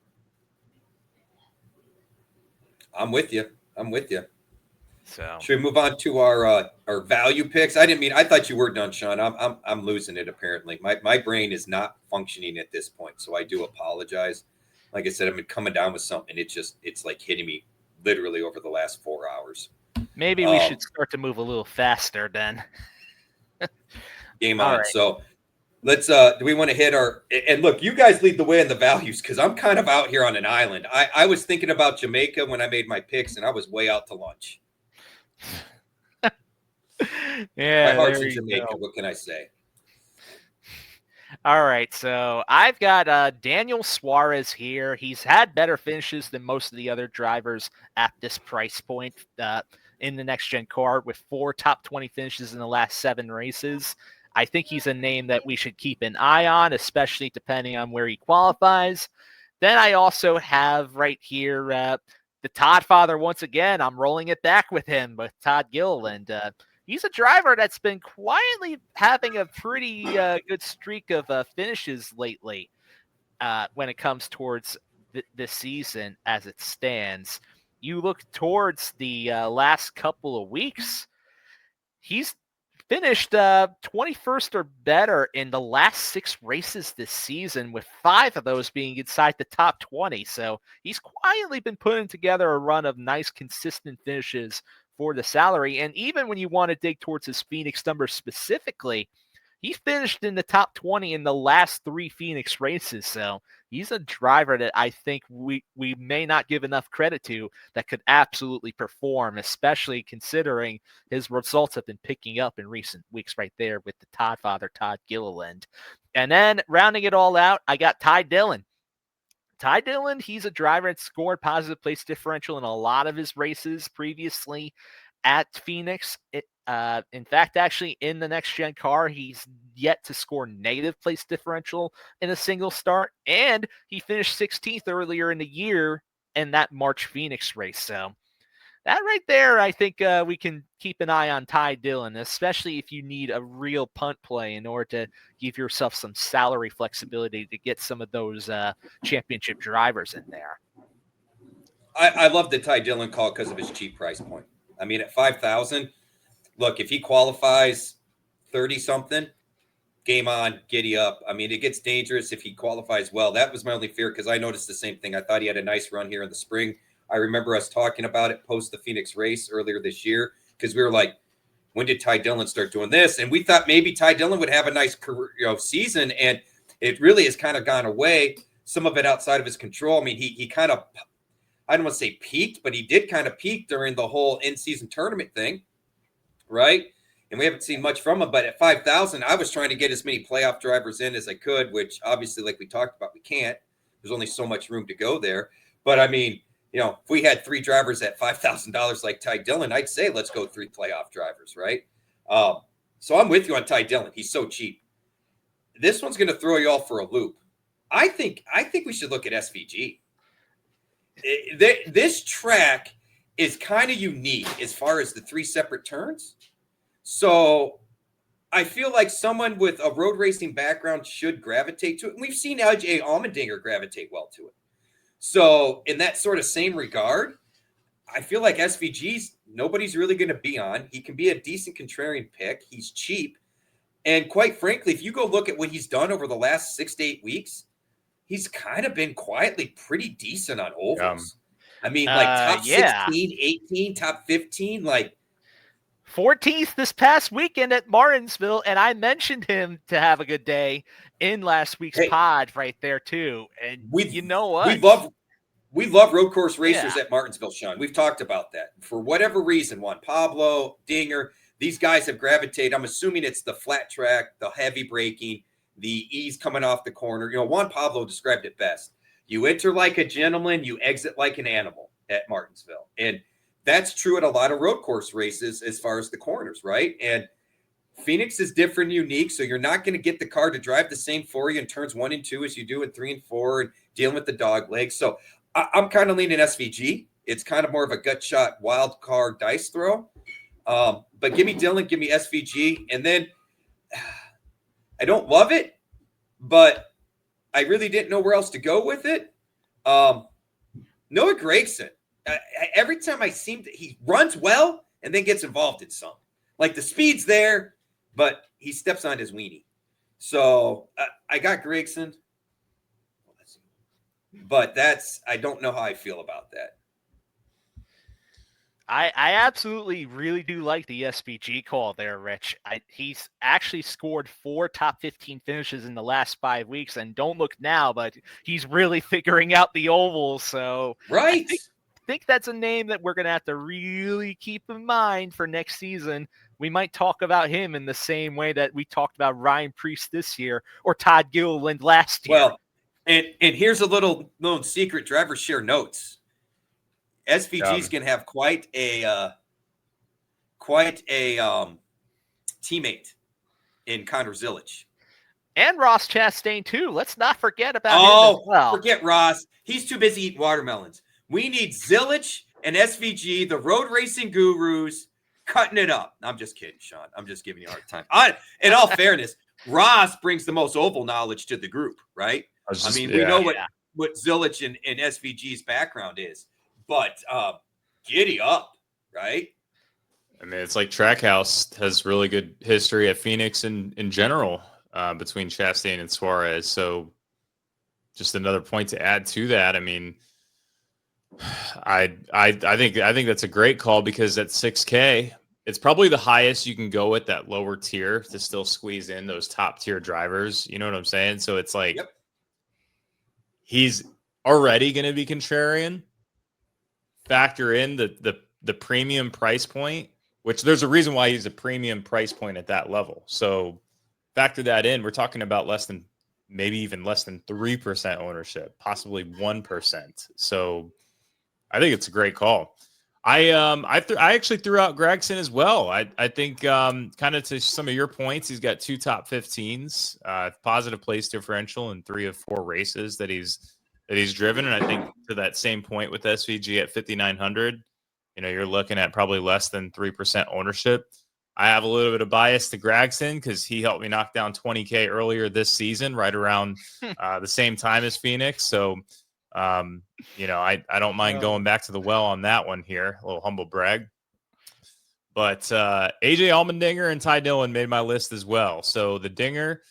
I'm with you. So should we move on to our value picks? I thought you were done, Sean. I'm losing it apparently. My brain is not functioning at this point, so I do apologize. Like I said, I've been coming down with something. It's like hitting me literally over the last 4 hours. Maybe we should start to move a little faster then. Game on. Right. So let's do we want to hit our, and look, you guys lead the way in the values because I'm kind of out here on an island. I was thinking about Jamaica when I made my picks, and I was way out to lunch. Yeah, my heart's in Jamaica. Go. What can I say? All right, so I've got Daniel Suarez here. He's had better finishes than most of the other drivers at this price point in the next-gen car with 4 top 20 finishes in the last 7 races. I think he's a name that we should keep an eye on, especially depending on where he qualifies. Then I also have right here the Todd father once again. I'm rolling it back with him, with Todd Gilliland. He's a driver that's been quietly having a pretty good streak of finishes lately when it comes towards this season as it stands. You look towards the last couple of weeks, he's finished 21st or better in the last 6 races this season, with 5 of those being inside the top 20. So he's quietly been putting together a run of nice, consistent finishes for the salary. And even when you want to dig towards his Phoenix numbers specifically, he finished in the top 20 in the last 3 Phoenix races. So he's a driver that I think we may not give enough credit to that could absolutely perform, especially considering his results have been picking up in recent weeks right there with the Todd father, Todd Gilliland. And then rounding it all out, I got Ty Dillon. Ty Dillon, he's a driver that scored positive place differential in a lot of his races previously at Phoenix. In fact, actually, in the next-gen car, he's yet to score negative place differential in a single start, and he finished 16th earlier in the year in that March Phoenix race. So That right there, I think we can keep an eye on Ty Dillon, especially if you need a real punt play in order to give yourself some salary flexibility to get some of those championship drivers in there. I love the Ty Dillon call because of his cheap price point. I mean, at 5,000, look, if he qualifies 30 something, game on, giddy up. I mean, it gets dangerous if he qualifies well. That was my only fear because I noticed the same thing. I thought he had a nice run here in the spring. I remember us talking about it post the Phoenix race earlier this year because we were like, when did Ty Dillon start doing this? And we thought maybe Ty Dillon would have a nice career, season, and it really has kind of gone away. Some of it outside of his control. I mean, he kind of, I don't want to say peaked, but he did kind of peak during the whole in-season tournament thing, right? And we haven't seen much from him. But at 5,000, I was trying to get as many playoff drivers in as I could, which obviously, like we talked about, we can't. There's only so much room to go there. But I mean, if we had 3 drivers at $5,000 like Ty Dillon, I'd say let's go 3 playoff drivers, right? So I'm with you on Ty Dillon. He's so cheap. This one's going to throw you all for a loop. I think we should look at SVG. This track is kind of unique as far as the 3 separate turns. So I feel like someone with a road racing background should gravitate to it. And we've seen LJ Allmendinger gravitate well to it. So in that sort of same regard, I feel like SVG's nobody's really going to be on. He can be a decent contrarian pick. He's cheap. And quite frankly, if you go look at what he's done over the last 6 to 8 weeks, he's kind of been quietly pretty decent on ovals. I mean, like top 16, 18, top 15, like 14th this past weekend at Martinsville, and I mentioned him to have a good day in last week's pod right there too. And you know what? We love road course racers at Martinsville, Sean. We've talked about that. For whatever reason, Juan Pablo, Dinger, these guys have gravitated. I'm assuming it's the flat track, the heavy braking, the ease coming off the corner. Juan Pablo described it best. You enter like a gentleman, you exit like an animal at Martinsville. And that's true at a lot of road course races as far as the corners, right? And Phoenix is different, unique, so you're not going to get the car to drive the same for you in turns 1 and 2 as you do in 3 and 4 and dealing with the dog legs. So I'm kind of leaning SVG. It's kind of more of a gut shot, wild card dice throw. But give me Dillon, give me SVG. And then I don't love it, but I really didn't know where else to go with it. Noah Gragson. Every time he runs well and then gets involved in some. Like the speed's there, but he steps on his weenie. So I got Gragson. But I don't know how I feel about that. I absolutely really do like the SVG call there, Rich. He's actually scored 4 top 15 finishes in the last 5 weeks, and don't look now, but he's really figuring out the ovals. So right. I think that's a name that we're going to have to really keep in mind for next season. We might talk about him in the same way that we talked about Ryan Preece this year or Todd Gilliland last year. Well, and here's a little known secret: driver share notes. SVG's going to have quite a teammate in Connor Zilic. And Ross Chastain, too. Let's not forget about him as well. Forget Ross. He's too busy eating watermelons. We need Zilic and SVG, the road racing gurus, cutting it up. I'm just kidding, Sean. I'm just giving you a hard time. In all fairness, Ross brings the most oval knowledge to the group, right? We know what Zilic and SVG's background is. But giddy up, right? I mean, it's like Trackhouse has really good history at Phoenix in general between Chastain and Suarez. So just another point to add to that. I mean, I think that's a great call because at $6K, it's probably the highest you can go at that lower tier to still squeeze in those top tier drivers. You know what I'm saying? So it's like he's already going to be contrarian. Factor in the premium price point, which there's a reason why he's a premium price point at that level. So factor that in. We're talking about maybe even less than 3% ownership, possibly 1%. So I think it's a great call. I actually threw out Gragson as well. I think kind of to some of your points, he's got 2 top 15s, positive place differential in 3 of 4 races that he's driven. And I think to that same point with SVG at 5,900, you're looking at probably less than 3% ownership. I have a little bit of bias to Gragson because he helped me knock down 20K earlier this season, right around the same time as Phoenix. So, I don't mind going back to the well on that one here. A little humble brag. But AJ Allmendinger and Ty Dillon made my list as well. So the Dinger,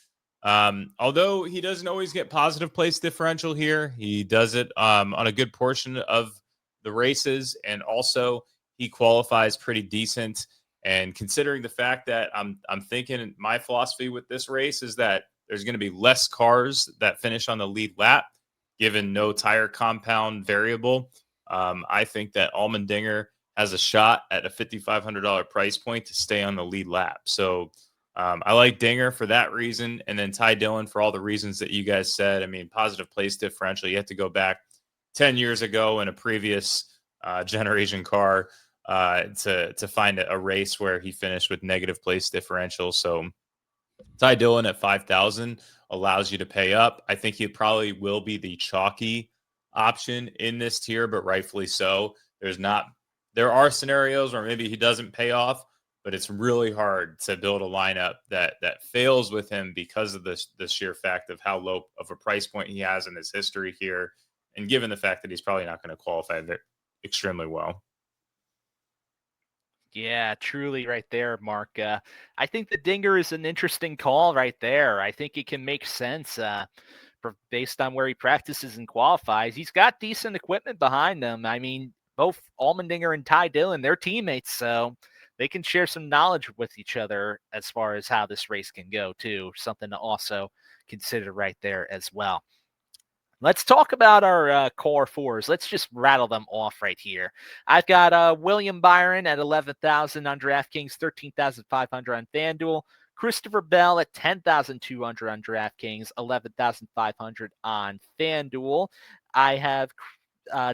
although he doesn't always get positive place differential here, he does it on a good portion of the races, and also he qualifies pretty decent. And considering the fact that I'm thinking my philosophy with this race is that there's going to be less cars that finish on the lead lap, given no tire compound variable. I think that Allmendinger has a shot at a $5,500 price point to stay on the lead lap. So I like Dinger for that reason. And then Ty Dillon for all the reasons that you guys said. I mean, positive place differential. You have to go back 10 years ago in a previous generation car to find a race where he finished with negative place differential. So Ty Dillon at 5,000 allows you to pay up. I think he probably will be the chalky option in this tier, but rightfully so. There are scenarios where maybe he doesn't pay off, but it's really hard to build a lineup that fails with him because of the sheer fact of how low of a price point he has in his history here, and given the fact that he's probably not going to qualify extremely well. Yeah, truly right there, Mark. I think the Dinger is an interesting call right there. I think it can make sense based on where he practices and qualifies. He's got decent equipment behind them. I mean, both Allmendinger and Ty Dillon, they're teammates, so they can share some knowledge with each other as far as how this race can go, too. Something to also consider right there as well. Let's talk about our core fours. Let's just rattle them off right here. I've got William Byron at 11,000 on DraftKings, 13,500 on FanDuel. Christopher Bell at 10,200 on DraftKings, 11,500 on FanDuel. I have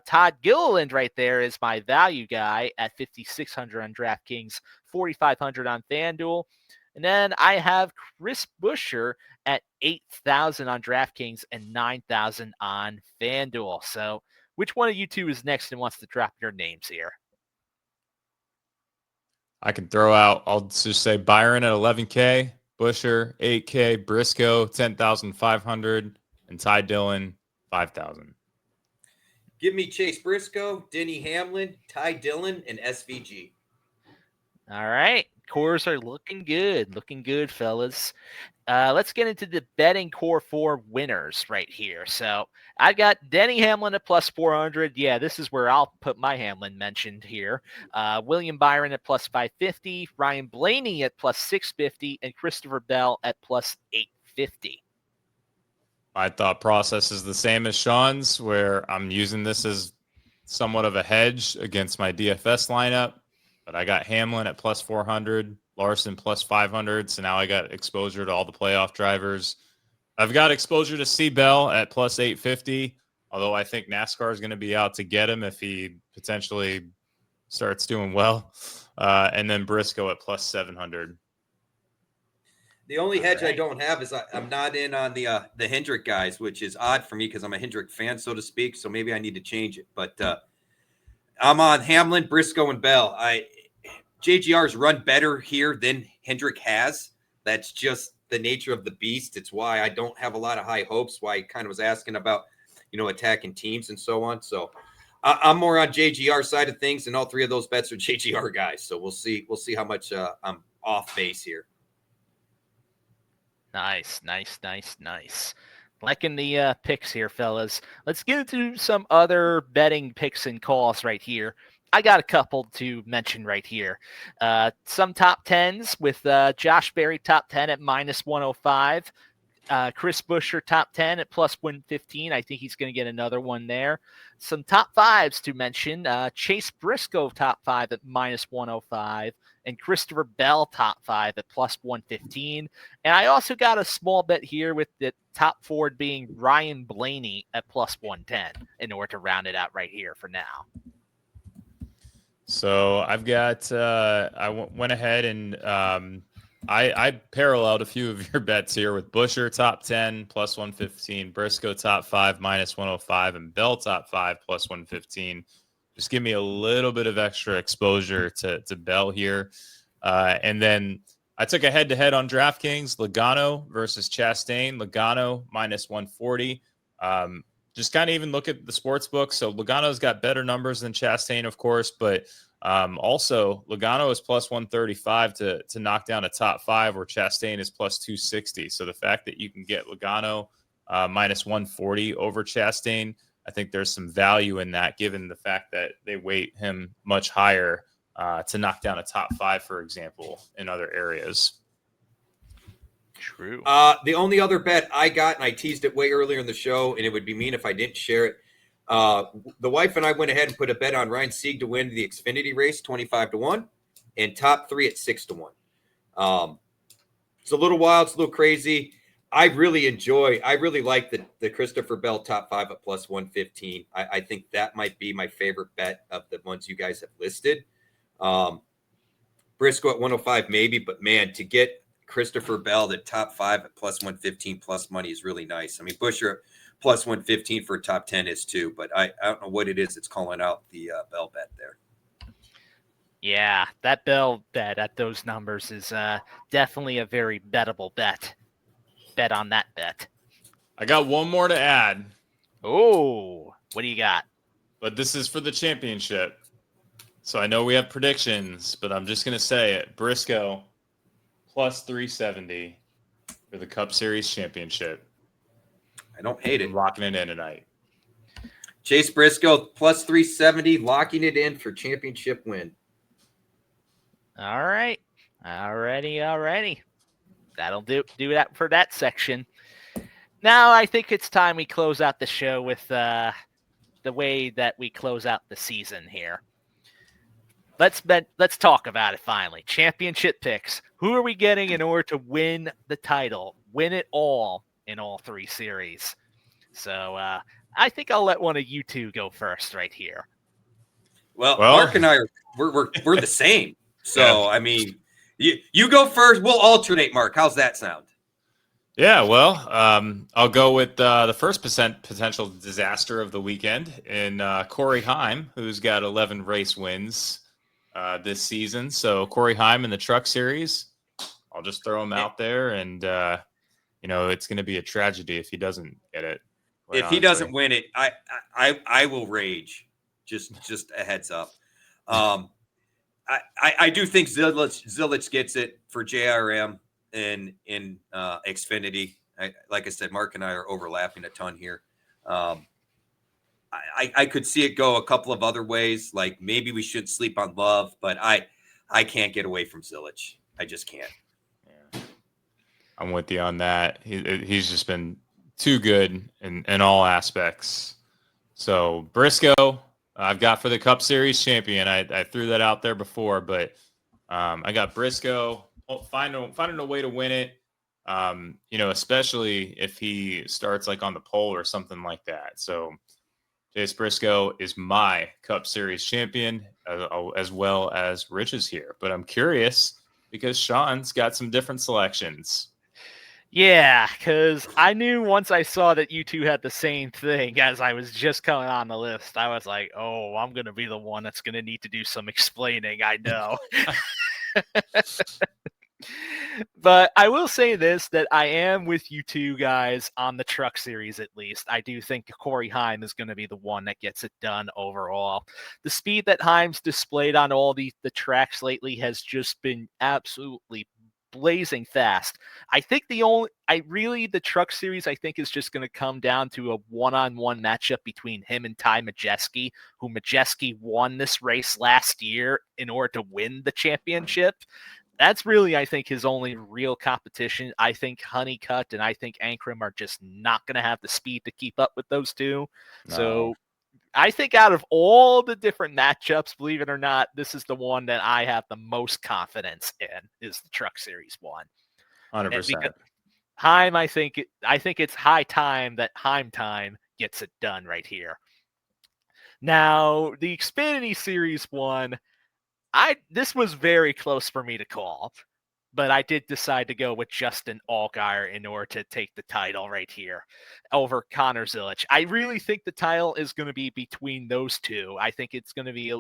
Todd Gilliland right there is my value guy at 5,600 on DraftKings, 4,500 on FanDuel. And then I have Chris Buescher at 8,000 on DraftKings and 9,000 on FanDuel. So which one of you two is next and wants to drop your names here? I can throw out, I'll just say Byron at 11K, Buescher 8K, Briscoe 10,500, and Ty Dillon 5,000. Give me Chase Briscoe, Denny Hamlin, Ty Dillon, and SVG. All right. Cores are looking good, fellas. Let's get into the betting core four winners right here. So I've got Denny Hamlin at plus 400. Yeah, this is where I'll put my Hamlin mentioned here. William Byron at plus 550, Ryan Blaney at plus 650, and Christopher Bell at plus 850. My thought process is the same as Sean's, where I'm using this as somewhat of a hedge against my DFS lineup. But I got Hamlin at plus 400, Larson plus 500. So now I got exposure to all the playoff drivers. I've got exposure to C. Bell at plus 850, although I think NASCAR is going to be out to get him if he potentially starts doing well. And then Briscoe at plus 700. The only hedge I don't have is I'm not in on the Hendrick guys, which is odd for me because I'm a Hendrick fan, so to speak. So maybe I need to change it. But I'm on Hamlin, Briscoe, and Bell. JGR's run better here than Hendrick has. That's just the nature of the beast. It's why I don't have a lot of high hopes, why I kind of was asking about, attacking teams and so on. So I'm more on JGR side of things, and all three of those bets are JGR guys. So we'll see how much I'm off base here. Nice. Liking the picks here, fellas. Let's get into some other betting picks and calls right here. I got a couple to mention right here. Some top 10s with Josh Berry top 10 at minus 105. Chris Buescher top 10 at plus 115. I think he's going to get another one there. Some top 5s to mention. Chase Briscoe top 5 at minus 105. And Christopher Bell top 5 at plus 115. And I also got a small bet here with the top 4 being Ryan Blaney at plus 110 in order to round it out right here for now. So I've got, I went ahead and I paralleled a few of your bets here with Buescher top 10 plus 115, Briscoe top 5 minus 105, and Bell top 5 plus 115. Just give me a little bit of extra exposure to Bell here. And then I took a head-to-head on DraftKings, Logano versus Chastain. Logano minus 140. Just kind of even look at the sports book. So Logano's got better numbers than Chastain, of course, but also Logano is plus 135 to knock down a top 5, where Chastain is plus 260. So the fact that you can get Logano minus 140 over Chastain, I think there's some value in that, given the fact that they weight him much higher to knock down a top 5, for example, in other areas. True. The only other bet I got, and I teased it way earlier in the show, and it would be mean if I didn't share it. The wife and I went ahead and put a bet on Ryan Sieg to win the Xfinity race, 25-1, and top 3 at 6-1. It's a little wild, it's a little crazy. I really like the Christopher Bell top 5 at plus 115. I think that might be my favorite bet of the ones you guys have listed. Briscoe at 105 maybe, but man, to get Christopher Bell, the top 5 at plus 115 plus money is really nice. I mean, Buescher at plus 115 for top 10 is too, but I don't know what it is that's calling out the Bell bet there. Yeah, that Bell bet at those numbers is definitely a very bettable bet. Bet on that bet. I got one more to add. Oh, what do you got? But this is for the championship. So I know we have predictions, but I'm just going to say it. Briscoe plus 370 for the Cup Series championship. I don't hate it. I'm locking it in tonight. Chase Briscoe plus 370, locking it in for championship win. All right. Alrighty. That'll do that for that section. Now I think it's time we close out the show with the way that we close out the season here. Let's talk about it finally. Championship picks. Who are we getting in order to win the title? Win it all in all 3 series. So I think I'll let one of you two go first right here. Well Mark and I we're the same. So yeah. I mean, you go first. We'll alternate, Mark. How's that sound? Yeah, well, I'll go with the first potential disaster of the weekend in Corey Heim, who's got 11 race wins this season. So Corey Heim in the Truck Series, I'll just throw him out there, and it's going to be a tragedy if he doesn't get it. If he doesn't win it, I will rage. Just a heads up. I do think Zilich gets it for JRM in Xfinity. Like I said, Mark and I are overlapping a ton here. I could see it go a couple of other ways. Like maybe we should sleep on Love, but I can't get away from Zilich. I just can't. Yeah. I'm with you on that. He's just been too good in all aspects. So Briscoe, I've got for the Cup Series champion. I threw that out there before, but I got Briscoe finding a way to win it. Especially if he starts like on the pole or something like that. So Chase Briscoe is my Cup Series champion, as well as Rich is here. But I'm curious because Sean's got some different selections. Yeah, because I knew once I saw that you two had the same thing as I was just coming on the list, I was like, oh, I'm going to be the one that's going to need to do some explaining. I know. But I will say this, that I am with you two guys on the Truck Series at least. I do think Corey Heim is going to be the one that gets it done overall. The speed that Heim's displayed on all the tracks lately has just been absolutely blazing fast. I think the Truck Series, I think, is just going to come down to a one-on-one matchup between him and Ty Majeski, who Majeski won this race last year in order to win the championship. That's really, I think, his only real competition. I think Honeycutt and I think Ankrum are just not going to have the speed to keep up with those two. No. So I think out of all the different matchups, believe it or not, this is the one that I have the most confidence in, is the Truck Series one. 100%. Heim, I think it's high time that Heim time gets it done right here. Now, the Xfinity Series one, this was very close for me to call. but I did decide to go with Justin Allgaier in order to take the title right here over Connor Zilic. I really think the title is going to be between those two. I think it's going to be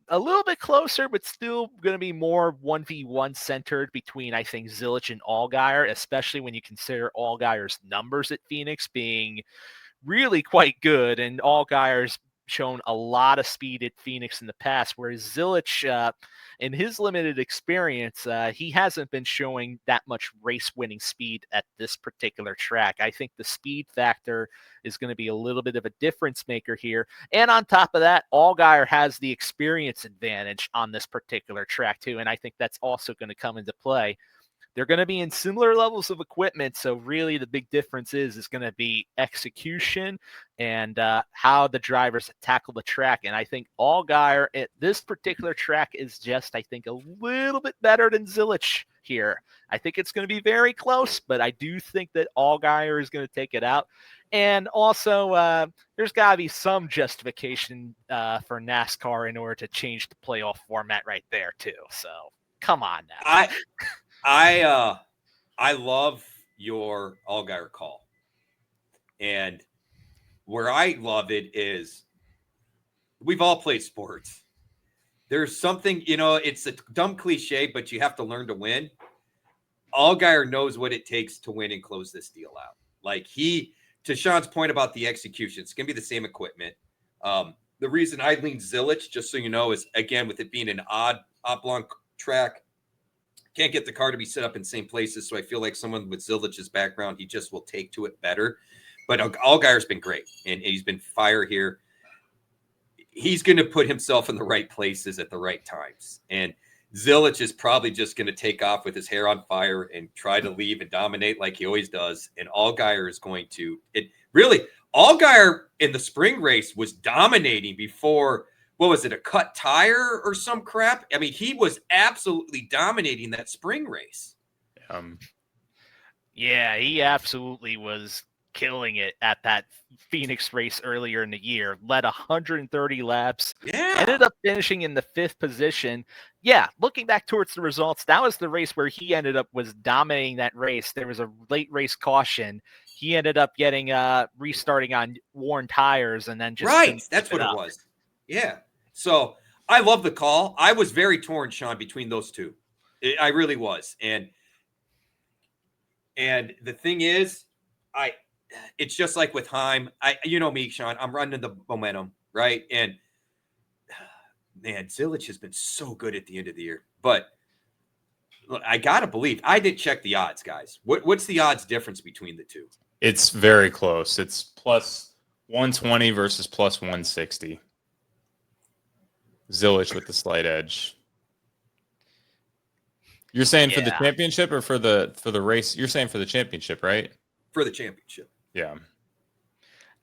a little bit closer, but still going to be more 1v1 centered between, I think, Zilic and Allgaier, especially when you consider Allgaier's numbers at Phoenix being really quite good, and Allgaier's shown a lot of speed at Phoenix in the past, whereas Zilic, in his limited experience, he hasn't been showing that much race-winning speed at this particular track. I think the speed factor is going to be a little bit of a difference maker here. And on top of that, Allgaier has the experience advantage on this particular track too, and I think that's also going to come into play. They're going to be in similar levels of equipment, so really the big difference is going to be execution and how the drivers tackle the track. And I think Allgaier at this particular track is just, I think, a little bit better than Zilic here. I think it's going to be very close, but I do think that Allgaier is going to take it out. And also, there's got to be some justification for NASCAR in order to change the playoff format right there, too. So come on now. I love your Allgaier call. And where I love it is we've all played sports. There's something, it's a dumb cliche, but you have to learn to win. Allgaier knows what it takes to win and close this deal out. Like to Sean's point about the execution, it's going to be the same equipment. The reason I lean Zilic, just so you know, is, again, with it being an oblong track, can't get the car to be set up in the same places. So I feel like someone with Zilic's background, he just will take to it better. But Allgaier's been great, and he's been fire here. He's going to put himself in the right places at the right times. And Zilic is probably just going to take off with his hair on fire and try to leave and dominate like he always does. And Allgaier is going to Allgaier in the spring race was dominating before, what was it, a cut tire or some crap? I mean, he was absolutely dominating that spring race. Yeah, he absolutely was killing it at that Phoenix race earlier in the year. Led 130 laps. Yeah. Ended up finishing in the 5th position. Yeah, looking back towards the results, that was the race where he ended up was dominating that race. There was a late race caution. He ended up getting restarting on worn tires and then just right. That's what it was. Yeah. So I love the call. I was very torn, Sean, between those two. I really was. And the thing is, it's just like with Heim. You know me, Sean, I'm running the momentum, right? And man, Zilic has been so good at the end of the year. But look, I got to believe, I didn't check the odds, guys. What's the odds difference between the two? It's very close. It's plus 120 versus plus 160. Zilic with the slight edge. You're saying for the championship or for the race? You're saying for the championship, right? For the championship. Yeah.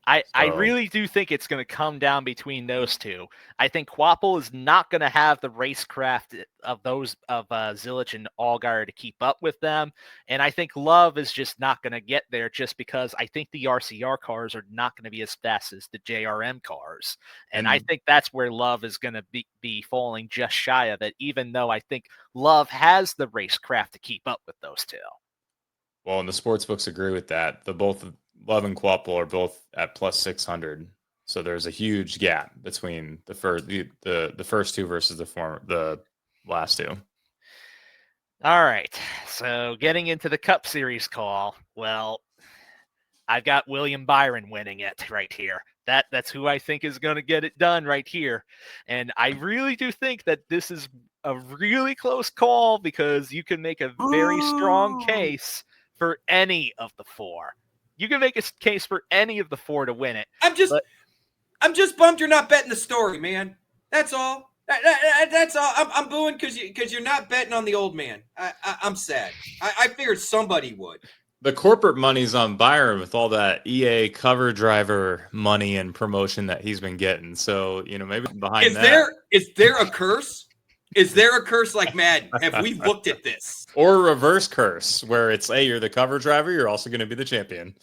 I really do think it's going to come down between those two. I think Quapple is not going to have the racecraft of Zilic and Allgaier to keep up with them. And I think Love is just not going to get there just because I think the RCR cars are not going to be as fast as the JRM cars. And I think that's where Love is going to be falling just shy of it, even though I think Love has the racecraft to keep up with those two. Well, and the sports books agree with that. Both Love and Quapple are both at plus 600. So there's a huge gap between the first two versus the last two. All right. So getting into the Cup Series call, well, I've got William Byron winning it right here. That's who I think is going to get it done right here. And I really do think that this is a really close call because you can make a very strong case for any of the four. You can make a case for any of the four to win it. I'm just bummed you're not betting the story, man. That's all. That's all. I'm booing because you're not betting on the old man. I'm sad. I figured somebody would. The corporate money's on Byron with all that EA cover driver money and promotion that he's been getting. So maybe behind is there a curse? Is there a curse like Madden? Have we looked at this? Or a reverse curse where it's, hey, you're the cover driver, you're also going to be the champion.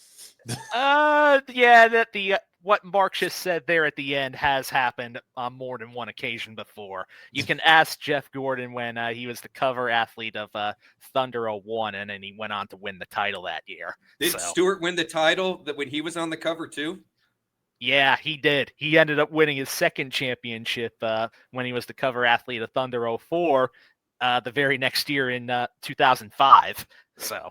Yeah, that what Mark just said there at the end has happened on more than one occasion before. You can ask Jeff Gordon when he was the cover athlete of Thunder 01, and then he went on to win the title that year. Did Stewart win the title when he was on the cover too? Yeah, he did. He ended up winning his second championship when he was the cover athlete of Thunder 04 the very next year in 2005. So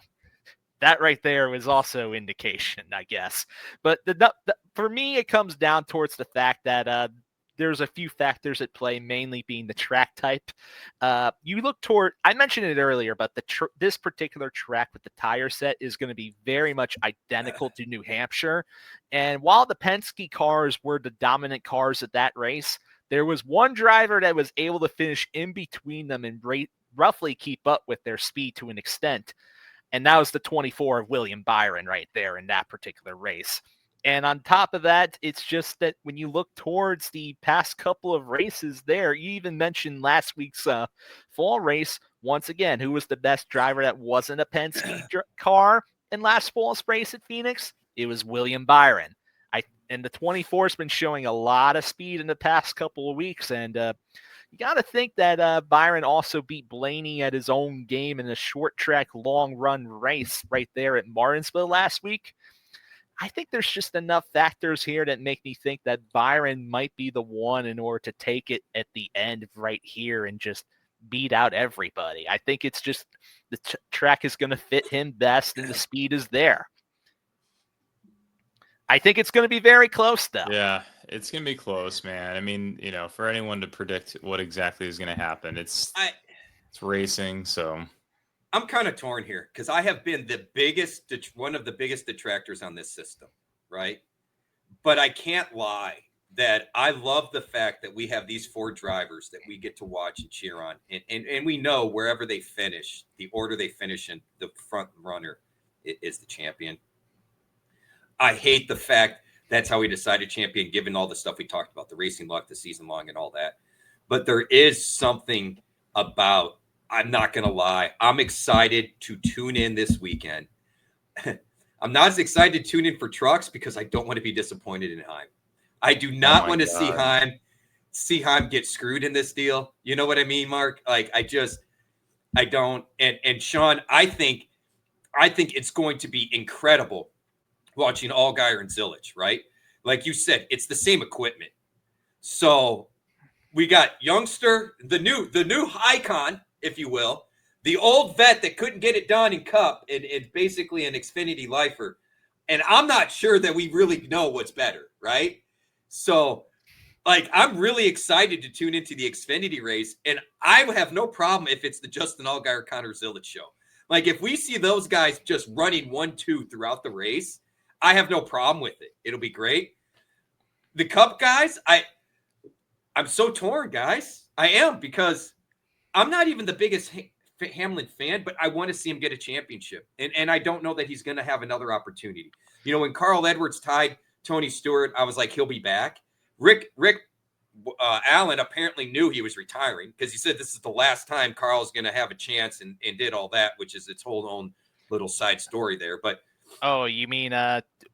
that right there was also indication, I guess. But for me, it comes down towards the fact that there's a few factors at play, mainly being the track type. You look toward, I mentioned it earlier, but this particular track with the tire set is going to be very much identical to New Hampshire. And while the Penske cars were the dominant cars at that race, there was one driver that was able to finish in between them and roughly keep up with their speed to an extent. And that was the 24 of William Byron right there in that particular race. And on top of that, it's just that when you look towards the past couple of races there, you even mentioned last week's fall race. Once again, who was the best driver that wasn't a Penske car in last fall's race at Phoenix? It was William Byron. And the 24 has been showing a lot of speed in the past couple of weeks. And you got to think that Byron also beat Blaney at his own game in a short track, long run race right there at Martinsville last week. I think there's just enough factors here that make me think that Byron might be the one in order to take it at the end right here and just beat out everybody. I think it's just the track is going to fit him best and the speed is there. I think it's going to be very close, though. Yeah, it's going to be close, man. I mean, for anyone to predict what exactly is going to happen, it's racing, so I'm kind of torn here because I have been one of the biggest detractors on this system, right? But I can't lie that I love the fact that we have these 4 drivers that we get to watch and cheer on, and we know wherever they finish, the order they finish in, the front runner is the champion. I hate the fact that's how we decided champion, given all the stuff we talked about, the racing luck, the season long, and all that. But there is something about, I'm not going to lie, I'm excited to tune in this weekend. I'm not as excited to tune in for trucks because I don't want to be disappointed in Heim. I do not want to see Heim get screwed in this deal. You know what I mean, Mark? Like, I don't. And Sean, I think it's going to be incredible watching Allgaier and Zilich, right? Like you said, it's the same equipment. So we got youngster, the new icon, if you will, the old vet that couldn't get it done in Cup, and basically an Xfinity lifer. And I'm not sure that we really know what's better, right? So, like, I'm really excited to tune into the Xfinity race, and I have no problem if it's the Justin Allgaier, Connor Zilich show. Like, if we see those guys just running 1-2 throughout the race, I have no problem with it. It'll be great. The Cup guys, I'm so torn, guys. I am, because I'm not even the biggest Hamlin fan, but I want to see him get a championship. And I don't know that he's going to have another opportunity. When Carl Edwards tied Tony Stewart, I was like, he'll be back. Rick Allen apparently knew he was retiring because he said this is the last time Carl's going to have a chance and did all that, which is its whole own little side story there. But oh, you mean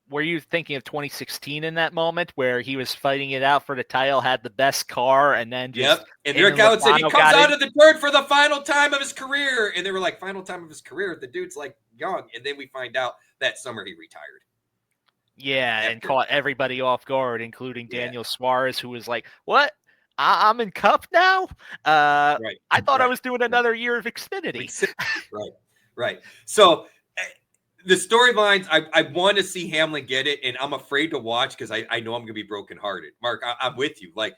were you thinking of 2016 in that moment where he was fighting it out for the title, had the best car, and then just and Rick Allen said he comes out of the dirt for the final time of his career, and they were like, final time of his career? The dude's like young, and then we find out that summer he retired. Yeah, and caught everybody off guard, including Daniel Suarez, who was like, "What? I'm in Cup now? Right. I thought I was doing another year of Xfinity." Right. So the storylines, I want to see Hamlin get it, and I'm afraid to watch because I know I'm going to be brokenhearted. Mark, I'm with you. Like,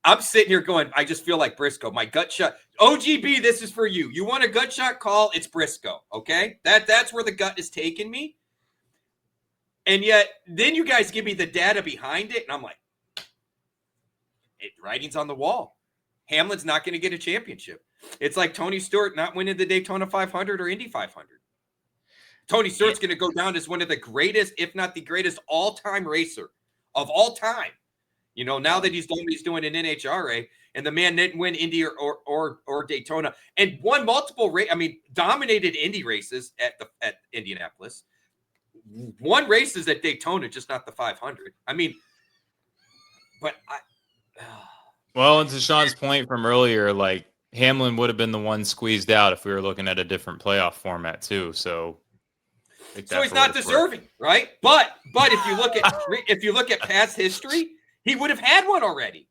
I'm sitting here going, I just feel like Briscoe. My gut shot. OGB, this is for you. You want a gut shot call? It's Briscoe, okay? That's where the gut is taking me. And yet, then you guys give me the data behind it, and I'm like, writing's on the wall. Hamlin's not going to get a championship. It's like Tony Stewart not winning the Daytona 500 or Indy 500. Tony Stewart's going to go down as one of the greatest, if not the greatest, all-time racer of all time. Now that he's done what he's doing in NHRA, and the man didn't win Indy or Daytona, and won multiple dominated Indy races at Indianapolis. won races at Daytona, just not the 500. I mean, but well, and to Sean's point from earlier, like Hamlin would have been the one squeezed out if we were looking at a different playoff format too. So he's not deserving, right? But if you look at past history, he would have had one already.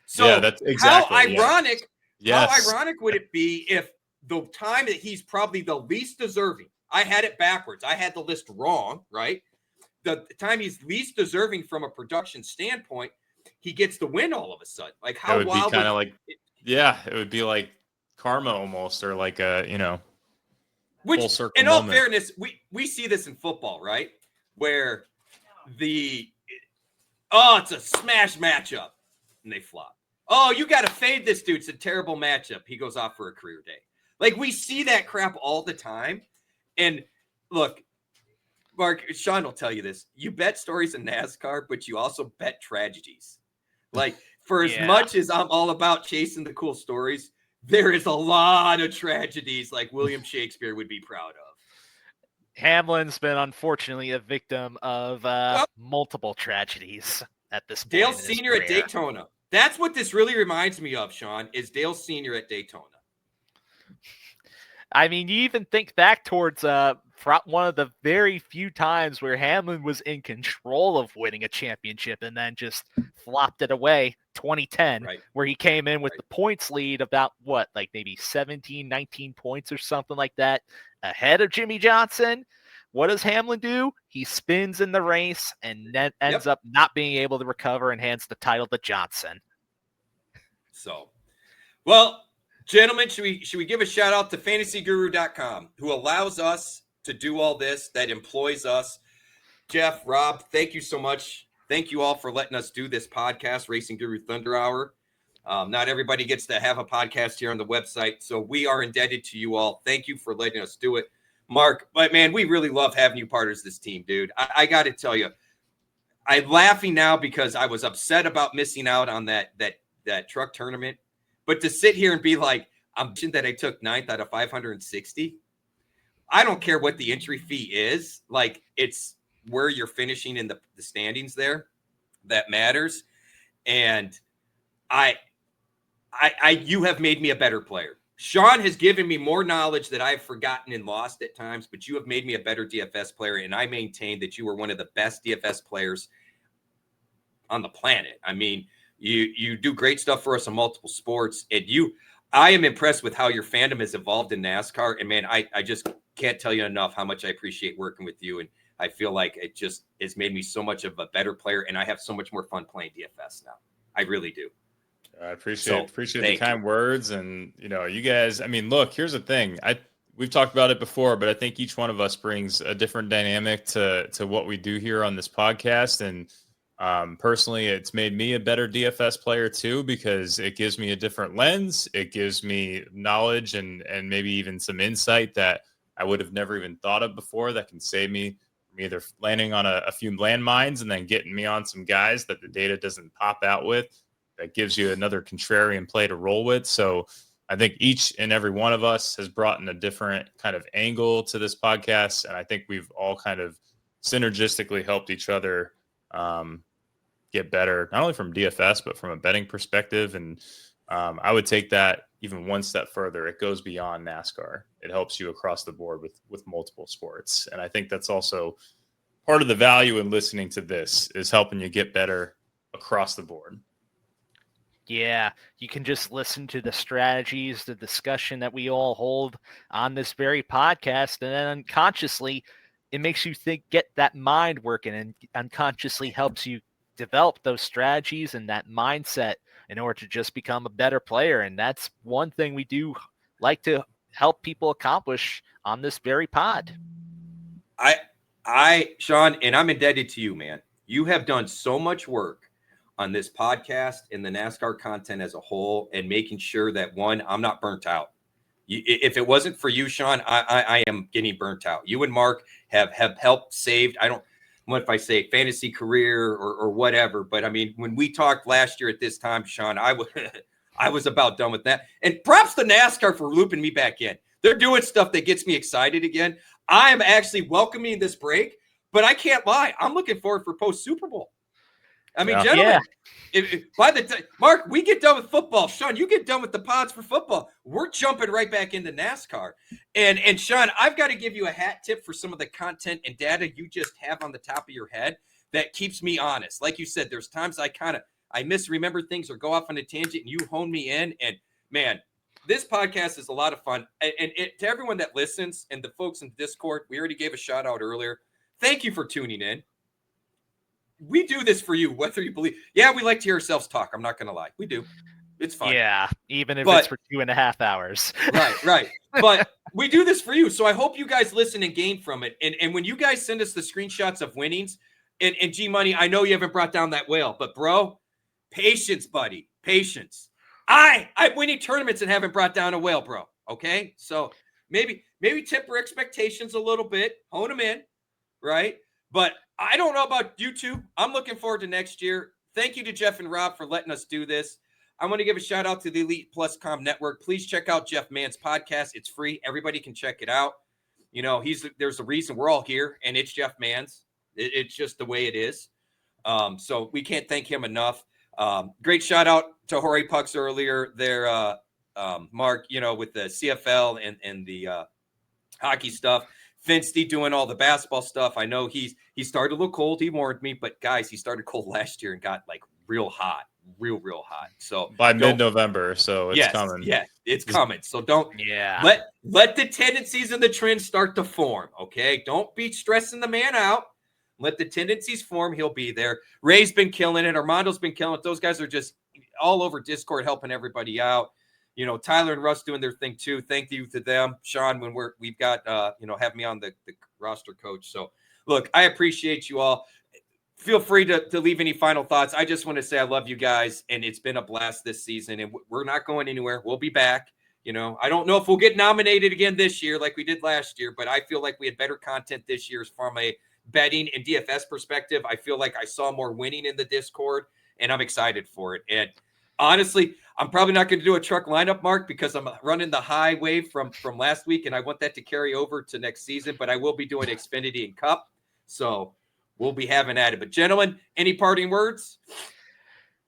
So yeah, that's exactly how ironic. Yes. How ironic would it be if the time that he's probably the least deserving? I had it backwards. I had the list wrong, right? The time he's least deserving from a production standpoint, he gets the win all of a sudden. Like how it would be kind of like, it would be like karma almost, or like a, which full circle in all moment. fairness, we see this in football, right? Where it's a smash matchup and they flop. Oh, you got to fade this dude. It's a terrible matchup. He goes off for a career day. Like we see that crap all the time. And look, Mark, Sean will tell you this. You bet stories in NASCAR, but you also bet tragedies. Like for as much as I'm all about chasing the cool stories, there is a lot of tragedies like William Shakespeare would be proud of. Hamlin's been unfortunately a victim of multiple tragedies at this point. Dale Sr. at Daytona. That's what this really reminds me of, Sean, is Dale Sr. at Daytona. I mean, you even think back towards one of the very few times where Hamlin was in control of winning a championship and then just flopped it away, 2010, right, where he came in with the points lead about like maybe 17, 19 points or something like that ahead of Jimmy Johnson. What does Hamlin do? He spins in the race and then ends up not being able to recover and hands the title to Johnson. So, well, gentlemen, should we give a shout out to fantasyguru.com, who allows us to do all this, that employs us. Jeff, Rob, thank you so much. Thank you all for letting us do this podcast, Racing Guru Thunder Hour. Not everybody gets to have a podcast here on the website, so we are indebted to you all. Thank you for letting us do it. Mark, but man, we really love having you part of this team, dude. I got to tell you, I'm laughing now because I was upset about missing out on that truck tournament. But to sit here and be like, I'm mentioned that I took 9th out of 560. I don't care what the entry fee is. Like, it's where you're finishing in the standings there that matters. And you have made me a better player. Sean has given me more knowledge that I've forgotten and lost at times, but you have made me a better DFS player. And I maintain that you are one of the best DFS players on the planet. I mean, you do great stuff for us in multiple sports, and I am impressed with how your fandom has evolved in NASCAR. And man, I just can't tell you enough how much I appreciate working with you. And I feel like it just has made me so much of a better player, and I have so much more fun playing DFS now. I really do. I appreciate the kind words. And, you guys, I mean, look, here's the thing. We've talked about it before, but I think each one of us brings a different dynamic to what we do here on this podcast. And personally, it's made me a better DFS player too, because it gives me a different lens. It gives me knowledge and maybe even some insight that I would have never even thought of before, that can save me from either landing on a few landmines and then getting me on some guys that the data doesn't pop out with. That gives you another contrarian play to roll with. So I think each and every one of us has brought in a different kind of angle to this podcast. And I think we've all kind of synergistically helped each other get better, not only from DFS, but from a betting perspective. And I would take that even one step further. It goes beyond NASCAR. It helps you across the board with multiple sports. And I think that's also part of the value in listening to this, is helping you get better across the board. Yeah, you can just listen to the strategies, the discussion that we all hold on this very podcast, and then unconsciously it makes you get that mind working, and unconsciously helps you develop those strategies and that mindset in order to just become a better player. And that's one thing we do like to help people accomplish on this very pod. Sean, and I'm indebted to you, man. You have done so much work on this podcast and the NASCAR content as a whole, and making sure that, one, I'm not burnt out. If it wasn't for you, Sean, I am getting burnt out. You and Mark have helped saved, I don't know if I say fantasy career or whatever, but I mean, when we talked last year at this time, Sean, I was about done with that. And props to NASCAR for looping me back in. They're doing stuff that gets me excited again. I am actually welcoming this break, But I can't lie. I'm looking forward for post Super Bowl. I mean, Yeah. gentlemen, by the time, Mark, we get done with football. Sean, you get done with the pods for football. We're jumping right back into NASCAR. And Sean, I've got to give you a hat tip for some of the content and data you just have on the top of your head that keeps me honest. Like you said, there's times I misremember things or go off on a tangent and you hone me in. And man, this podcast is a lot of fun. And to everyone that listens and the folks in Discord, we already gave a shout out earlier. Thank you for tuning in. We do this for you, whether you believe. Yeah, we like to hear ourselves talk. I'm not going to lie. We do. It's fun. Yeah, even if it's for 2.5 hours. Right. But we do this for you. So I hope you guys listen and gain from it. And when you guys send us the screenshots of winnings, and G-Money, I know you haven't brought down that whale, but bro, patience, buddy. Patience. I'm winning tournaments and haven't brought down a whale, bro. Okay? So maybe temper expectations a little bit. Hone them in, right? But I don't know about you two. I'm looking forward to next year. Thank you to Jeff and Rob for letting us do this. I want to give a shout out to the Elite Plus Com Network. Please check out Jeff Mann's podcast. It's free. Everybody can check it out. You know, there's a reason we're all here, and it's Jeff Mann's. It's just the way it is. So we can't thank him enough. Great shout out to Jorge Pucks earlier there, Mark, you know, with the CFL and the hockey stuff. Finsty doing all the basketball stuff. I know he started a little cold. He warned me, but guys, he started cold last year and got like real hot, real hot. So by mid-November, so it's coming. Yeah, it's coming. So don't let the tendencies and the trends start to form. Okay, don't be stressing the man out. Let the tendencies form. He'll be there. Ray's been killing it. Armando's been killing it. Those guys are just all over Discord helping everybody out. You know, Tyler and Russ doing their thing too. Thank you to them, Sean. When we've got have me on the roster coach. So look, I appreciate you all. Feel free to leave any final thoughts. I just want to say I love you guys, and it's been a blast this season. And we're not going anywhere. We'll be back. You know, I don't know if we'll get nominated again this year like we did last year, but I feel like we had better content this year from a betting and DFS perspective. I feel like I saw more winning in the Discord, and I'm excited for it. And honestly, I'm probably not going to do a truck lineup, Mark, because I'm running the high wave from last week, and I want that to carry over to next season. But I will be doing Xfinity and Cup, so we'll be having at it. But gentlemen, any parting words?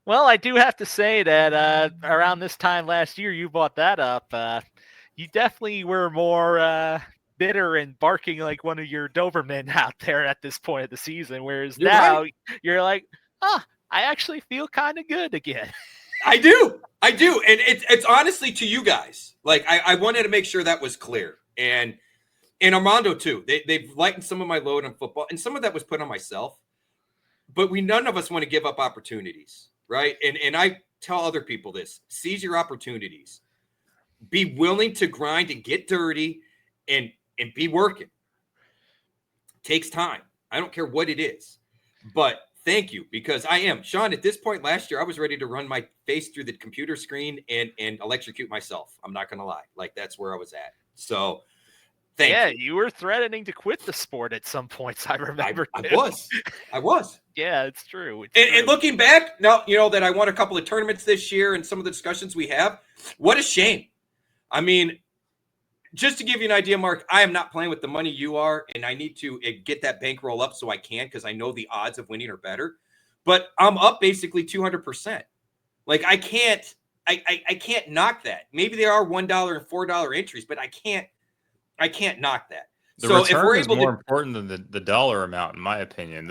Well, I do have to say that around this time last year, you brought that up. You definitely were more bitter and barking like one of your Dobermen out there at this point of the season, whereas you're like, I actually feel kind of good again. I do. And it's honestly to you guys. Like, I wanted to make sure that was clear. And Armando, too. They've lightened some of my load on football, and some of that was put on myself. But none of us want to give up opportunities, right? And I tell other people this. Seize your opportunities. Be willing to grind and get dirty and be working. Takes time. I don't care what it is. But thank you, because I am. Sean, at this point last year, I was ready to run my face through the computer screen and electrocute myself. I'm not going to lie. Like, that's where I was at. So, thank you. You were threatening to quit the sport at some points, I remember. I was. Yeah, it's true. And looking back, now, you know, that I won a couple of tournaments this year and some of the discussions we have, what a shame. I mean, just to give you an idea, Mark, I am not playing with the money you are, and I need to get that bankroll up so I can, because I know the odds of winning are better. But I'm up basically 200%. Like, I can't knock that. Maybe there are $1 and $4 entries, but I can't knock that. The return is more important than the dollar amount, in my opinion.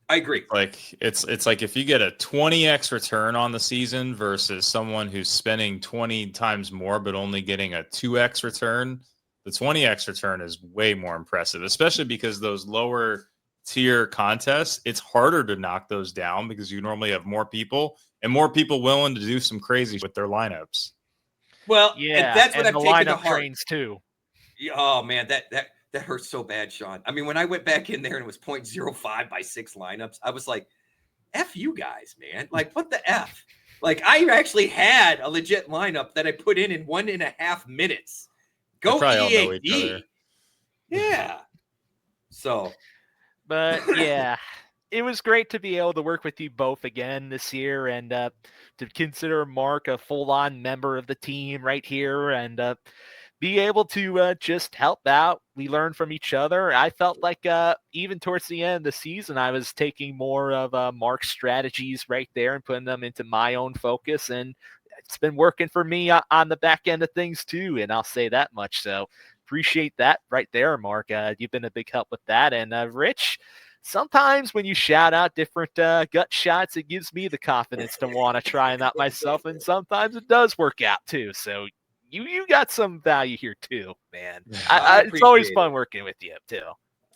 I agree. Like, it's like if you get a 20x return on the season versus someone who's spending 20 times more but only getting a 2x return, the 20x return is way more impressive, especially because those lower tier contests, it's harder to knock those down because you normally have more people willing to do some crazy with their lineups. Well, yeah, that's what I've taken to heart. Trains too. Oh man, that hurts so bad, Sean. I mean, when I went back in there and it was 0.05 by 6 lineups, I was like, F you guys, man. Like, what the F? Like, I actually had a legit lineup that I put in 1.5 minutes. Go EAD. Yeah. So. But, yeah, it was great to be able to work with you both again this year and to consider Mark a full-on member of the team right here. And be able to just help out. We learn from each other. I felt like even towards the end of the season, I was taking more of Mark's strategies right there and putting them into my own focus. And it's been working for me on the back end of things too. And I'll say that much. So appreciate that right there, Mark. You've been a big help with that. And Rich, sometimes when you shout out different gut shots, it gives me the confidence to want to try them out myself. And sometimes it does work out too. So you got some value here too, man. It's always fun working with you too.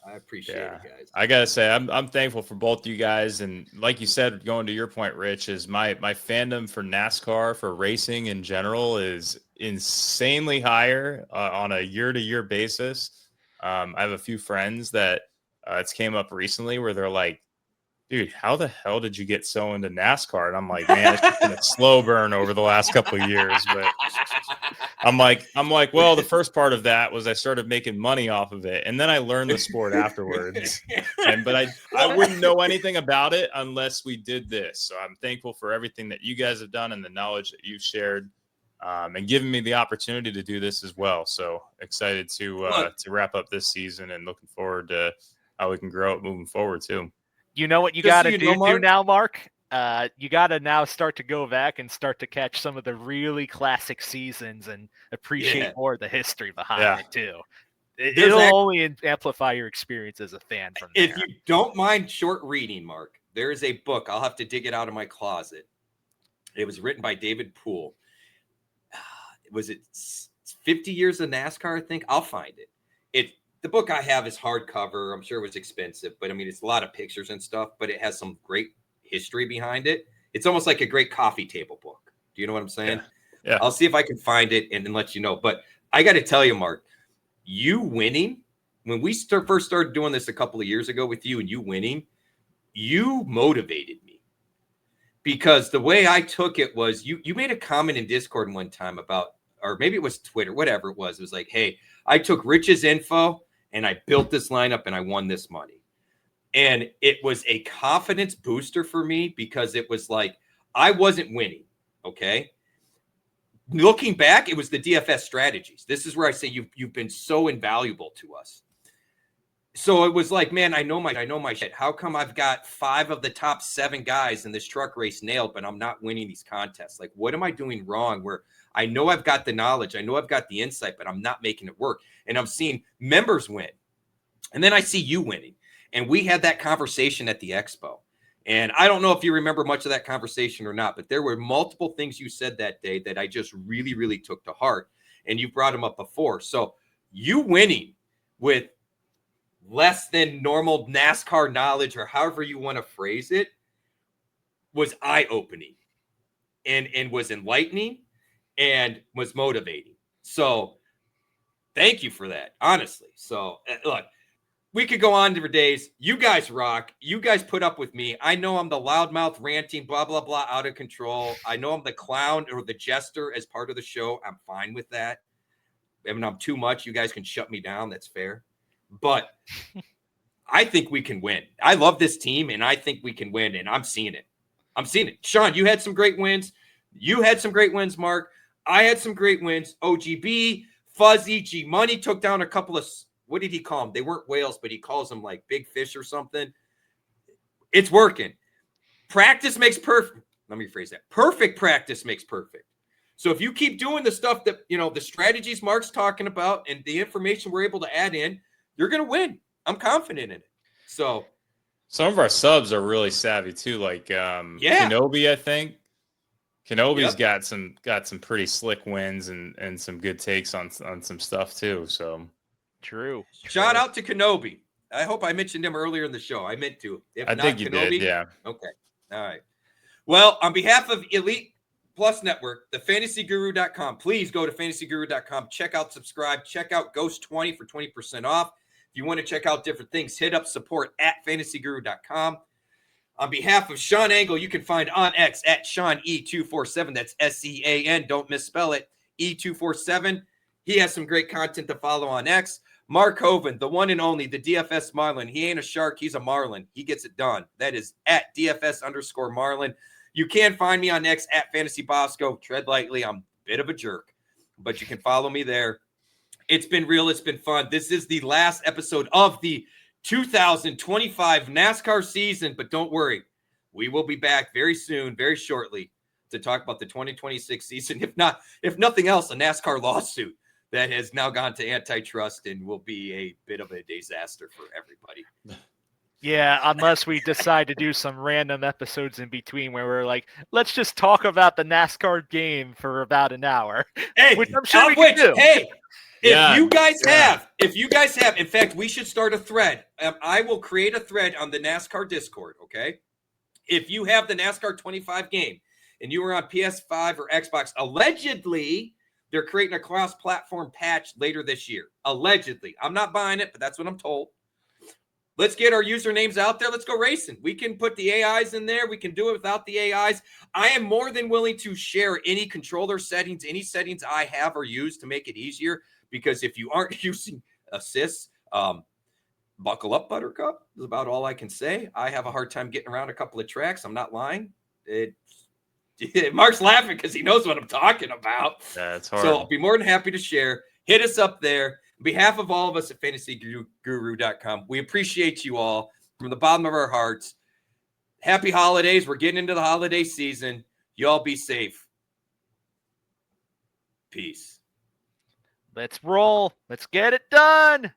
I appreciate it, guys. I gotta say, I'm thankful for both you guys, and like you said, going to your point, Rich, is my fandom for NASCAR, for racing in general, is insanely higher on a year-to-year basis. I have a few friends that it's came up recently where they're like, dude, how the hell did you get so into NASCAR? And I'm like, man, it's just been a slow burn over the last couple of years. But I'm like, well, the first part of that was I started making money off of it. And then I learned the sport afterwards. But I wouldn't know anything about it unless we did this. So I'm thankful for everything that you guys have done and the knowledge that you've shared, and giving me the opportunity to do this as well. So excited to wrap up this season and looking forward to how we can grow it moving forward too. You know what you got to do now, Mark? You got to now start to go back and start to catch some of the really classic seasons and appreciate more of the history behind it, too. It'll only amplify your experience as a fan from there. If you don't mind short reading, Mark, there is a book. I'll have to dig it out of my closet. It was written by David Poole. Was it 50 Years of NASCAR, I think? I'll find it. The book I have is hardcover. I'm sure it was expensive, but I mean, it's a lot of pictures and stuff, but it has some great history behind it. It's almost like a great coffee table book. Do you know what I'm saying? Yeah. I'll see if I can find it and then let you know. But I got to tell you, Mark, you winning, when we first started doing this a couple of years ago with you and you winning, you motivated me. Because the way I took it was you made a comment in Discord one time about, or maybe it was Twitter, whatever it was. It was like, hey, I took Rich's info and I built this lineup and I won this money. And it was a confidence booster for me because it was like, I wasn't winning. Okay. Looking back, it was the DFS strategies. This is where I say you've been so invaluable to us. So it was like, man, I know my shit. How come I've got 5 of the top 7 guys in this truck race nailed, but I'm not winning these contests? Like, what am I doing wrong? Where I know I've got the knowledge, I know I've got the insight, but I'm not making it work. And I'm seeing members win. And then I see you winning. And we had that conversation at the expo. And I don't know if you remember much of that conversation or not, but there were multiple things you said that day that I just really, really took to heart. And you brought them up before. So you winning with less than normal NASCAR knowledge, or however you want to phrase it, was eye-opening and was enlightening and was motivating. So thank you for that, honestly. So look, we could go on for days. You guys rock. You guys put up with me. I know I'm the loudmouth, ranting, blah, blah, blah, out of control. I know I'm the clown or the jester as part of the show. I'm fine with that. If I'm too much, you guys can shut me down. That's fair. But I think we can win. I love this team, and I think we can win, and I'm seeing it. I'm seeing it. Sean, you had some great wins. You had some great wins, Mark. I had some great wins. OGB, Fuzzy, G Money took down a couple of, what did he call them? They weren't whales, but he calls them like big fish or something. It's working. Practice makes perfect. Let me phrase that. Perfect practice makes perfect. So if you keep doing the stuff that, the strategies Mark's talking about and the information we're able to add in, you're going to win. I'm confident in it. So some of our subs are really savvy too. Like Kenobi, I think. Kenobi's got some pretty slick wins and some good takes on some stuff too. So true. Shout out to Kenobi. I hope I mentioned him earlier in the show. I meant to. I think you did, yeah. Okay. All right. Well, on behalf of Elite Plus Network, the fantasyguru.com, please go to fantasyguru.com, check out, subscribe, check out Ghost 20 for 20% off. If you want to check out different things, hit up support at fantasyguru.com. On behalf of Sean Engel, you can find on X at Sean E247. That's SEAN. Don't misspell it. E247. He has some great content to follow on X. Mark Hogan, the one and only, the DFS Marlin. He ain't a shark. He's a Marlin. He gets it done. That is at DFS_Marlin. You can find me on X at Fantasy Bosco. Tread lightly. I'm a bit of a jerk, but you can follow me there. It's been real. It's been fun. This is the last episode of the 2025 NASCAR season, but don't worry. We will be back very soon, very shortly, to talk about the 2026 season. If nothing else, a NASCAR lawsuit that has now gone to antitrust and will be a bit of a disaster for everybody. Yeah, unless we decide to do some random episodes in between where we're like, let's just talk about the NASCAR game for about an hour. Hey, which I'm sure we can do. Hey, Yeah, if you guys have, in fact, we should start a thread. I will create a thread on the NASCAR Discord, okay? If you have the NASCAR 25 game and you were on PS5 or Xbox, allegedly, they're creating a cross-platform patch later this year. Allegedly. I'm not buying it, but that's what I'm told. Let's get our usernames out there. Let's go racing. We can put the AIs in there. We can do it without the AIs. I am more than willing to share any controller settings, any settings I have or use to make it easier, because if you aren't using assists, buckle up, Buttercup, is about all I can say. I have a hard time getting around a couple of tracks. I'm not lying. Mark's laughing because he knows what I'm talking about. That's hard. So I'll be more than happy to share. Hit us up there. On behalf of all of us at fantasyguru.com, we appreciate you all from the bottom of our hearts. Happy holidays. We're getting into the holiday season. Y'all be safe. Peace. Let's roll. Let's get it done.